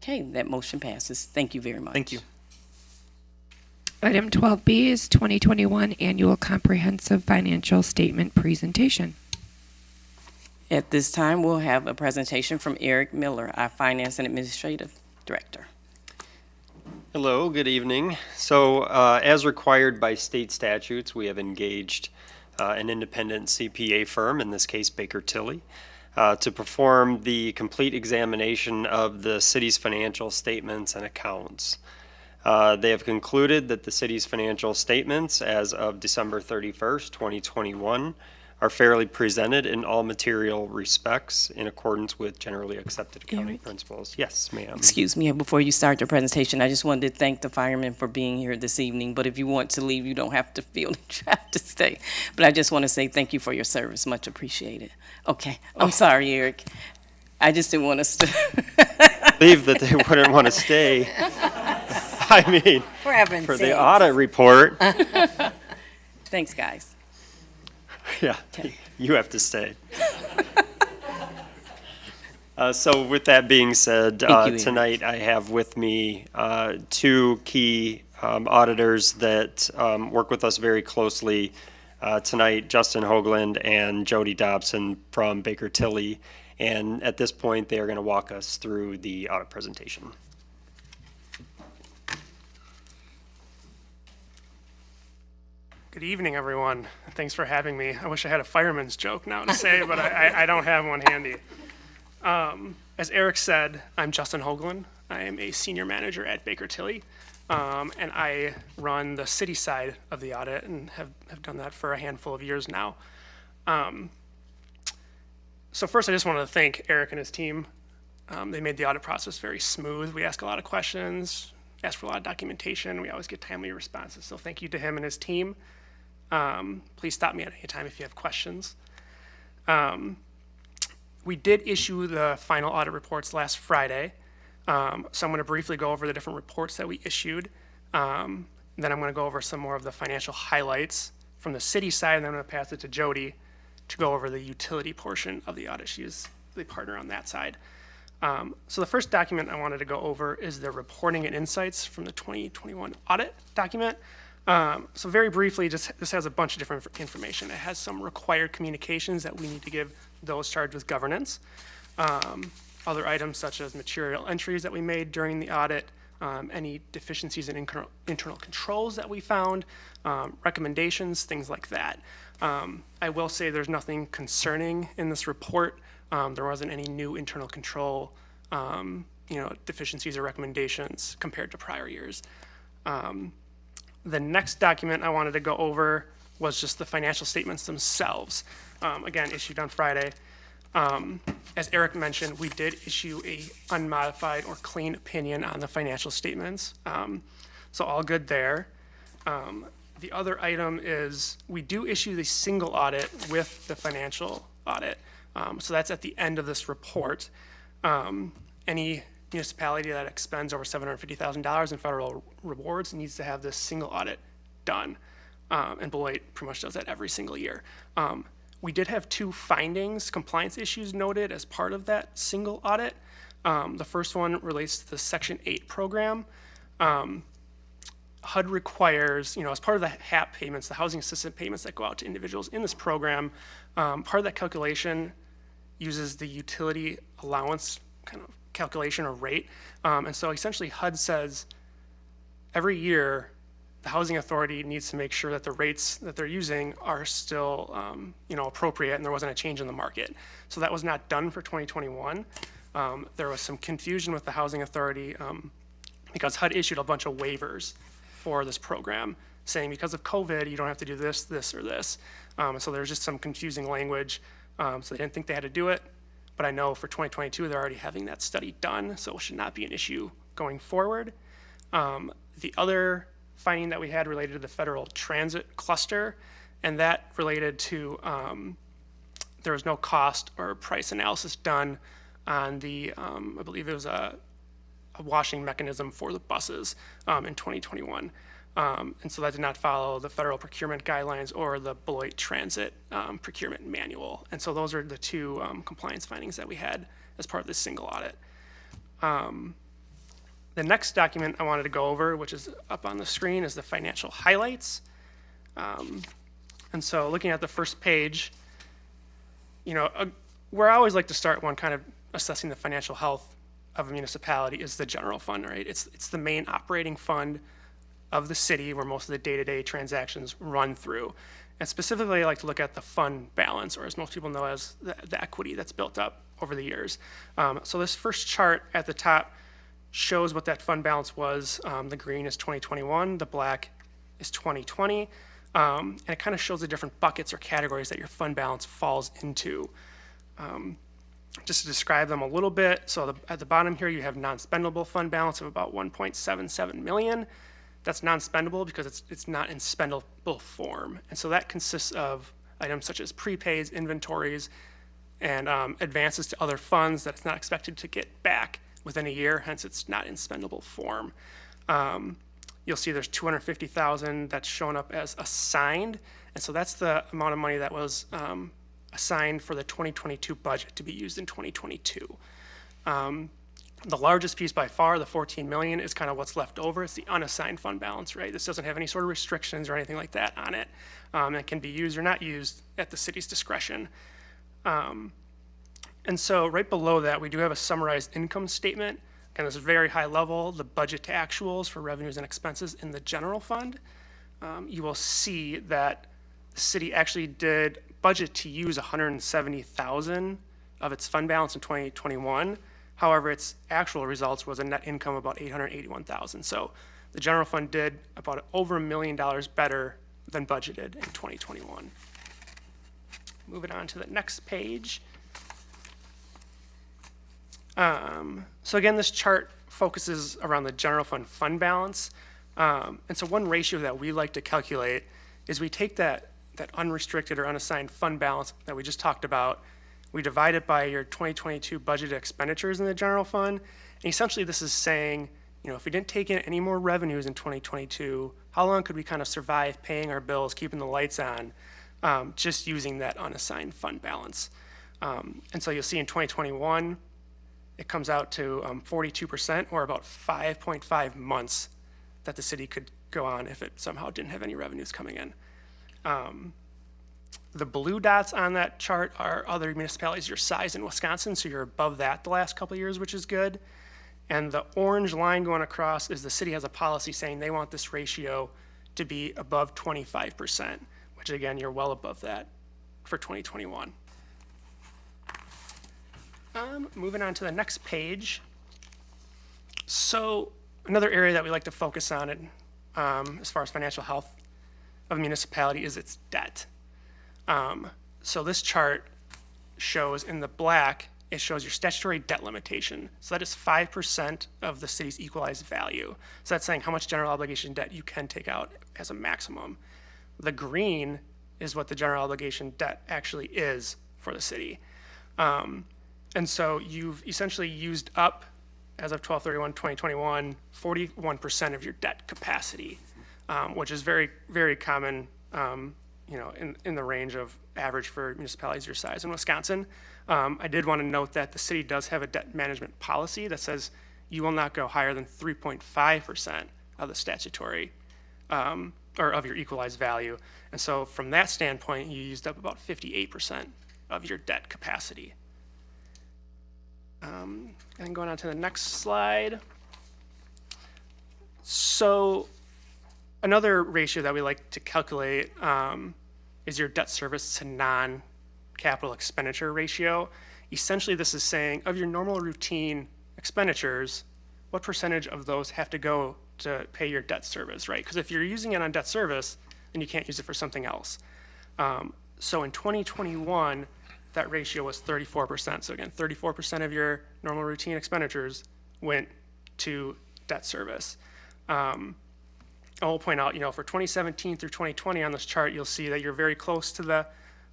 Okay, that motion passes. Thank you very much. Thank you. Item 12B is 2021 Annual Comprehensive Financial Statement Presentation. At this time, we'll have a presentation from Eric Miller, our Finance and Administrative Director. Hello, good evening. So, as required by state statutes, we have engaged an independent CPA firm, in this case Baker Tilly, to perform the complete examination of the city's financial statements and accounts. They have concluded that the city's financial statements as of December 31st, 2021 are fairly presented in all material respects in accordance with generally accepted accounting Eric? principles. Yes, ma'am. Excuse me, before you start your presentation, I just wanted to thank the firemen for being here this evening, but if you want to leave, you don't have to feel trapped to stay. But I just want to say thank you for your service, much appreciated. Okay, I'm sorry, Eric. I just didn't want us to. Believe that they wouldn't want to stay. I mean, For heaven's for the sakes. audit report. Thanks, guys. Yeah, you have to stay. So with that being said, Thank you, Eric. tonight I have with me 2 key auditors that work with us very closely tonight, Justin Hoagland and Jody Dobson from Baker Tilly. And at this point, they are going to walk us through the audit presentation. Good evening, everyone. Thanks for having me. I wish I had a fireman's joke now to say, but I don't have one handy. As Eric said, I'm Justin Hoagland. I am a senior manager at Baker Tilly, and I run the city side of the audit and have done that for a handful of years now. So first, I just wanted to thank Eric and his team. They made the audit process very smooth. We ask a lot of questions, ask for a lot of documentation. We always get timely responses, so thank you to him and his team. Please stop me at any time if you have questions. We did issue the final audit reports last Friday, so I'm going to briefly go over the different reports that we issued. Then I'm going to go over some more of the financial highlights from the city side, and then I'm going to pass it to Jody to go over the utility portion of the audit. She is the partner on that side. So the first document I wanted to go over is the reporting and insights from the 2021 audit document. So very briefly, this has a bunch of different information. It has some required communications that we need to give those charged with governance. Other items such as material entries that we made during the audit, any deficiencies in internal controls that we found, recommendations, things like that. I will say there's nothing concerning in this report. There wasn't any new internal control, deficiencies or recommendations compared to prior years. The next document I wanted to go over was just the financial statements themselves. Again, issued on Friday. As Eric mentioned, we did issue a unmodified or clean opinion on the financial statements. So all good there. The other item is we do issue the single audit with the financial audit. So that's at the end of this report. Any municipality that expends over $750,000 in federal rewards needs to have this single audit done. And Beloit pretty much does that every single year. We did have 2 findings, compliance issues noted as part of that single audit. The first one relates to the Section 8 program. HUD requires, as part of the HAP payments, the housing assistance payments that go out to individuals in this program, part of that calculation uses the utility allowance kind of calculation or rate. And so essentially HUD says every year the housing authority needs to make sure that the rates that they're using are still appropriate and there wasn't a change in the market. So that was not done for 2021. There was some confusion with the housing authority because HUD issued a bunch of waivers for this program saying because of COVID you don't have to do this, this, or this. So there's just some confusing language. So they didn't think they had to do it. But I know for 2022 they're already having that study done, so it should not be an issue going forward. The other finding that we had related to the federal transit cluster, and that related to there was no cost or price analysis done on the, I believe it was a washing mechanism for the buses in 2021. And so that did not follow the federal procurement guidelines or the Beloit Transit procurement manual. And so those are the 2 compliance findings that we had as part of this single audit. The next document I wanted to go over, which is up on the screen, is the financial highlights. And so looking at the first page, where I always like to start when kind of assessing the financial health of a municipality is the general fund, right? It's the main operating fund of the city where most of the day-to-day transactions run through. And specifically, I like to look at the fund balance, or as most people know as the equity that's built up over the years. So this first chart at the top shows what that fund balance was. The green is 2021, the black is 2020. And it kind of shows the different buckets or categories that your fund balance falls into. Just to describe them a little bit, so at the bottom here you have non-spendable fund balance of about 1.77 million. That's non-spendable because it's not in spendable form. And so that consists of items such as prepaids, inventories, and advances to other funds that it's not expected to get back within a year, hence it's not in spendable form. You'll see there's 250,000 that's shown up as assigned, and so that's the amount of money that was assigned for the 2022 budget to be used in 2022. The largest piece by far, the 14 million, is kind of what's left over. It's the unassigned fund balance, right? This doesn't have any sort of restrictions or anything like that on it. It can be used or not used at the city's discretion. And so right below that, we do have a summarized income statement. Again, this is very high level, the budget to actuals for revenues and expenses in the general fund. You will see that the city actually did budget to use 170,000 of its fund balance in 2021. However, its actual results was a net income of about 881,000. So the general fund did about over $1 million better than budgeted in 2021. Moving on to the next page. So again, this chart focuses around the general fund balance. And so one ratio that we like to calculate is we take that unrestricted or unassigned fund balance that we just talked about, we divide it by your 2022 budgeted expenditures in the general fund. And essentially this is saying, if we didn't take in any more revenues in 2022, how long could we kind of survive paying our bills, keeping the lights on, just using that unassigned fund balance? And so you'll see in 2021, it comes out to 42%, or about 5.5 months that the city could go on if it somehow didn't have any revenues coming in. The blue dots on that chart are other municipalities your size in Wisconsin, so you're above that the last couple of years, which is good. And the orange line going across is the city has a policy saying they want this ratio to be above 25%, which again, you're well above that for 2021. Moving on to the next page. So another area that we like to focus on as far as financial health of a municipality is its debt. So this chart shows in the black, it shows your statutory debt limitation. So that is 5% of the city's equalized value. So that's saying how much general obligation debt you can take out as a maximum. The green is what the general obligation debt actually is for the city. And so you've essentially used up, as of 12/31/2021, 41% of your debt capacity, which is very, very common in the range of average for municipalities your size in Wisconsin. I did want to note that the city does have a debt management policy that says you will not go higher than 3.5% of the statutory, or of your equalized value. And so from that standpoint, you used up about 58% of your debt capacity. And then going on to the next slide. So another ratio that we like to calculate is your debt service to non-capital expenditure ratio. Essentially, this is saying of your normal routine expenditures, what percentage of those have to go to pay your debt service, right? Because if you're using it on debt service, then you can't use it for something else. So in 2021, that ratio was 34%. So again, 34% of your normal routine expenditures went to debt service. I will point out, for 2017 through 2020 on this chart, you'll see that you're very close to the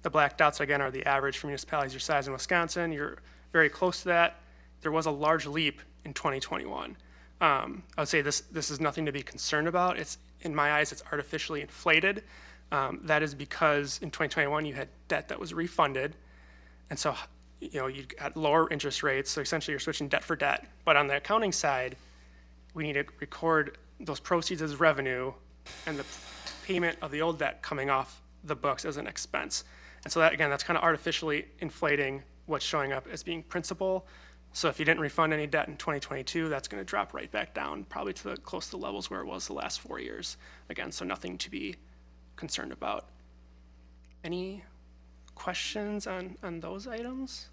black dots, again, are the average for municipalities your size in Wisconsin. You're very close to that. There was a large leap in 2021. I would say this is nothing to be concerned about. In my eyes, it's artificially inflated. That is because in 2021, you had debt that was refunded. And so, you got lower interest rates. So essentially, you're switching debt for debt. But on the accounting side, we need to record those proceeds as revenue and the payment of the old debt coming off the books as an expense. And so that, again, that's kind of artificially inflating what's showing up as being principal. So if you didn't refund any debt in 2022, that's going to drop right back down, probably to close to the levels where it was the last 4 years. Again, so nothing to be concerned about. Any questions on those items?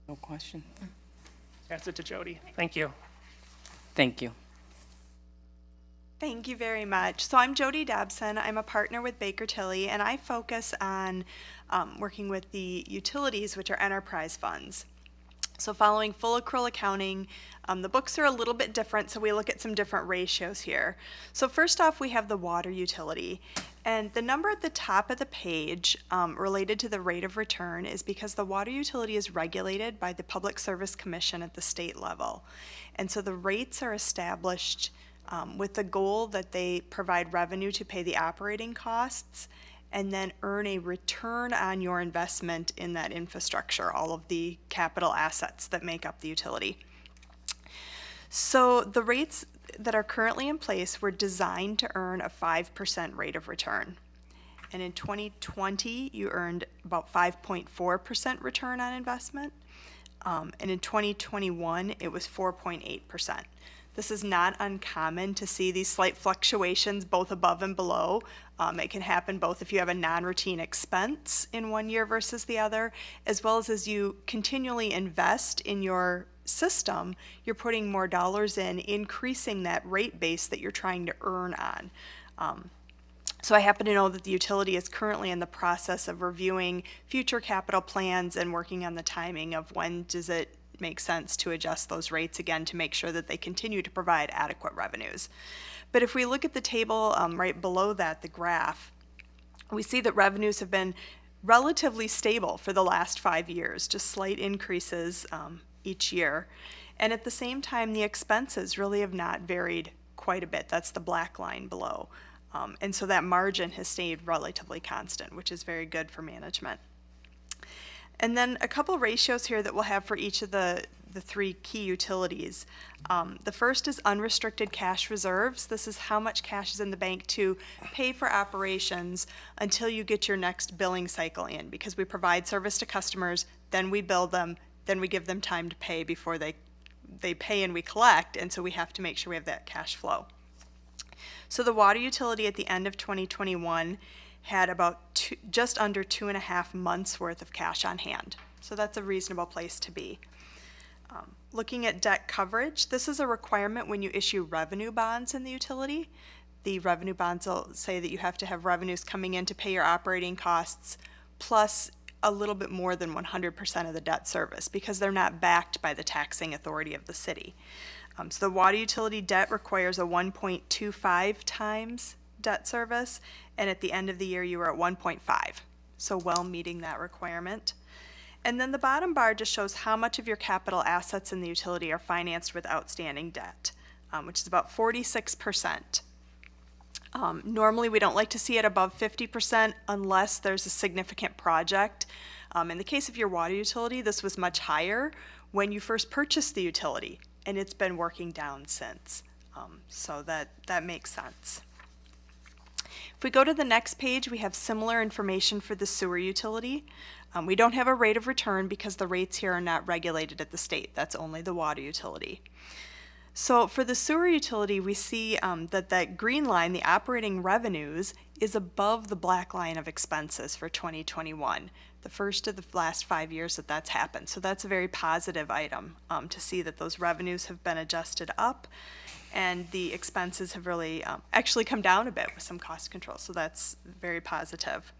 No question. Pass it to Jody. Thank you. Thank you. Thank you very much. So I'm Jody Dobson. I'm a partner with Baker Tilly, and I focus on working with the utilities, which are enterprise funds. So following full accrual accounting, the books are a little bit different, so we look at some different ratios here. So first off, we have the water utility. And the number at the top of the page related to the rate of return is because the water utility is regulated by the Public Service Commission at the state level. And so the rates are established with the goal that they provide revenue to pay the operating costs and then earn a return on your investment in that infrastructure, all of the capital assets that make up the utility. So the rates that are currently in place were designed to earn a 5% rate of return. And in 2020, you earned about 5.4% return on investment. And in 2021, it was 4.8%. This is not uncommon to see these slight fluctuations both above and below. It can happen both if you have a non-routine expense in one year versus the other, as well as you continually invest in your system, you're putting more dollars in, increasing that rate base that you're trying to earn on. So I happen to know that the utility is currently in the process of reviewing future capital plans and working on the timing of when does it make sense to adjust those rates again to make sure that they continue to provide adequate revenues. But if we look at the table right below that, the graph, we see that revenues have been relatively stable for the last 5 years, just slight increases each year. And at the same time, the expenses really have not varied quite a bit. That's the black line below. And so that margin has stayed relatively constant, which is very good for management. And then a couple ratios here that we'll have for each of the three key utilities. The first is unrestricted cash reserves. This is how much cash is in the bank to pay for operations until you get your next billing cycle in, because we provide service to customers, then we bill them, then we give them time to pay before they pay and we collect, and so we have to make sure we have that cash flow. So the water utility at the end of 2021 had about just under 2.5 months worth of cash on hand. So that's a reasonable place to be. Looking at debt coverage, this is a requirement when you issue revenue bonds in the utility. The revenue bonds will say that you have to have revenues coming in to pay your operating costs plus a little bit more than 100% of the debt service because they're not backed by the taxing authority of the city. So the water utility debt requires a 1.25 times debt service, and at the end of the year you were at 1.5, so well meeting that requirement. And then the bottom bar just shows how much of your capital assets in the utility are financed with outstanding debt, which is about 46%. Normally, we don't like to see it above 50% unless there's a significant project. In the case of your water utility, this was much higher when you first purchased the utility, and it's been working down since. So that makes sense. If we go to the next page, we have similar information for the sewer utility. We don't have a rate of return because the rates here are not regulated at the state. That's only the water utility. So for the sewer utility, we see that green line, the operating revenues, is above the black line of expenses for 2021, the first of the last 5 years that that's happened. So that's a very positive item to see that those revenues have been adjusted up and the expenses have really actually come down a bit with some cost control. So that's very positive.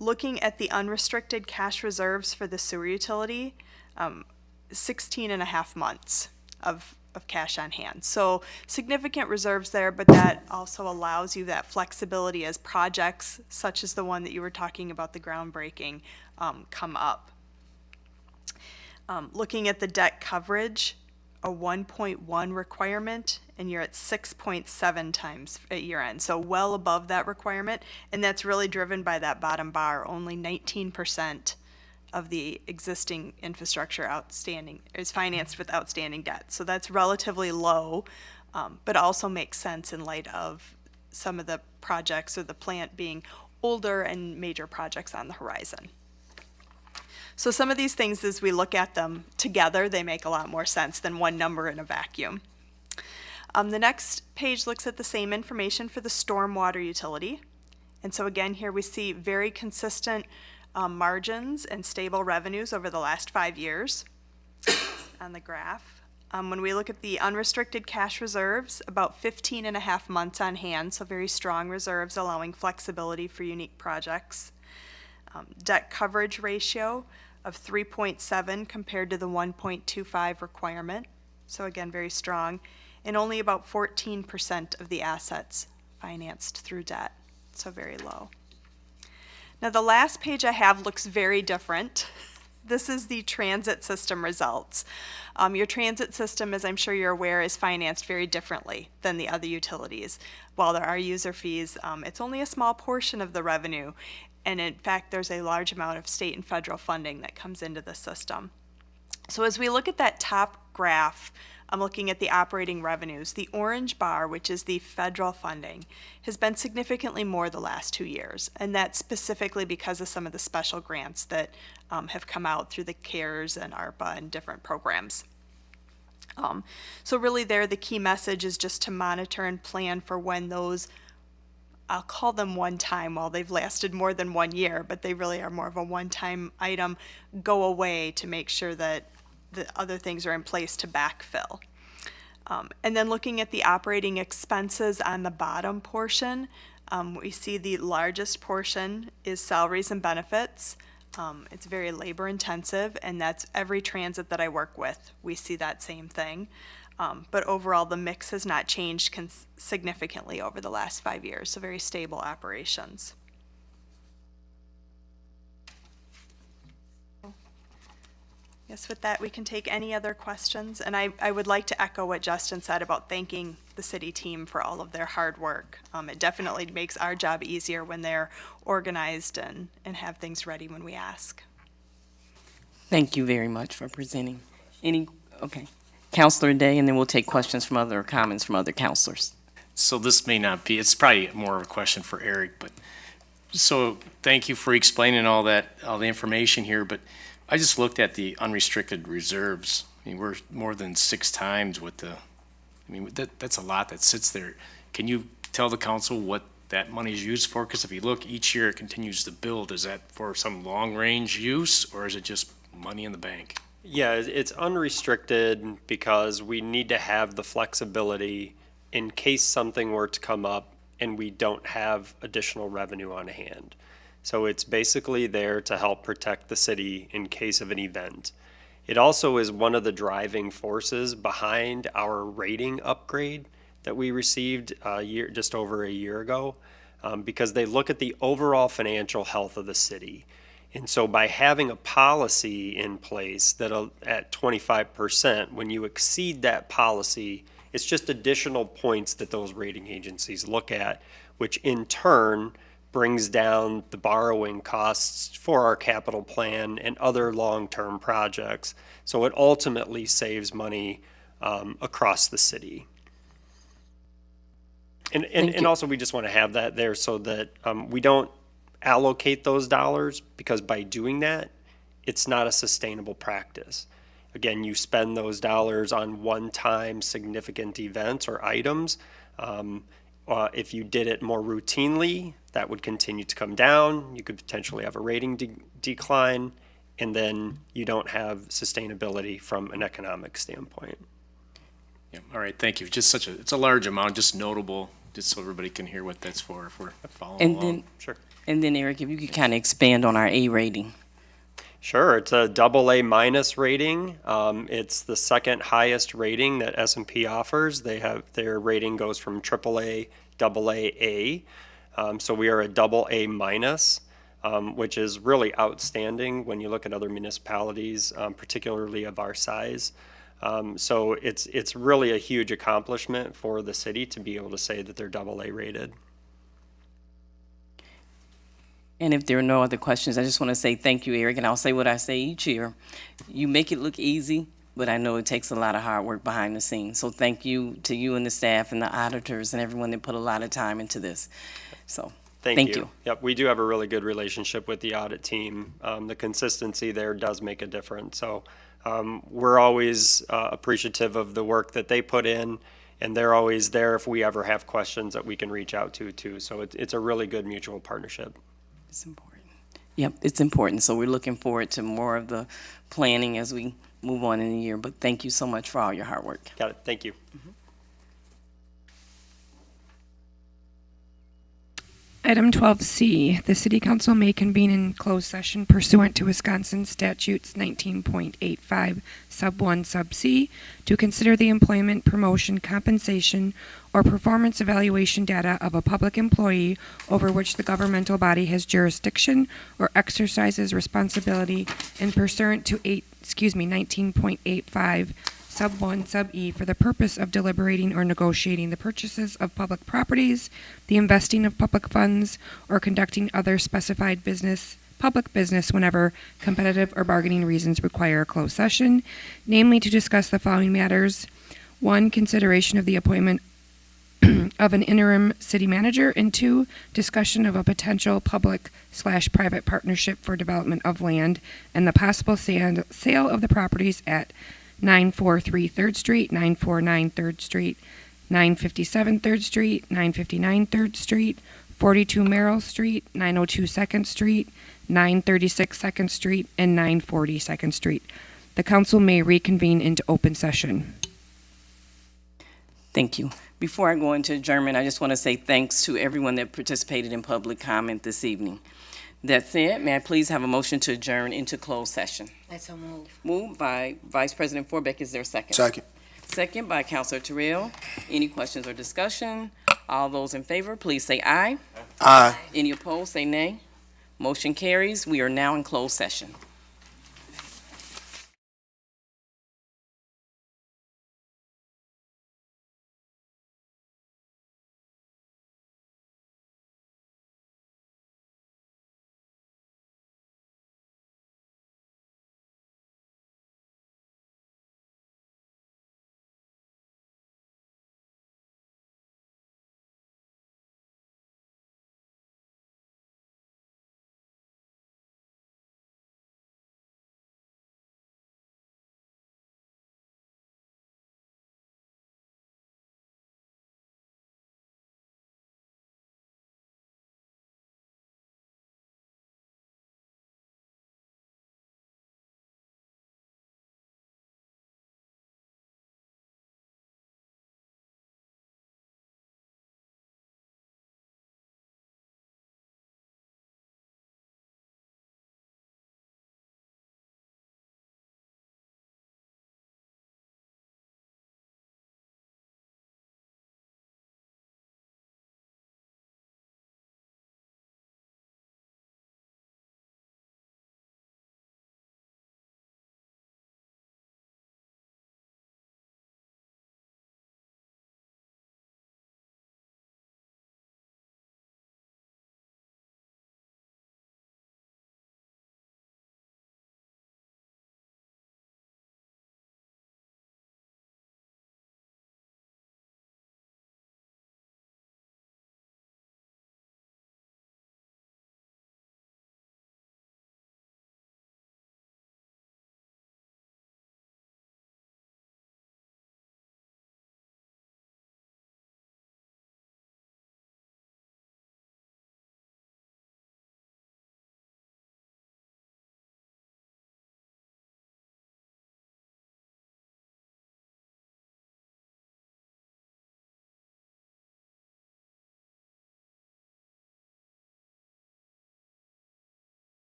Looking at the unrestricted cash reserves for the sewer utility, 16 and a half months of cash on hand. So significant reserves there, but that also allows you that flexibility as projects such as the one that you were talking about, the groundbreaking, come up. Looking at the debt coverage, a 1.1 requirement, and you're at 6.7 times at year end. So well above that requirement, and that's really driven by that bottom bar. Only 19% of the existing infrastructure outstanding is financed with outstanding debt. So that's relatively low, but also makes sense in light of some of the projects or the plant being older and major projects on the horizon. So some of these things, as we look at them together, they make a lot more sense than one number in a vacuum. The next page looks at the same information for the stormwater utility. And so again, here we see very consistent margins and stable revenues over the last 5 years on the graph. When we look at the unrestricted cash reserves, about 15 and a half months on hand, so very strong reserves allowing flexibility for unique projects. Debt coverage ratio of 3.7 compared to the 1.25 requirement, so again, very strong, and only about 14% of the assets financed through debt, so very low. Now the last page I have looks very different. This is the transit system results. Your transit system, as I'm sure you're aware, is financed very differently than the other utilities. While there are user fees, it's only a small portion of the revenue. And in fact, there's a large amount of state and federal funding that comes into the system. So as we look at that top graph, I'm looking at the operating revenues. The orange bar, which is the federal funding, has been significantly more the last 2 years. And that's specifically because of some of the special grants that have come out through the CARES and ARPA and different programs. So really there, the key message is just to monitor and plan for when those, I'll call them one time, while they've lasted more than 1 year, but they really are more of a one-time item, go away to make sure that the other things are in place to backfill. And then looking at the operating expenses on the bottom portion, we see the largest portion is salaries and benefits. It's very labor intensive, and that's every transit that I work with. We see that same thing. But overall, the mix has not changed significantly over the last 5 years, so very stable operations. Yes, with that, we can take any other questions. And I would like to echo what Justin said about thanking the city team for all of their hard work. It definitely makes our job easier when they're organized and have things ready when we ask. Thank you very much for presenting. Okay. Counselor Day, and then we'll take questions from other comments from other counselors. So this may not be, it's probably more of a question for Eric, but so thank you for explaining all the information here, but I just looked at the unrestricted reserves. I mean, we're more than 6 times what that's a lot that sits there. Can you tell the council what that money is used for? Because if you look, each year it continues to build. Is that for some long-range use, or is it just money in the bank? Yeah, it's unrestricted because we need to have the flexibility in case something were to come up and we don't have additional revenue on hand. So it's basically there to help protect the city in case of an event. It also is one of the driving forces behind our rating upgrade that we received just over a year ago, because they look at the overall financial health of the city. And so by having a policy in place that at 25%, when you exceed that policy It's just additional points that those rating agencies look at, which in turn brings down the borrowing costs for our capital plan and other long-term projects. So it ultimately saves money across the city. And also, we just want to have that there so that we don't allocate those dollars, because by doing that, it's not a sustainable practice. Again, you spend those dollars on one-time significant events or items. If you did it more routinely, that would continue to come down. You could potentially have a rating decline, and then you don't have sustainability from an economic standpoint. Yeah, all right, thank you. Just it's a large amount, just notable, just so everybody can hear what that's for if we're following And along. then, Sure. and then Eric, if you could kind of expand on our A rating. Sure, it's a AA minus rating. It's the second highest rating that S&P offers. Their rating goes from AAA, AA. So we are a AA minus, which is really outstanding when you look at other municipalities, particularly of our size. So it's really a huge accomplishment for the city to be able to say that they're AA rated. And if there are no other questions, I just want to say thank you, Eric, and I'll say what I say each year. You make it look easy, but I know it takes a lot of hard work behind the scenes. So thank you to you and the staff and the auditors and everyone that put a lot of time into this. So thank you. Yep, we do have a really good relationship with the audit team. The consistency there does make a difference. So we're always appreciative of the work that they put in, and they're always there if we ever have questions that we can reach out to too. So it's a really good mutual partnership. It's important. Yep, it's important. So we're looking forward to more of the planning as we move on in the year. But thank you so much for all your hard work. Got it. Thank you. Item 12C, the City Council may convene in closed session pursuant to Wisconsin Statutes 19.85, Sub 1, Sub C, to consider the employment, promotion, compensation, or performance evaluation data of a public employee over which the governmental body has jurisdiction or exercises responsibility, and pursuant to 19.85, Sub 1, Sub E, for the purpose of deliberating or negotiating the purchases of public properties, the investing of public funds, or conducting other specified public business whenever competitive or bargaining reasons require a closed session, namely to discuss the following matters. 1, consideration of the appointment of an interim city manager, and 2, discussion of a potential public/private partnership for development of land and the possible sale of the properties at 943 3rd Street, 949 3rd Street, 957 3rd Street, 959 3rd Street, 42 Merrill Street, 902 2nd Street, 936 2nd Street, and 940 2nd Street. The council may reconvene into open session. Thank you. Before I go into adjournment, I just want to say thanks to everyone that participated in public comment this evening. That said, may I please have a motion to adjourn into closed session? That's a move. Moved by Vice President Forbeck. Is there a second? Second. Second by Councilor Terrell. Any questions or discussion? All those in favor, please say aye. Aye. Any opposed, say nay. Motion carries. We are now in closed session.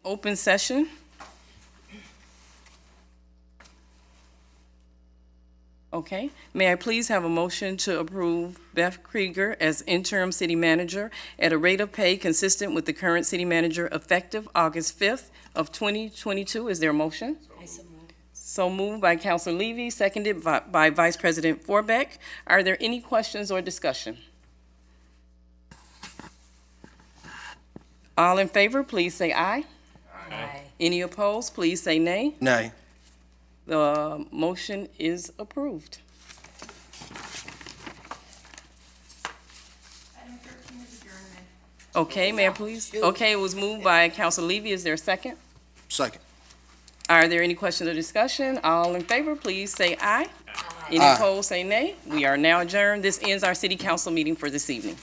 open session. Okay, may I please have a motion to approve Beth Krieger as interim city manager at a rate of pay consistent with the current city manager effective August 5th of 2022? Is there a motion? So moved by Councilor Levy, seconded by Vice President Forbeck. Are there any questions or discussion? All in favor, please say aye. Aye. Any opposed, please say nay. Nay. The motion is approved. Okay, may I please? Okay, it was moved by Councilor Levy. Is there a second? Second. Are there any questions or discussion? All in favor, please say aye. Any Aye. opposed, say nay. We are now adjourned. This ends our city council meeting for this evening.